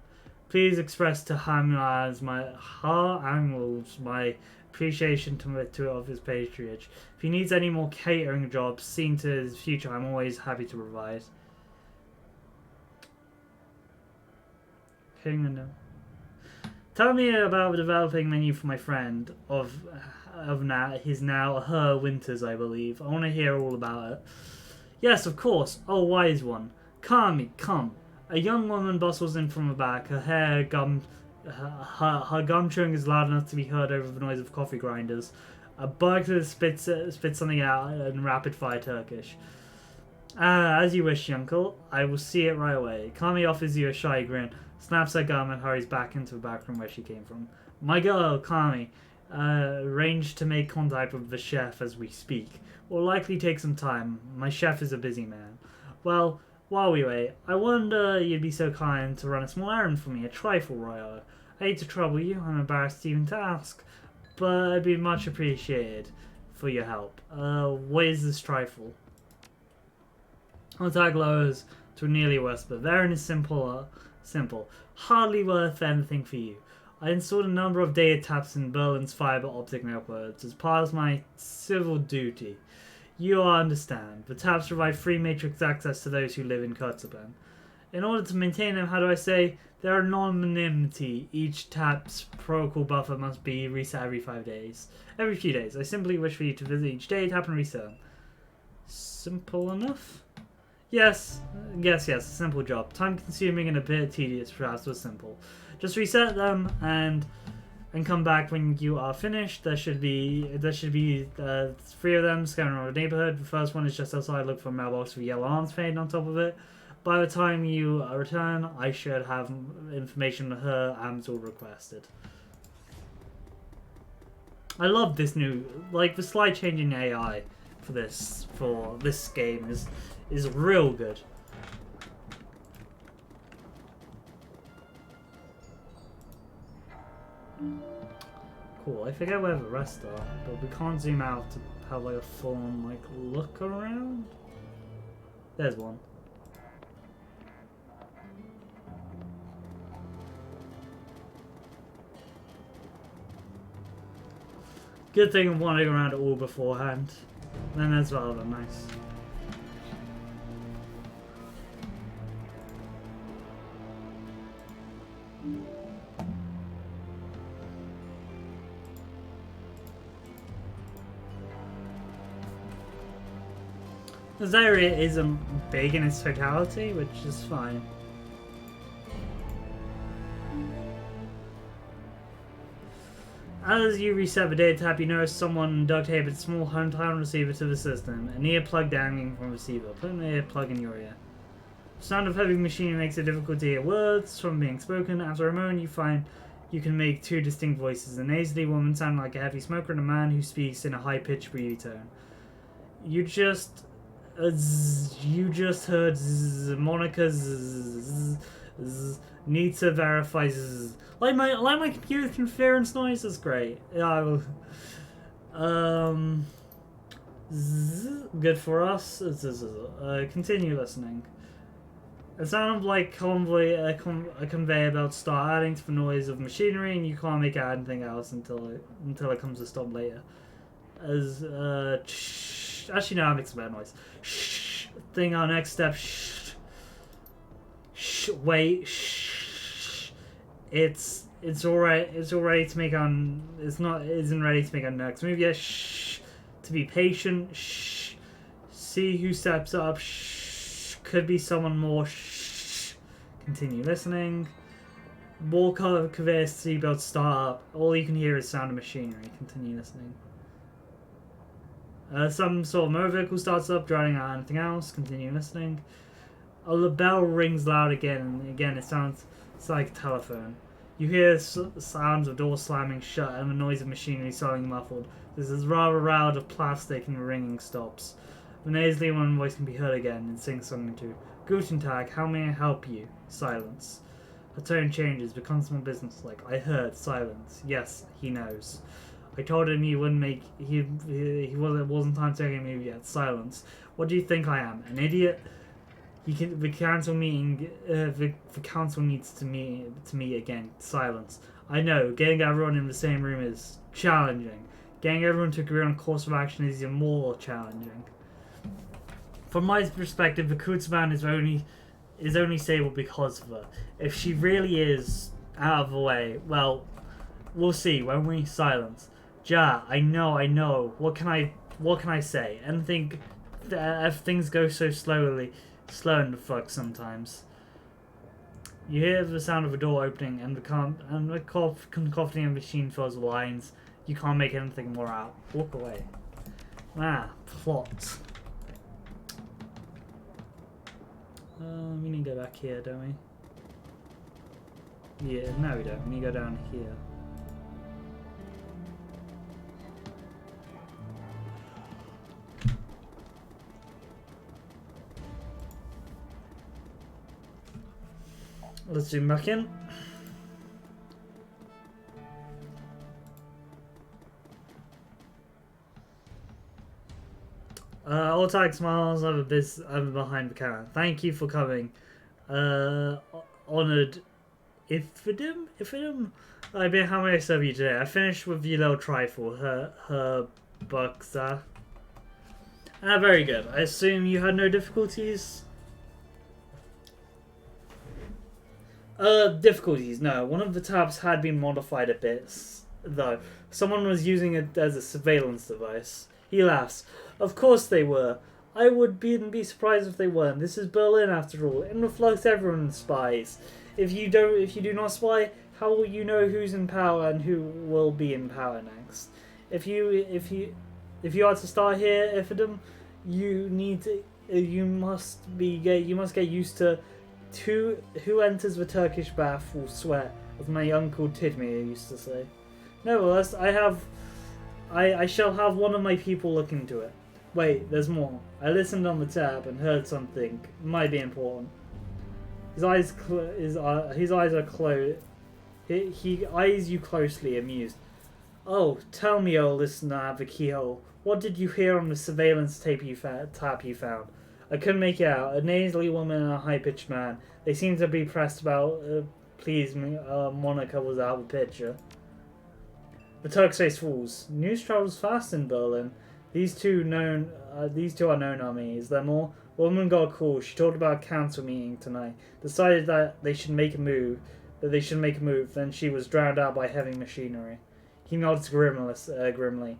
Please express to Hamlas my appreciation of his patronage. If he needs any more catering jobs seen to his future, I'm always happy to provide. Tell me about the developing menu for my friend of her Winters, I believe. I want to hear all about it. Yes, of course. Oh, wise one. Kami, come. A young woman bustles in from the back, her gum chewing is loud enough to be heard over the noise of coffee grinders. A burglar spits something out in rapid-fire Turkish. As you wish, uncle. I will see it right away. Kami offers you a shy grin, snaps her gum, and hurries back into the back room where she came from. My girl, Kami, arranged to make contact with the chef as we speak. Will likely take some time. My chef is a busy man. Well, while we wait, I wonder you'd be so kind to run a small errand for me, a trifle, Royal. I hate to trouble you, I'm embarrassed even to ask, but I'd be much appreciated for your help. What is this trifle? Contact lowers to a nearly whisper. Therein is simple. Hardly worth anything for you. I installed a number of data taps in Berlin's fiber optic networks as part of my civil duty. You understand. The taps provide free matrix access to those who live in Kurtzeben. In order to maintain them, how do I say, their anonymity, each tap's protocol buffer must be reset every 5 days. Every few days. I simply wish for you to visit each data tap and reset them. Simple enough? Yes, a simple job. Time consuming and a bit tedious, perhaps, but simple. Just reset them and come back when you are finished. There should be 3 of them scattered around the neighborhood. The first one is just outside. Look for a mailbox with yellow arms painted on top of it. By the time you return, I should have information that her Amsel requested. I love this new, like, the slight change in AI for this game is real good. Cool. I forget where the rest are, but we can't zoom out to have like a full-on like look around. There's one. Good thing I'm wandering around it all beforehand. Then there's Avalon, nice. This area isn't big in its totality, which is fine. As you reset the data tap, you notice someone duct taped a small hometown receiver to the system, an ear plug dangling from the receiver. Put an ear plug in your ear. The sound of heavy machinery makes it difficult to hear words from being spoken. After a moment, you find you can make 2 distinct voices: a nasally woman sounding like a heavy smoker, and a man who speaks in a high-pitched, breathy tone. You just heard Monica need to verify like my computer interference noise is great. Yeah, good for us. Continue listening. It sounds like a conveyor belt start adding to the noise of machinery, and you can't make out anything else until it comes to stop later. As actually no, it makes a bad noise. Shh. Thing our next step. Shh. Shh. Wait. Shh. It's alright. It's already to make on. Isn't ready to make our next move yet. Shh. To be patient. Shh. See who steps up. Shh. Could be someone more. Shh. Continue listening. More conveyor seatbelts start up. All you can hear is sound of machinery. Continue listening. Some sort of motor vehicle starts up, driving out anything else. Continue listening. The bell rings loud again, and again it's like a telephone. You hear sounds of doors slamming shut and the noise of machinery sounding muffled. This is rather loud of plastic, and the ringing stops. The nasally one voice can be heard again and sings something to Guten Tag, how may I help you? Silence. Her tone changes, becomes more businesslike. I heard silence. Yes, he knows. I told him he wouldn't make. It wasn't time to take a move yet. Silence. What do you think I am? An idiot? The council meeting. The council needs to meet again. Silence. I know. Getting everyone in the same room is challenging. Getting everyone to agree on a course of action is even more challenging. From my perspective, the Kutzman is only stable because of her. If she really is out of the way, well, we'll see. When we silence. Ja, I know. What can I say? Anything things go so slow in the fuck sometimes. You hear the sound of a door opening and the cacophony of machine fills the lines. You can't make anything more out. Walk away. Plot. We need to go back here, don't we? Yeah, no we don't. We need to go down here. Let's zoom back in. All tag smiles. I'm behind the camera. Thank you for coming. Honored. Ifidum. I've been how many I serve you today? I finished with your little trifle. Her buxa. Very good. I assume you had no difficulties. Difficulties, no. One of the tabs had been modified a bit, though. Someone was using it as a surveillance device. He laughs. Of course they were. I would be surprised if they weren't. This is Berlin, after all. In the flux, everyone spies. If you do not spy, how will you know who's in power and who will be in power next? If you are to start here, Ifidum, you must get used to who enters the Turkish bath will sweat, as my uncle Tidmir used to say. Nevertheless, I shall have one of my people look into it. Wait, there's more. I listened on the tab and heard something. It might be important. His eyes are closed. He eyes you closely, amused. Oh, tell me, oh listener at the keyhole, what did you hear on the surveillance tap you found? I couldn't make it out. A nasally woman and a high-pitched man. They seem to be pressed about. Please, Monica was out of the picture. The Turks face fools. News travels fast in Berlin. These two are known on me. Is there more? A woman got a call. She talked about a council meeting tonight. Decided that they should make a move. Then she was drowned out by heavy machinery. He nods grimly.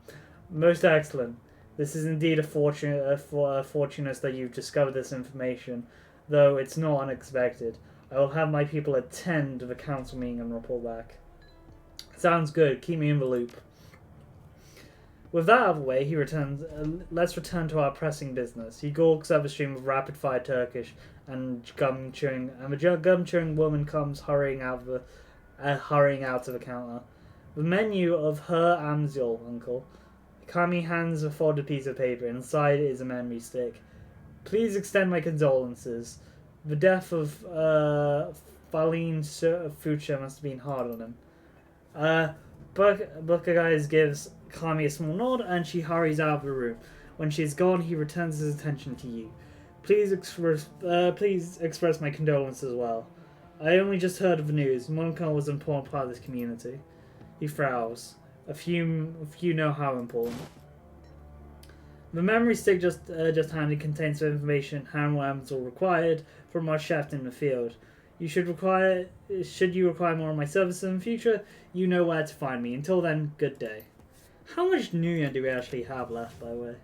Most excellent. This is indeed fortunate that you've discovered this information, though it's not unexpected. I will have my people attend the council meeting and report back. Sounds good. Keep me in the loop. With that out of the way, he returns. Let's return to our pressing business. He gawks up a stream of rapid-fire Turkish and gum-chewing, and the gum-chewing woman comes hurrying out of the counter. The menu of her Amzil, uncle. Kami hands a folded piece of paper. Inside is a memory stick. Please extend my condolences. The death of Falin Fucha must have been hard on him. Booker Guys gives Kami a small nod and she hurries out of the room. When she's gone, he returns his attention to you. Please express my condolences as well. I only just heard of the news. Monica was an important part of this community. He frowns. A few know how important. The memory stick just handed contains some information handworms are required from our chef in the field. Should you require more of my services in the future, you know where to find me. Until then, good day. How much Nuya do we actually have left, by the way?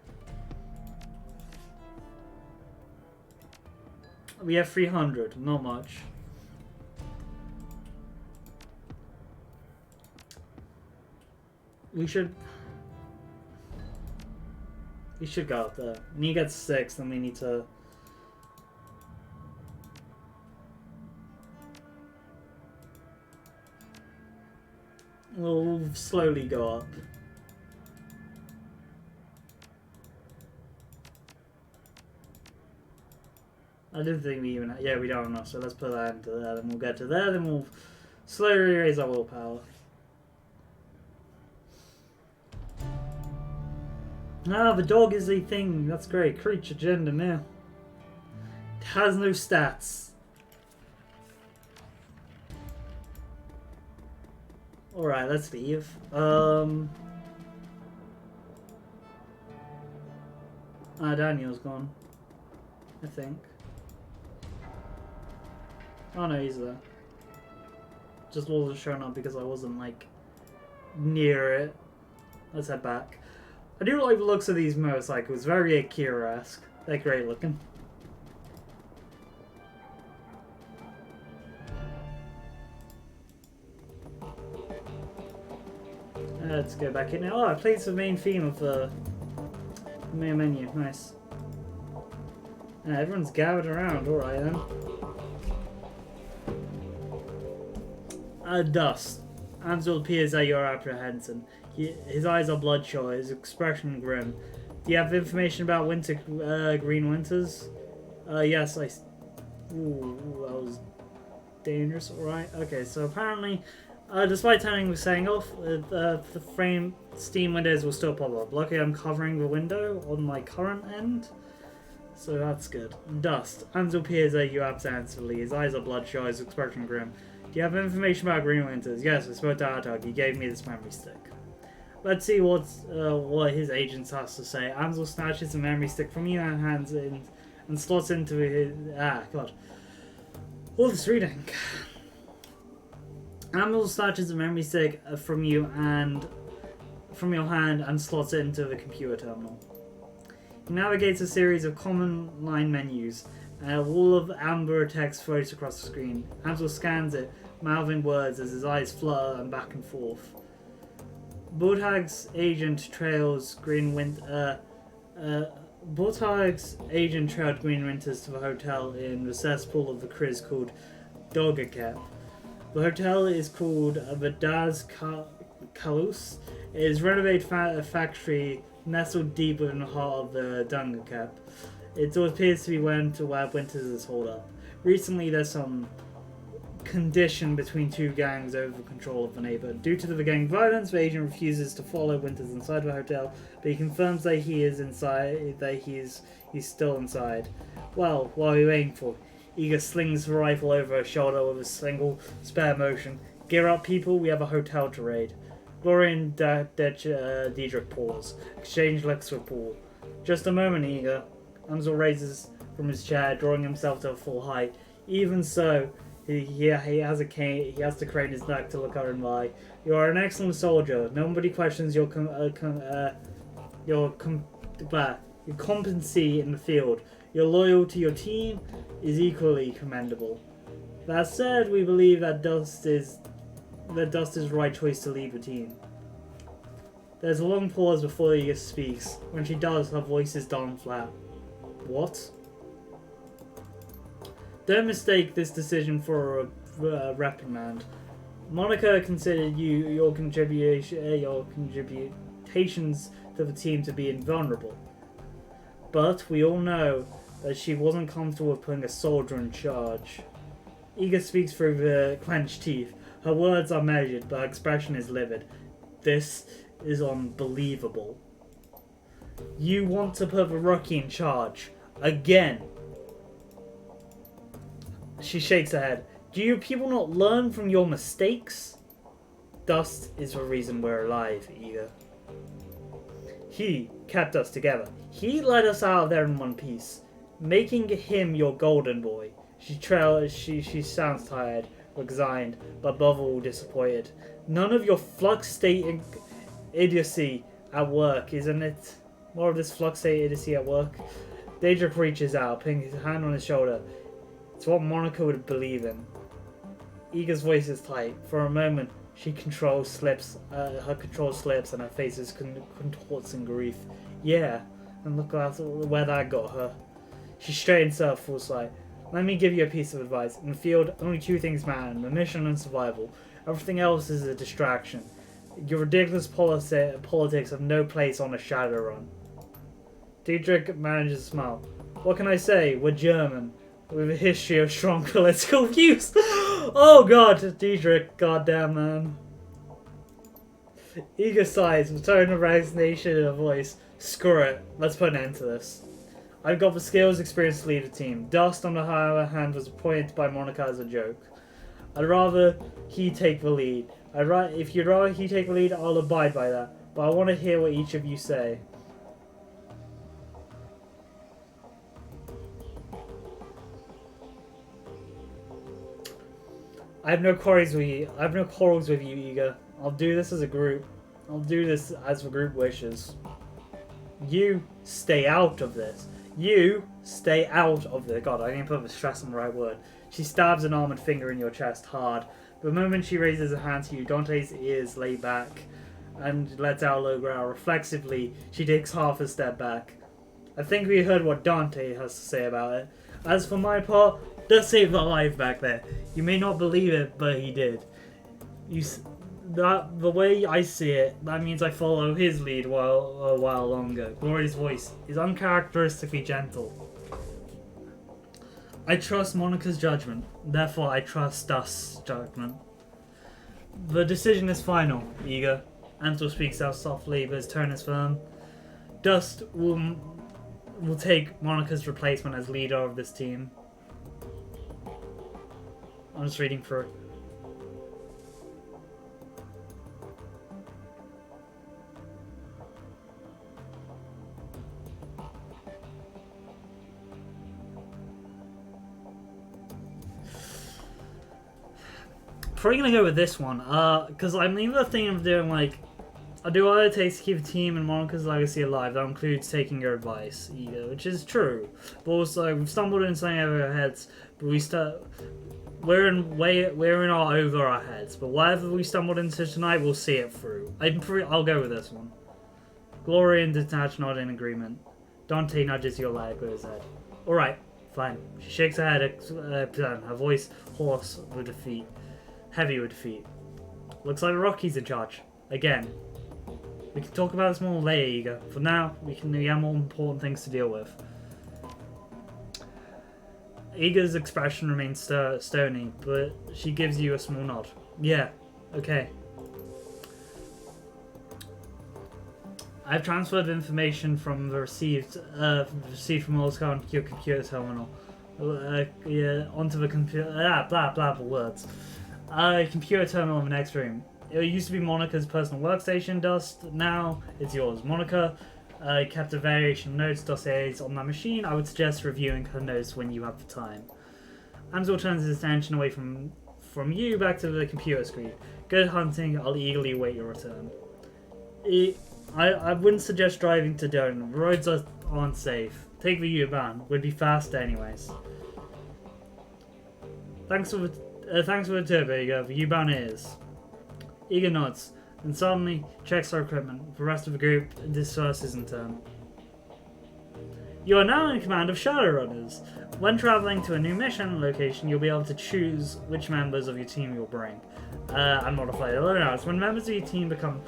We have 300, not much. We should go up there. When you get 6, then we need to... We'll slowly go up. I didn't think we even... Yeah, we don't have enough, so let's put that into there. Then we'll get to there, then we'll slowly raise our willpower. Ah, the dog is a thing. That's great. Creature gender now. It has no stats. Alright, let's leave. Daniel's gone. I think. Oh no, he's there. Just wasn't showing up because I wasn't, like, near it. Let's head back. I do like the looks of these motorcycles. Very Akira-esque. They're great looking. Let's go back in now. Oh, it plays the main theme of the main menu. Nice. Everyone's gathered around. Alright then. Dust. Ansel appears at your apprehension. His eyes are bloodshot, his expression grim. Do you have information about Green Winters? Yes, Ooh, that was dangerous. Alright, okay, so apparently, despite turning the setting off, the frame Steam windows will still pop up. Luckily, I'm covering the window on my current end, so that's good. Dust. Ansel peers at you absently. His eyes are bloodshot, his expression grim. Do you have information about Green Winters? Yes, I spoke to Artug. He gave me this memory stick. Let's see what his agent has to say. Ansel snatches the memory stick from you and hands it in, and slots into his... God. All this reading. Ansel snatches the memory stick from you and from your hand and slots it into the computer terminal. He navigates a series of common line menus. A wall of amber text floats across the screen. Ansel scans it, mouthing words as his eyes flutter and back and forth. Bortag's agent trails Green Winters to the hotel in the cesspool of the Kriz called Dogakep. The hotel is called the Das Kalus. It is a renovated factory nestled deep within the heart of the Dungakep. It appears to be where Winters is holed up. Recently, there's some condition between two gangs over control of the neighborhood. Due to the gang violence, the agent refuses to follow Winters inside the hotel, but he confirms that he is inside, that he's still inside. Well, what are we waiting for? Eager slings the rifle over her shoulder with a single spare motion. Gear up, people, we have a hotel to raid. Gloria and Diedrich pause. Exchange looks with Paul. Just a moment, Eager. Ansel raises from his chair, drawing himself to a full height. Even so, he has a cane. He has to crane his neck to look her in the eye. You are an excellent soldier. Nobody questions your competency in the field. Your loyalty to your team is equally commendable. That said, we believe that Dust is the right choice to lead the team. There's a long pause before Eager speaks. When she does, her voice is down flat. What? Don't mistake this decision for a reprimand. Monica considered your contributions to the team to be invulnerable. But we all know that she wasn't comfortable with putting a soldier in charge. Eager speaks through the clenched teeth. Her words are measured, but her expression is livid. This is unbelievable. You want to put the rookie in charge. Again. She shakes her head. Do you people not learn from your mistakes? Dust is the reason we're alive, Eager. He kept us together. He led us out of there in one piece, making him your golden boy. She sounds tired, resigned, but above all disappointed. None of your flux state idiocy at work, isn't it? More of this flux state idiocy at work. Daedric reaches out, putting his hand on his shoulder. It's what Monica would believe in. Eager's voice is tight. For a moment, her control slips and her face is contorts in grief. Yeah, and look where that got her. She straightens her full sight. Let me give you a piece of advice. In the field, only two things matter, the mission and survival. Everything else is a distraction. Your ridiculous politics have no place on a Shadowrun. Diedrich manages to smile. What can I say? We're German, with a history of strong political views. Oh god, Diedrich, goddamn man. Eager sighs, with a tone of resignation in her voice. Screw it, let's put an end to this. I've got the skills, experience to lead a team. Dust, on the other hand, was appointed by Monica as a joke. I'd rather he take the lead. If you'd rather he take the lead, I'll abide by that. But I want to hear what each of you say. I have no quarrels with you, Eager. I'll do this as a group. I'll do this as the group wishes. You stay out of this. You stay out of this. God, I didn't put the stress on the right word. She stabs an armored finger in your chest hard. The moment she raises her hand to you, Dante's ears lay back and lets out a low growl. Reflexively, she takes half a step back. I think we heard what Dante has to say about it. As for my part, does save her life back there. You may not believe it, but he did. The way I see it, that means I follow his lead a while longer. Gloria's voice is uncharacteristically gentle. I trust Monica's judgment, therefore I trust Dust's judgment. The decision is final, Eager. Ansel speaks out softly, but his tone is firm. Dust will take Monica's replacement as leader of this team. I'm just reading through it. Probably gonna go with this one, because I'm either thinking of doing like, I do what it takes to keep the team and Monica's legacy alive. That includes taking your advice, which is true. But also, we've stumbled into something over our heads, but we're in over our heads. But whatever we stumbled into tonight, we'll see it through. I'll go with this one. Gloria and Detach nod in agreement. Dante nudges your leg with his head. All right, fine. She shakes her head, her voice hoarse with defeat. Heavy with defeat. Looks like Rocky's in charge. Again. We can talk about this more later, Eager. For now, we have more important things to deal with. Eager's expression remains stony, but she gives you a small nod. Yeah, okay. I've transferred information from the received from Oscar onto your computer terminal. Onto the computer. Blah blah words. Computer terminal in the next room. It used to be Monica's personal workstation, Dust. Now it's yours. Monica kept a variation of notes, dossiers on that machine. I would suggest reviewing her notes when you have the time. Amsel turns his attention away from you back to the computer screen. Good hunting. I'll eagerly await your return. I wouldn't suggest driving to Doan. The roads aren't safe. Take the U-Bahn. Would be faster anyways. Thanks for the turbo, Eager. The U-Bahn is. Eager nods, and suddenly checks our equipment. The rest of the group disperses in turn. You are now in command of Shadowrunners. When traveling to a new mission location, you'll be able to choose which members of your team you'll bring. And modify the loadouts. When members of your team become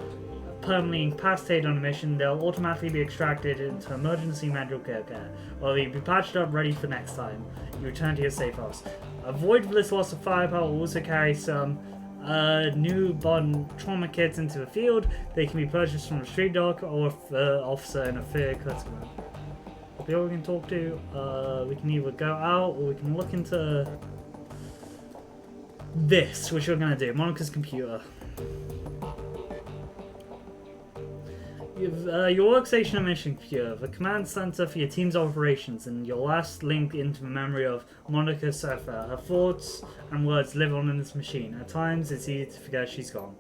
permanently incapacitated on a mission, they'll automatically be extracted into emergency medical care, or they'll be patched up ready for next time you return to your safe house. Avoid this loss of firepower will also carry some new bond trauma kits into the field. They can be purchased from a street dock or officer in a fair critical. The people we can talk to, we can either go out or we can look into this, which we're going to do. Monica's computer. Your workstation and mission computer, the command center for your team's operations, and your last link into the memory of Monica Sefer. Her thoughts and words live on in this machine. At times, it's easy to forget she's gone.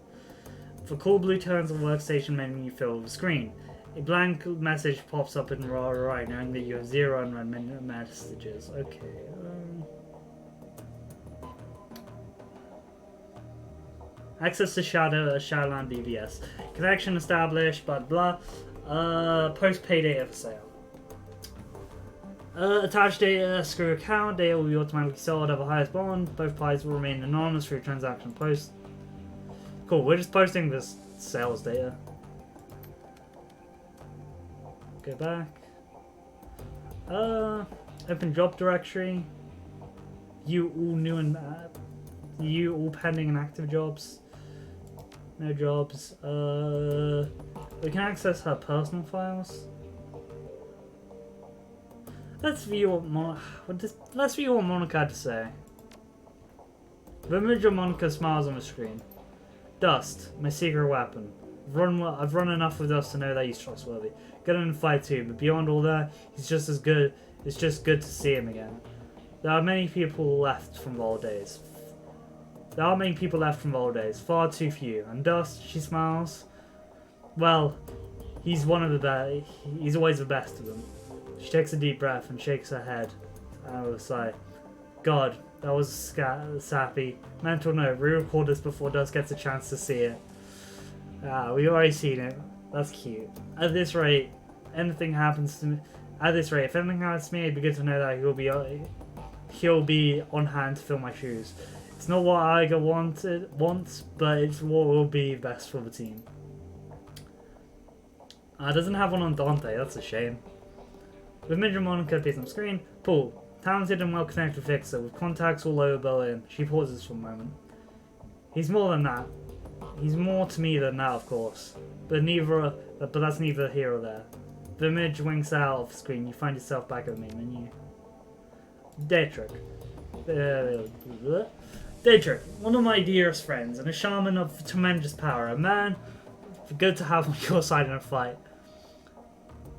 The cool blue turns on the workstation menu fill the screen. A blank message pops up in the right, knowing that you have 0 unread messages. Okay. Access to Shadowland BBS. Connection established, blah. Post-pay data for sale. Attached data, screw account. Data will be automatically sold at the highest bond. Both parties will remain anonymous through transaction post. Cool, we're just posting this sales data. Go back. Open job directory. You all new and you all pending and active jobs. No jobs. We can access her personal files. Let's view what Monica had to say. The image of Monica smiles on the screen. Dust, my secret weapon. I've run enough with Dust to know that he's trustworthy. Good in a fight too, but beyond all that, he's just as good. It's just good to see him again. There are many people left from the old days. Far too few. And Dust, she smiles. Well, He's one of the best. He's always the best of them. She takes a deep breath and shakes her head out with a sigh. God, that was sappy. Mental note, re-record this before Dust gets a chance to see it. We've already seen it. That's cute. At this rate, anything happens to me. At this rate, if anything happens to me, it'd be good to know that he'll be on hand to fill my shoes. It's not what Iga wants, but it's what will be best for the team. It doesn't have one on Dante, that's a shame. With Midra Monica appears on screen, Paul, talented and well-connected fixer with contacts all over Berlin. She pauses for a moment. He's more than that. He's more to me than that, of course. But that's neither here or there. The image winks out of the screen. You find yourself back at the main menu. Dietrich. Dietrich, one of my dearest friends and a shaman of tremendous power. A man good to have on your side in a fight.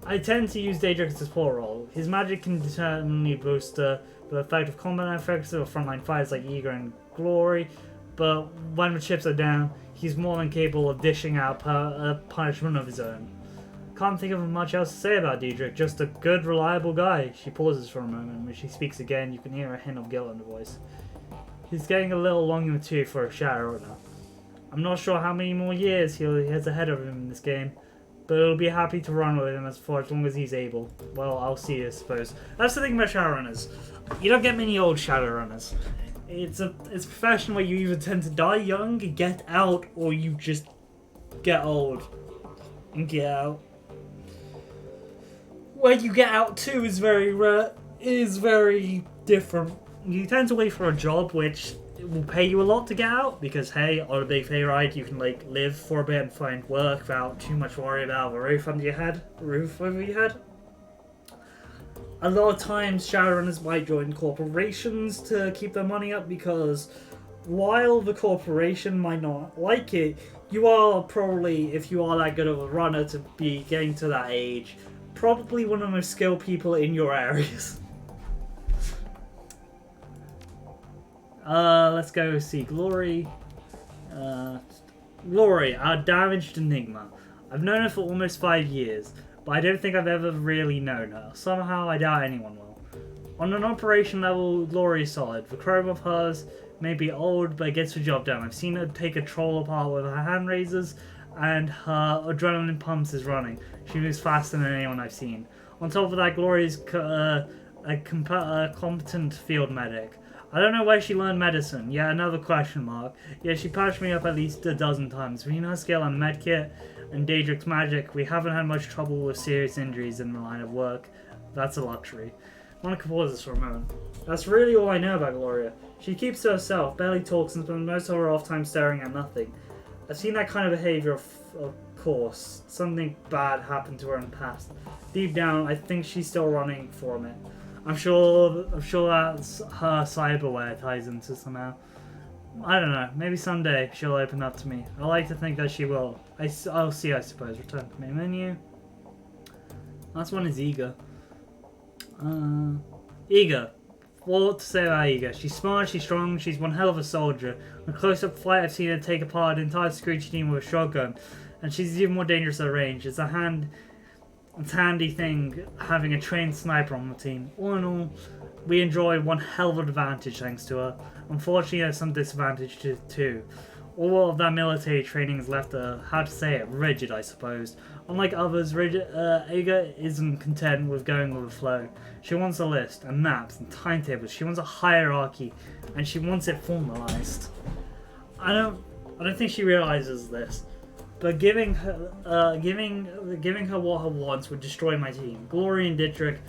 I tend to use Daedric as a support role. His magic can certainly boost the effect of combat effects of frontline fighters like Eager and Glory, but when the chips are down, he's more than capable of dishing out a punishment of his own. Can't think of much else to say about Daedric, just a good, reliable guy. She pauses for a moment. When she speaks again, you can hear a hint of guilt in her voice. He's getting a little long in the tooth for a Shadowrunner. I'm not sure how many more years he has ahead of him in this game, but I'll be happy to run with him as long as he's able. Well, I'll see, I suppose. That's the thing about Shadowrunners. You don't get many old Shadowrunners. It's a profession where you either tend to die young, get out, or you just get old and get out. Where you get out to is very rare, is very different. You tend to wait for a job which will pay you a lot to get out, because hey, on a big pay ride you can like live for a bit and find work without too much worry about a roof over your head. A lot of times Shadowrunners might join corporations to keep their money up, because while the corporation might not like it, you are probably, if you are that good of a runner to be getting to that age, probably one of the most skilled people in your areas. Let's go see Glory. Glory, our damaged enigma. I've known her for almost 5 years, but I don't think I've ever really known her. Somehow, I doubt anyone will. On an operation level, Glory is solid. The chrome of hers may be old, but it gets the job done. I've seen her take a troll apart with her hand razors, and her adrenaline pumps is running. She moves faster than anyone I've seen. On top of that, Glory is a competent field medic. I don't know where she learned medicine. Yeah, another question mark. Yeah, she patched me up at least a dozen times. Between her skill on medkit and Daedric's magic, we haven't had much trouble with serious injuries in the line of work. That's a luxury. Monica pauses for a moment. That's really all I know about Gloria. She keeps to herself, barely talks, and spends most of her off time staring at nothing. I've seen that kind of behavior, of course. Something bad happened to her in the past. Deep down, I think she's still running from it. I'm sure that's her cyberware ties into somehow. I don't know. Maybe someday she'll open up to me. I like to think that she will. I'll see, I suppose. Return to main menu. Last one is Iga. Iga. What to say about Iga? She's smart, she's strong, she's one hell of a soldier. In a close-up fight, I've seen her take apart an entire security team with a shotgun, and she's even more dangerous at range. It's a handy thing having a trained sniper on the team. All in all, we enjoy one hell of an advantage thanks to her. Unfortunately, there's some disadvantage too. All of that military training has left her, how to say it, rigid, I suppose. Unlike others, Iga isn't content with going with the flow. She wants a list, and maps, and timetables. She wants a hierarchy, and she wants it formalized. I don't think she realizes this. But giving her what her wants would destroy my team. Glory and Dietrich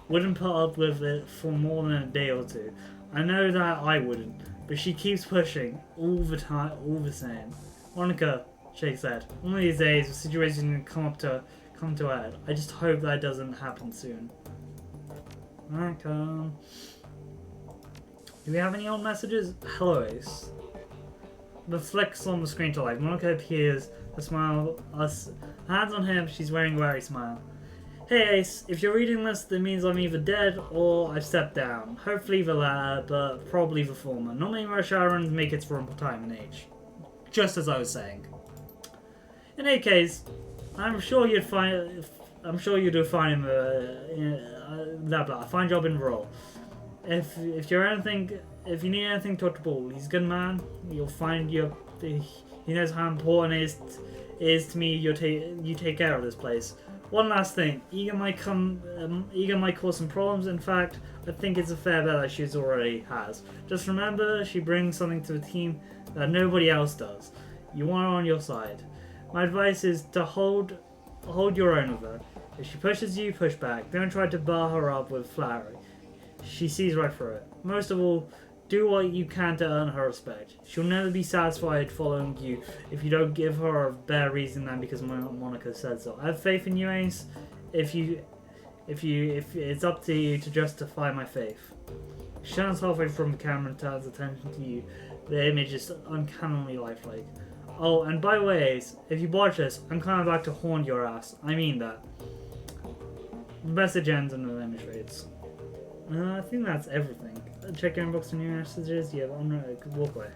wouldn't put up with it for more than a day or two. I know that I wouldn't, but she keeps pushing all the time, all the same. Monica shakes her head. One of these days, the situation will come to a head. I just hope that doesn't happen soon. Monica, do we have any old messages? Hello, Ace. The flicks on the screen to life. Monica appears, a smile, hands on him, she's wearing a wary smile. Hey Ace, if you're reading this, that means I'm either dead or I've stepped down. Hopefully the latter, but probably the former. Not many more Shadowruns make it for time and age. Just as I was saying. In any case, I'm sure you'd find. I'm sure you'd find him. Blah blah. Fine job in role. If you're anything, if you need anything, talk to Bull. He's a good man. You'll find your. He knows how important it is to me. You take care of this place. One last thing. Egan might cause some problems. In fact, I think it's a fair bet that she's already has. Just remember, she brings something to the team that nobody else does. You want her on your side. My advice is to hold your own with her. If she pushes you, push back. Don't try to bar her up with flattery. She sees right through it. Most of all, do what you can to earn her respect. She'll never be satisfied following you if you don't give her a better reason than because Monica said so. I have faith in you, Ace. If it's up to you to justify my faith. She turns halfway from the camera and turns attention to you. The image is uncannily lifelike. Oh, and by the way, Ace, if you watch this, I'm coming back to haunt your ass. I mean that. The message ends and the image fades. I think that's everything. Check your inbox for new messages. You have walk away.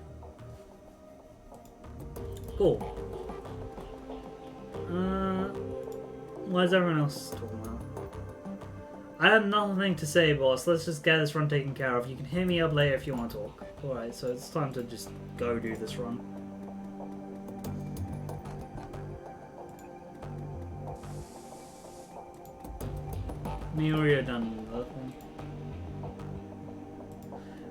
Cool. What is everyone else talking about? I have nothing to say, boss. Let's just get this run taken care of. You can hit me up later if you want to talk. Alright, so it's time to just go do this run. Me or you're done with that thing.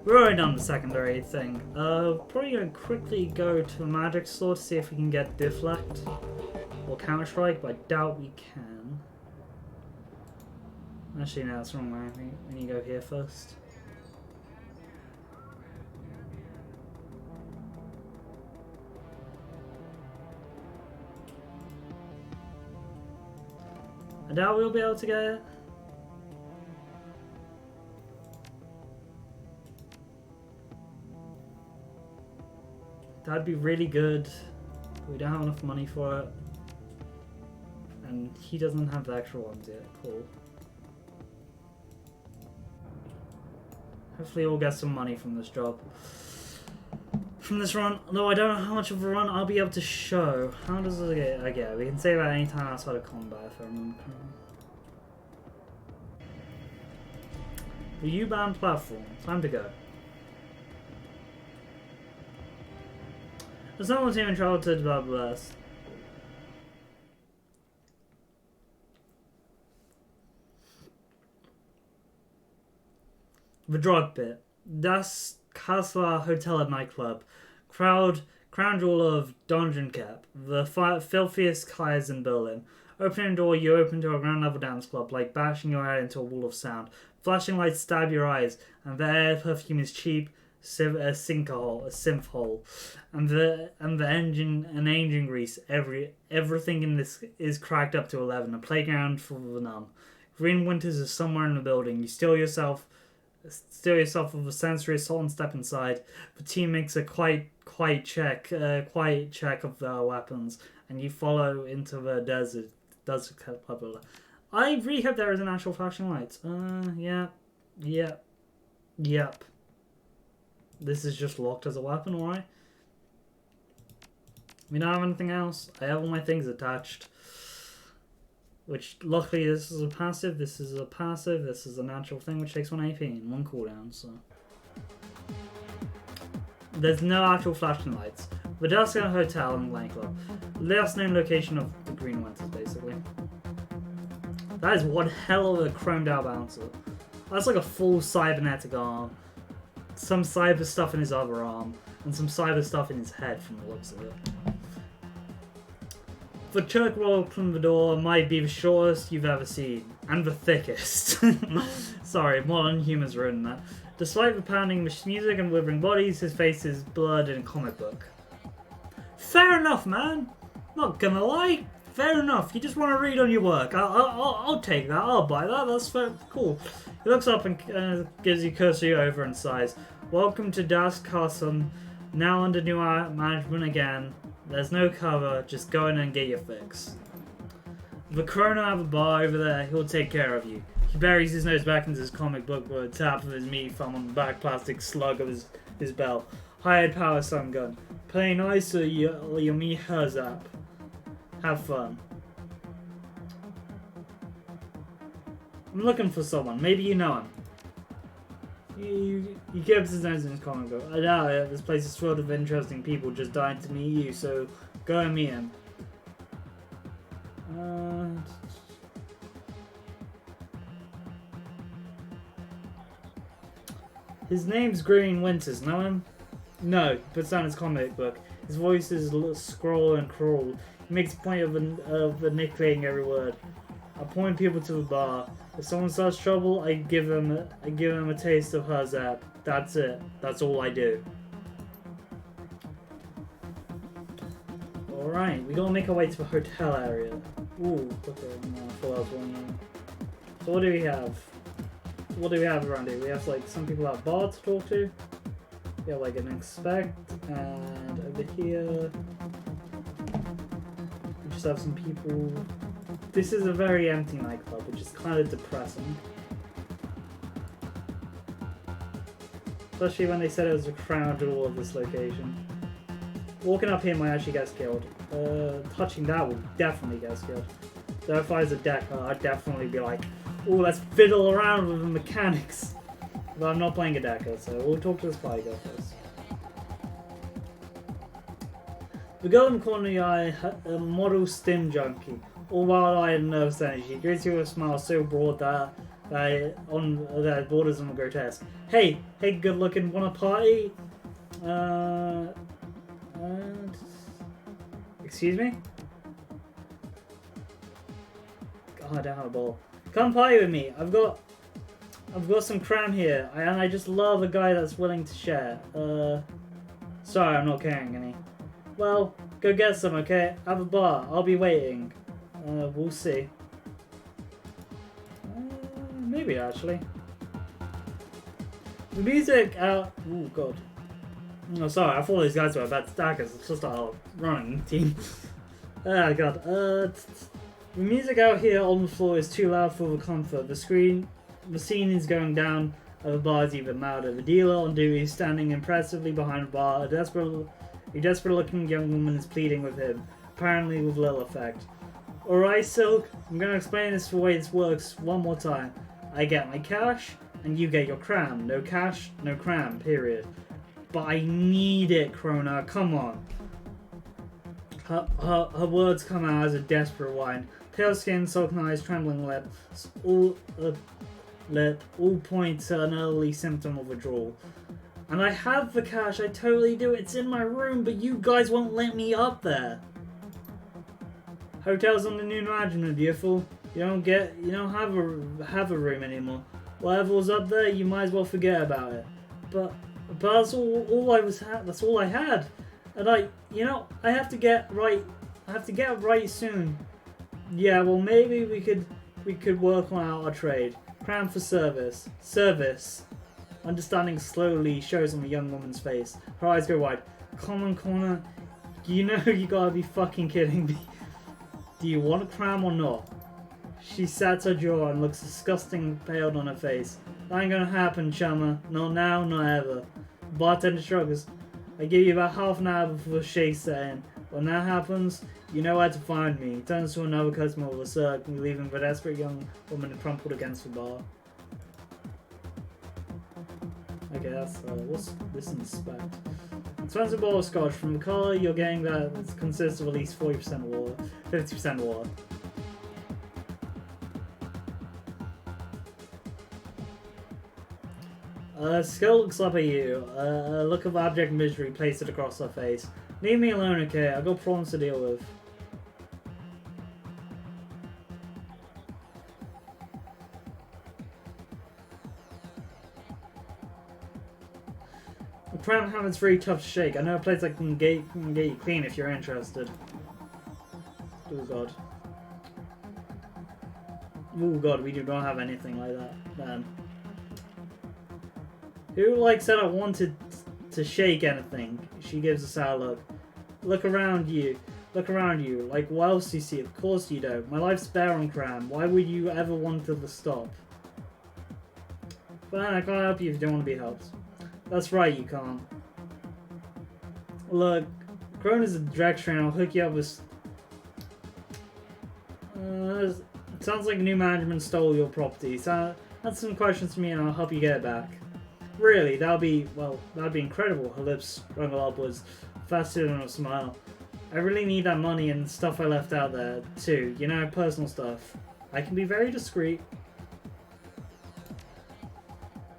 We're already done the secondary thing. Probably gonna quickly go to the magic store to see if we can get deflect or counter strike, but I doubt we can. Actually, no, that's wrong. I think we need to go here first. I doubt we'll be able to get it. That'd be really good. We don't have enough money for it. And he doesn't have the extra ones yet. Cool. Hopefully we'll get some money from this job. From this run. Although I don't know how much of a run I'll be able to show. How does it get? Okay, we can save that any time outside of combat if I remember correctly. The U-bound platform. Time to go. There's no one's even traveled to blah blah. The drug bit. Das Kasla Hotel and Nightclub. Crown jewel of Donjon Cap. The filthiest kais in Berlin. Opening a door, you open to a ground level dance club, like bashing your head into a wall of sound. Flashing lights stab your eyes, and the air perfume is cheap. A synth hole, and the engine grease. Everything in this is cracked up to 11. A playground for the numb. Green Winters is somewhere in the building. You steal yourself with a sensory assault and step inside. The team makes a quiet check of the weapons, and you follow into the desert. Blah, blah, blah. I really hope there is an actual flashing lights. Yep. This is just locked as a weapon, alright? We don't have anything else. I have all my things attached. Which, luckily, this is a passive, this is a passive, this is a natural thing, which takes 1 AP and 1 cooldown, so... There's no actual flashing lights. The Duska Hotel and Glen Club. Last known location of the Green Winters, basically. That is one hell of a chromed out bouncer. That's like a full cybernetic arm. Some cyber stuff in his other arm, and some cyber stuff in his head from the looks of it. The Church Roll from the door might be the shortest you've ever seen, and the thickest. Sorry, modern humor's ruined that. Despite the pounding music and withering bodies, his face is blurred in a comic book. Fair enough, man. Not gonna lie. Fair enough. You just want to read on your work. I'll take that. I'll buy that. That's fair. Cool. He looks up and gives you cursory over and sighs. Welcome to Das Castle. Now under new management again. There's no cover. Just go in and get your fix. The Corona have a bar over there. He'll take care of you. He buries his nose back into his comic book with a tap of his meat thumb on the back plastic slug of his belt. Hired power stun gun. Play nice or your me has up. Have fun. I'm looking for someone. Maybe you know him. He gives his nose in his comic book. I doubt it. This place is filled with interesting people just dying to meet you, so go and meet him. His name's Green Winters. Know him? No. He puts down his comic book. His voice is scroll and crawl. He makes a point of nicknating every word. I point people to the bar. If someone starts trouble, I give them a taste of her zap. That's it. That's all I do. Alright, we gotta make our way to the hotel area. Ooh, okay, no, I thought I was wrong. So what do we have? What do we have around here? We have like some people at a bar to talk to. We have like an inspect, and over here we just have some people. This is a very empty nightclub, which is kind of depressing. Especially when they said it was a crowd at all of this location. Walking up here might actually get us killed. Touching that will definitely get us killed. So if I was a decker, I'd definitely be like, oh, let's fiddle around with the mechanics. But I'm not playing a decker, so we'll talk to this party girl first. The girl in the corner of the eye, a model stim junkie. All wild-eyed and nervous energy. She greets you with a smile so broad that it borders on the grotesque. Hey, good-looking, wanna party? Excuse me? Oh, I don't have a ball. Come party with me. I've got some cram here, and I just love a guy that's willing to share. Sorry, I'm not carrying any. Well, go get some, okay? Have a bar. I'll be waiting. We'll see. Maybe actually. The music out. Oh god. Oh, sorry. I thought these guys were about stackers. It's just our running team. Oh god. The music out here on the floor is too loud for the comfort. The scene is going down. The bar is even louder. The dealer on duty is standing impressively behind the bar. A desperate-looking young woman is pleading with him, apparently with little effect. Alright, Silk, I'm going to explain the way this works one more time. I get my cash, and you get your cram. No cash, no cram, period. But I need it, Krona, come on. Her words come out as a desperate whine. Pale skin, sullen eyes, trembling lips, all point to an early symptom of withdrawal. And I have the cash, I totally do, it's in my room, but you guys won't let me up there. Hotels on the New Management, beautiful. You don't have a room anymore. Whatever was up there, you might as well forget about it. But that's that's all I had. And I have to get right. I have to get right soon. Yeah, well maybe we could work on our trade. Cram for service. Service. Understanding slowly shows on the young woman's face. Her eyes go wide. Common corner. You know you gotta be fucking kidding me. Do you want a cram or not? She sats her jaw and looks disgusting pale on her face. That ain't gonna happen, chummer. Not now, not ever. Bartender shrugs. I give you about half an hour before the shake set in. When that happens, you know where to find me. He turns to another customer with a smirk, leaving the desperate young woman crumpled against the bar. Okay, that's what's this inspect? Expensive bottle of scotch. From the colour, you're getting that it consists of at least 40% water, 50% water. Skull looks up at you. A look of abject misery pasted across her face. Leave me alone, okay? I've got problems to deal with. The Crown Hammer's very tough to shake. I know a place that can get you clean if you're interested. Oh god. Oh god, we do not have anything like that. Man. Who said I wanted to shake anything? She gives a sour look. Look around you. Look around you. Like, what else do you see? Of course you don't. My life's bare on cram. Why would you ever want to stop? Fine, I can't help you if you don't want to be helped. That's right, you can't. Look, Crona's a drag train. I'll hook you up with... Sounds like new management stole your property. So answer some questions to me and I'll help you get it back. Really, that'd be incredible. Her lips wrinkled upwards, faster than a smile. I really need that money and stuff I left out there, too. You know, personal stuff. I can be very discreet.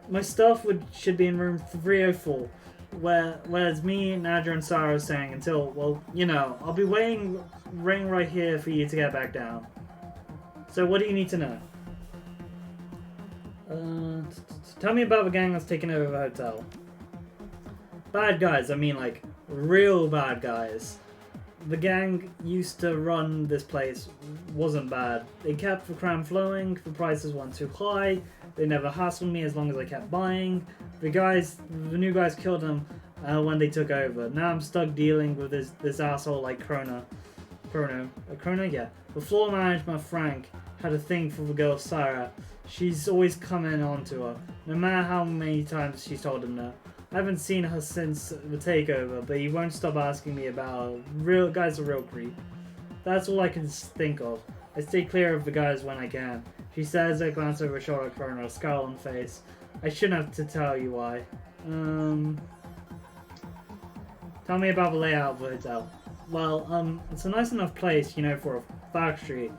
My stuff should be in room 304, whereas me, Nadja, and Sarah are staying until, well, you know, I'll be waiting right here for you to get back down. So what do you need to know? Tell me about the gang that's taken over the hotel. Bad guys, I mean like real bad guys. The gang used to run this place, wasn't bad. They kept the crown flowing, the prices weren't too high, they never hassled me as long as I kept buying. The new guys killed them when they took over. Now I'm stuck dealing with this asshole like Krona, yeah. The floor manager, Frank, had a thing for the girl Sarah. She's always coming on to her, no matter how many times she's told him that. I haven't seen her since the takeover, but he won't stop asking me about her. Real guy's a real creep. That's all I can think of. I stay clear of the guys when I can. She says, I glance over her shoulder at Corner, a scowl on face. I shouldn't have to tell you why. Tell me about the layout of the hotel. Well, it's a nice enough place, you know, for a factory.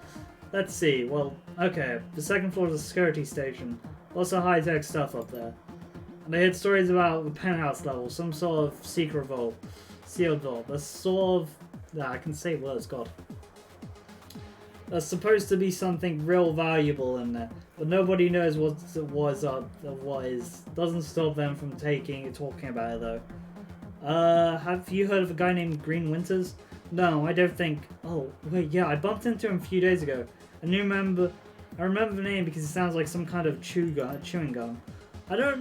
Let's see, well, okay, the second floor is a security station. Lots of high-tech stuff up there. And I heard stories about the penthouse level, some sort of secret vault, sealed vault. There's sort of, I can say words, God. There's supposed to be something real valuable in there, but nobody knows what is. Doesn't stop them from talking about it though. Have you heard of a guy named Green Winters? No, I don't think. Oh, wait, yeah, I bumped into him a few days ago. I remember the name because it sounds like some kind of chewing gum. I don't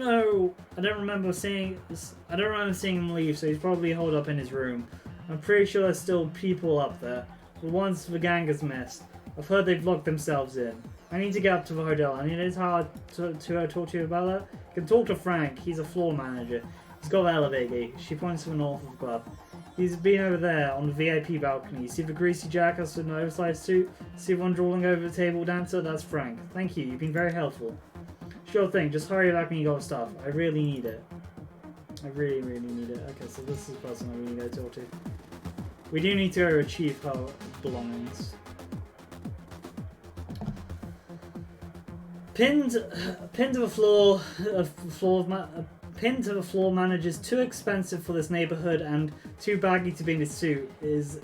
remember seeing him leave, so he's probably holed up in his room. I'm pretty sure there's still people up there. The ones the gang has missed. I've heard they've locked themselves in. I need to get up to the hotel. I mean, it's hard to talk to you about that. You can talk to Frank. He's a floor manager. He's got the elevator. She points to the north of the club. He's been over there on the VIP balcony. You see the greasy jackass with an oversized suit? See one drooling over the table dancer? That's Frank. Thank you. You've been very helpful. Sure thing. Just hurry back when you got stuff. I really need it. I really, really need it. Okay, so this is the person I really need to talk to. We do need to go retrieve her belongings. Pinned to the floor, pinned to the floor manager's too expensive for this neighborhood and too baggy to be in his suit is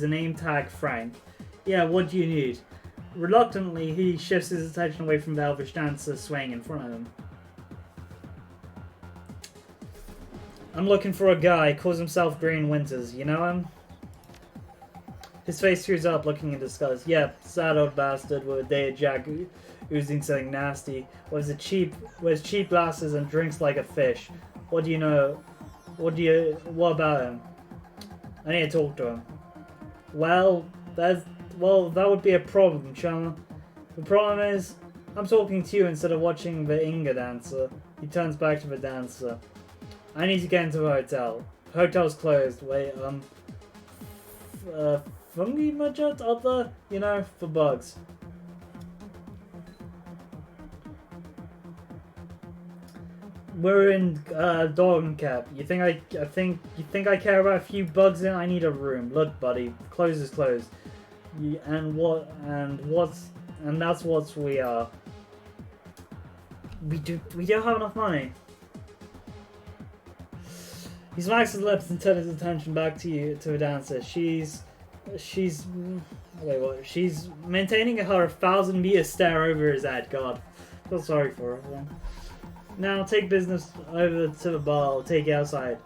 a name tag Frank. Yeah, what do you need? Reluctantly, he shifts his attention away from the elvish dancer swaying in front of him. I'm looking for a guy, calls himself Green Winters. You know him? His face screws up, looking in disgust. Yep, sad old bastard with a day of Jack oozing something nasty. Wears cheap glasses and drinks like a fish. What do you know? What about him? I need to talk to him. Well, that would be a problem, chum. The problem is, I'm talking to you instead of watching the Inga dancer. He turns back to the dancer. I need to get into the hotel. The hotel's closed. Wait, fungi mudget up there? You know, for bugs. We're in dog and cat. You think I care about a few bugs in? I need a room. Look, buddy, closed is closed. And that's what we are. We don't have enough money. He smacks his lips and turns his attention back to the dancer. She's maintaining her 1,000-meter stare over his head. God, feel sorry for her. Then. Now take business over to the bar. I'll take you outside.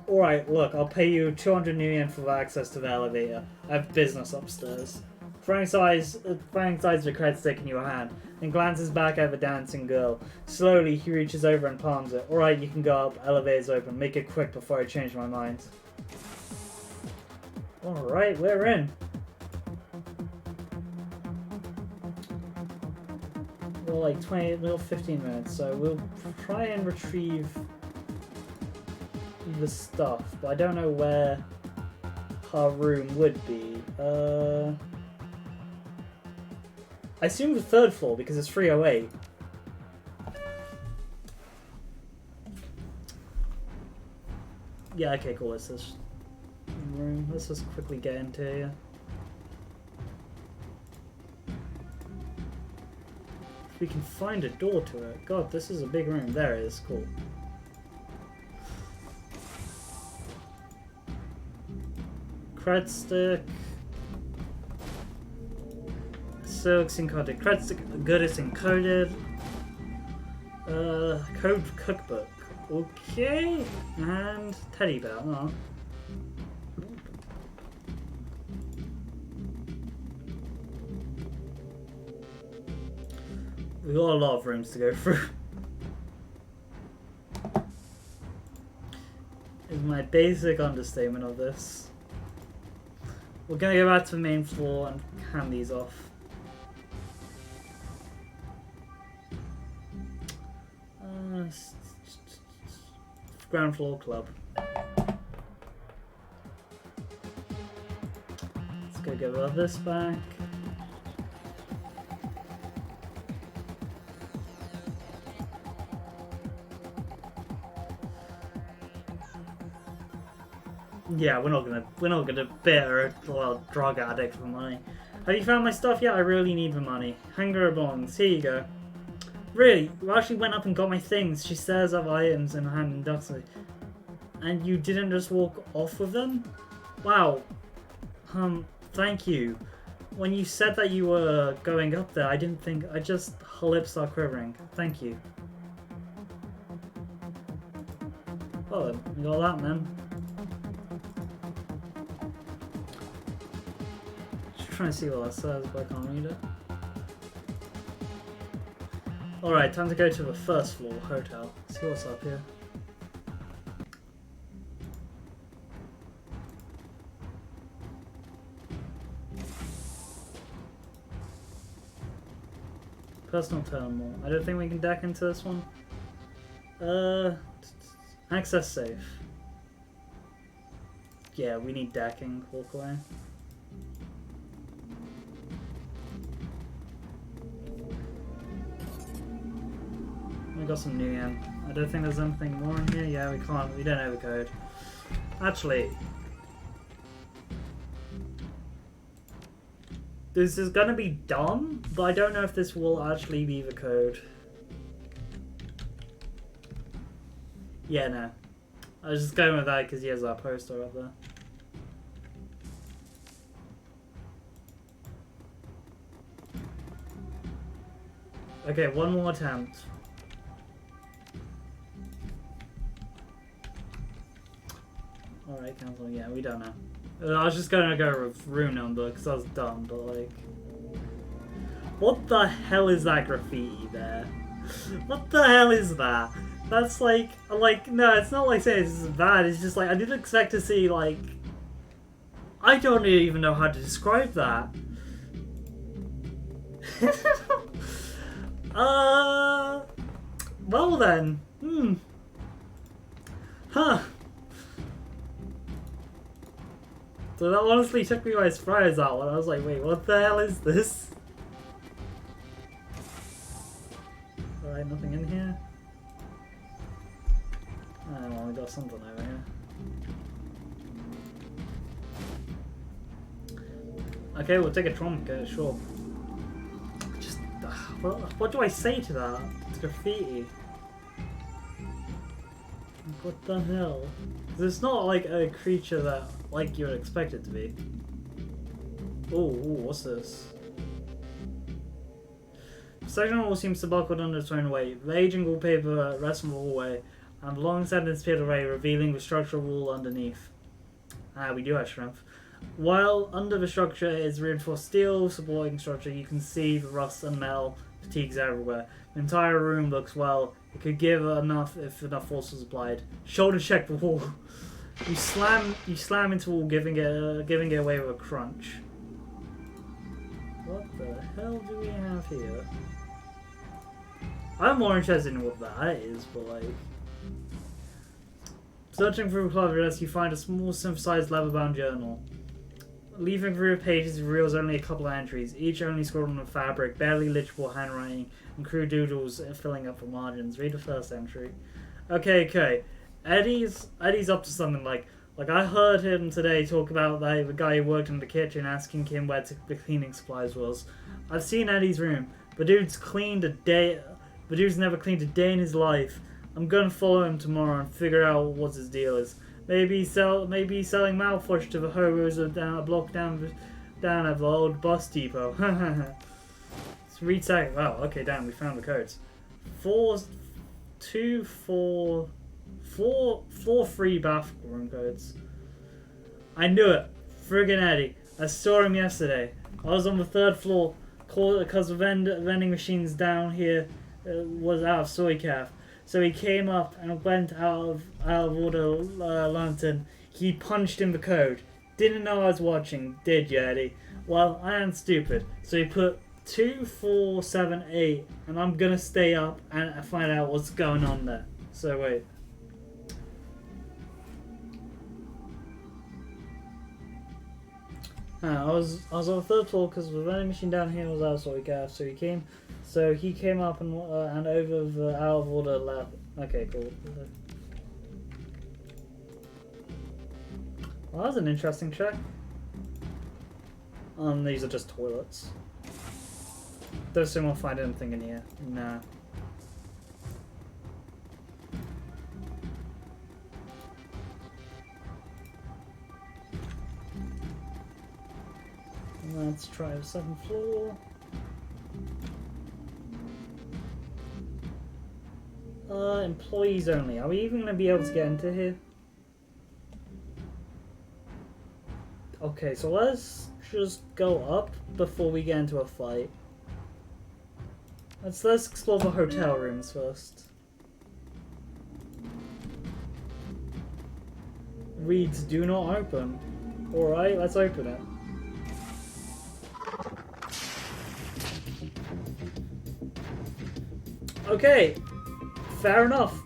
All right, look, I'll pay you 200 new yen for access to the elevator. I have business upstairs. Frank's eyes the cred stick in your hand, and glances back at the dancing girl. Slowly, he reaches over and palms it. All right, you can go up. Elevator's open. Make it quick before I change my mind. All right, we're in. Well, like 15 minutes, so we'll try and retrieve the stuff, but I don't know where her room would be. I assume the third floor because it's 308. Yeah, okay, cool. Let's just room. Let's just quickly get into here. If we can find a door to it. God, this is a big room. There it is. Cool. Cred stick. Silk's encoded. Cred stick. Good is encoded. Code cookbook. Okay. And teddy bear. Oh. We've got a lot of rooms to go through. Is my basic understatement of this. We're gonna go back to the main floor and hand these off. Ground floor club. Let's go give all this back. Yeah, we're not gonna bear a drug addict for money. Have you found my stuff yet? I really need the money. Hanger belongs. Here you go. Really? You actually went up and got my things. She stares at items in her hand inductively. And you didn't just walk off with them? Wow. Thank you. When you said that you were going up there, I didn't think. Her lips start quivering. Thank you. Oh, you got that, man. Just trying to see what that says, but I can't read it. Alright, time to go to the first floor hotel. See what's up here. Personal terminal. I don't think we can deck into this one. Access safe. Yeah, we need decking. Walk away. We got some new yen. I don't think there's anything more in here. Yeah, we can't. We don't have a code. Actually, this is gonna be dumb, but I don't know if this will actually be the code. Yeah, no. I was just going with that because he has that poster up there. Okay, one more attempt. Alright, cancel. Yeah, we don't know. I was just gonna go with room number because I was dumb, but like... What the hell is that graffiti there? What the hell is that? That's like, no, it's not like saying this is bad, it's just like, I didn't expect to see like... I don't even know how to describe that. Well then. Huh. So that honestly took me by surprise, that one. I was like, wait, what the hell is this? Alright, nothing in here. Oh, well, we got something over here. Okay, we'll take a trump, sure. Just, what do I say to that? It's graffiti. What the hell? It's not like a creature that, like, you would expect it to be. Ooh, what's this? The section wall seems to buckled under its own weight. The aging wallpaper rests from the hallway, and the long sentence peeled away, revealing the structural wall underneath. Ah, we do have strength. While under the structure is reinforced steel supporting structure, you can see the rust and metal fatigues everywhere. The entire room looks well. It could give enough if enough force was applied. Shoulder check the wall. You slam into the wall, giving it away with a crunch. What the hell do we have here? I'm more interested in what that is, but like... Searching through the closet desk, you find a small synthesized leather-bound journal. Leafing through the pages reveals only a couple of entries, each only scrawled on the fabric, barely legible handwriting, and crude doodles filling up the margins. Read the first entry. Okay. Eddie's up to something. Like I heard him today talk about the guy who worked in the kitchen asking him where the cleaning supplies was. I've seen Eddie's room. The dude's never cleaned a day in his life. I'm gonna follow him tomorrow and figure out what his deal is. Maybe he's selling mouthwash to the hobos a block down at the old bus depot. Read second. Wow. Okay, damn. We found the codes. 4 free bathroom codes. I knew it. Friggin' Eddie. I saw him yesterday. I was on the 3rd floor because the vending machines down here was out of soy calf. So he came up and went out of order lantern. He punched in the code. Didn't know I was watching, did you, Eddie? Well, I am stupid. So he put 2478, and I'm gonna stay up and find out what's going on there. So wait. I was on the 3rd floor because the vending machine down here was out of soy calf. So he came up and over the out of order lap. Okay, cool. Well, that was an interesting check. These are just toilets. Don't assume I'll find anything in here. Nah. Let's try the 7th floor. Employees only. Are we even going to be able to get into here? Okay, so let's just go up before we get into a fight. Let's explore the hotel rooms first. Reads do not open. Alright, let's open it. Okay, fair enough.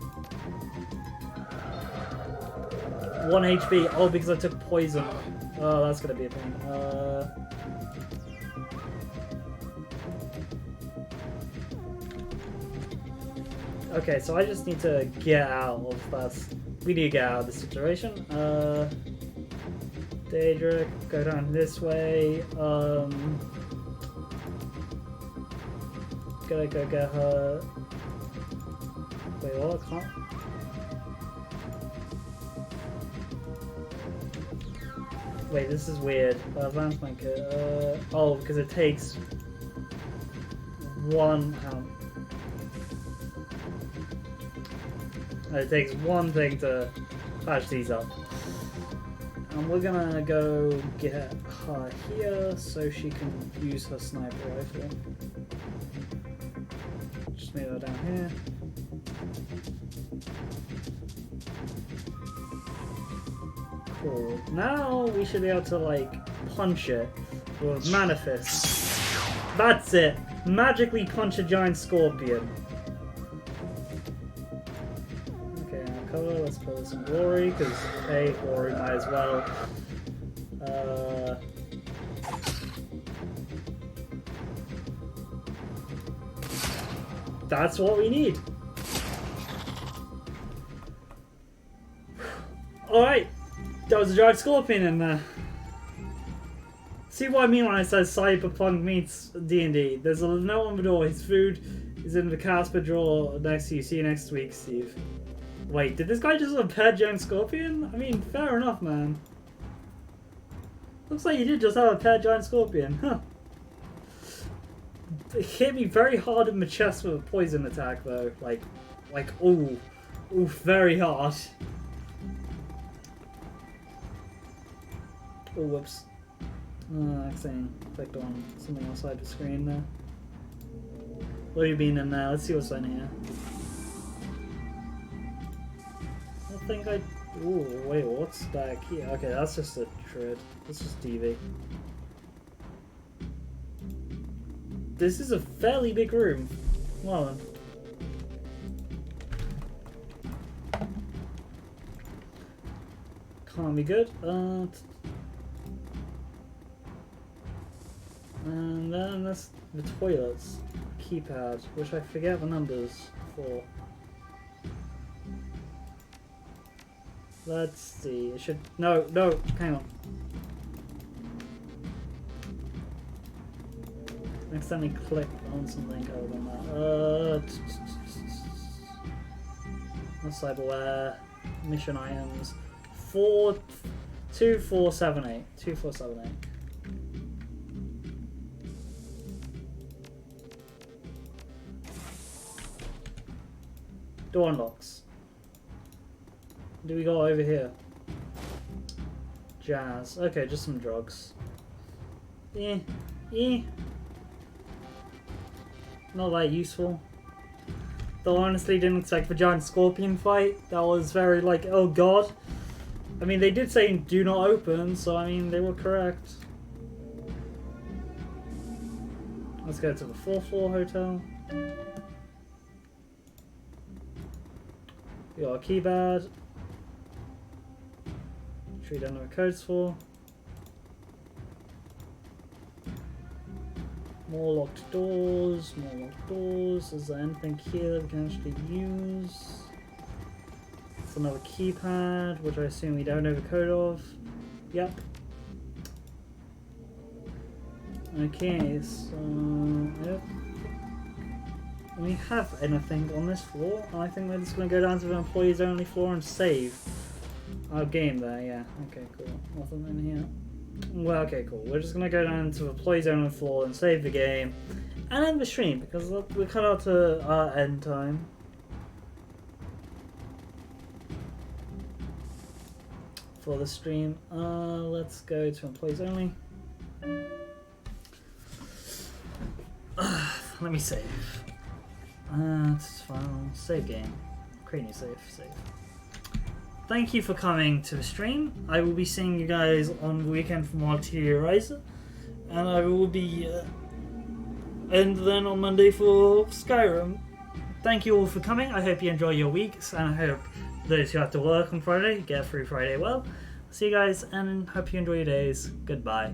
1 HP. Oh, because I took poison. Oh, that's gonna be a pain. Okay, so I just need to get out of that. We need to get out of this situation. Daedric, go down this way. Gotta go get her. Wait, what? I can't. Wait, this is weird. Advanced blanket. Oh, because it takes one. It takes one thing to patch these up. And we're gonna go get her here so she can use her sniper rifle. Just move her down here. Cool. Now we should be able to, like, punch it with Manifest. That's it! Magically punch a giant scorpion. Okay, now cover. Let's put some glory, because, hey, glory might as well. That's what we need. Alright. That was a giant scorpion in there. See what I mean when I said Cyberpunk meets D&D? There's a note on the door. His food is in the Casper drawer next to you. See you next week, Steve. Wait, did this guy just have a pet giant scorpion? I mean, fair enough, man. Looks like he did just have a pet giant scorpion. Huh. It hit me very hard in the chest with a poison attack, though. Like, ooh, very hard. Oh, whoops. Accidentally clicked on something outside the screen there. What have you been in there? Let's see what's in here. I think I... Ooh, wait, what's back here? Okay, that's just a tread. That's just DV. This is a fairly big room. Well then. Can't be good. And then that's the toilets. Keypad, which I forget the numbers for. Let's see, it should... No, hang on. Accidentally clicked on something over on that. Cyberware, mission items, 2478. 2478. Door unlocks. What do we got over here? Jazz. Okay, just some drugs. Yeah. Not that useful. Though honestly didn't expect the giant scorpion fight. That was very like, oh god. I mean, they did say do not open, so I mean, they were correct. Let's go to the 4th floor hotel. We got a keypad. Which we don't know what codes for. More locked doors, Is there anything here that we can actually use? It's another keypad, which I assume we don't know the code of. Yep. Okay, so yep. We have anything on this floor. I think we're just going to go down to the employees only floor and save our game there. Yeah, okay, cool. Nothing in here. Well, okay, cool. We're just going to go down to the employees only floor and save the game and end the stream because we're cut out to our end time. For the stream. Let's go to employees only. Let me save. It's fine. Save game. Create new save. Thank you for coming to the stream. I will be seeing you guys on the weekend for Multi Horizon, and I will be and then on Monday for Skyrim. Thank you all for coming. I hope you enjoy your weeks, and I hope those who have to work on Friday get through Friday well. See you guys, and hope you enjoy your days. Goodbye.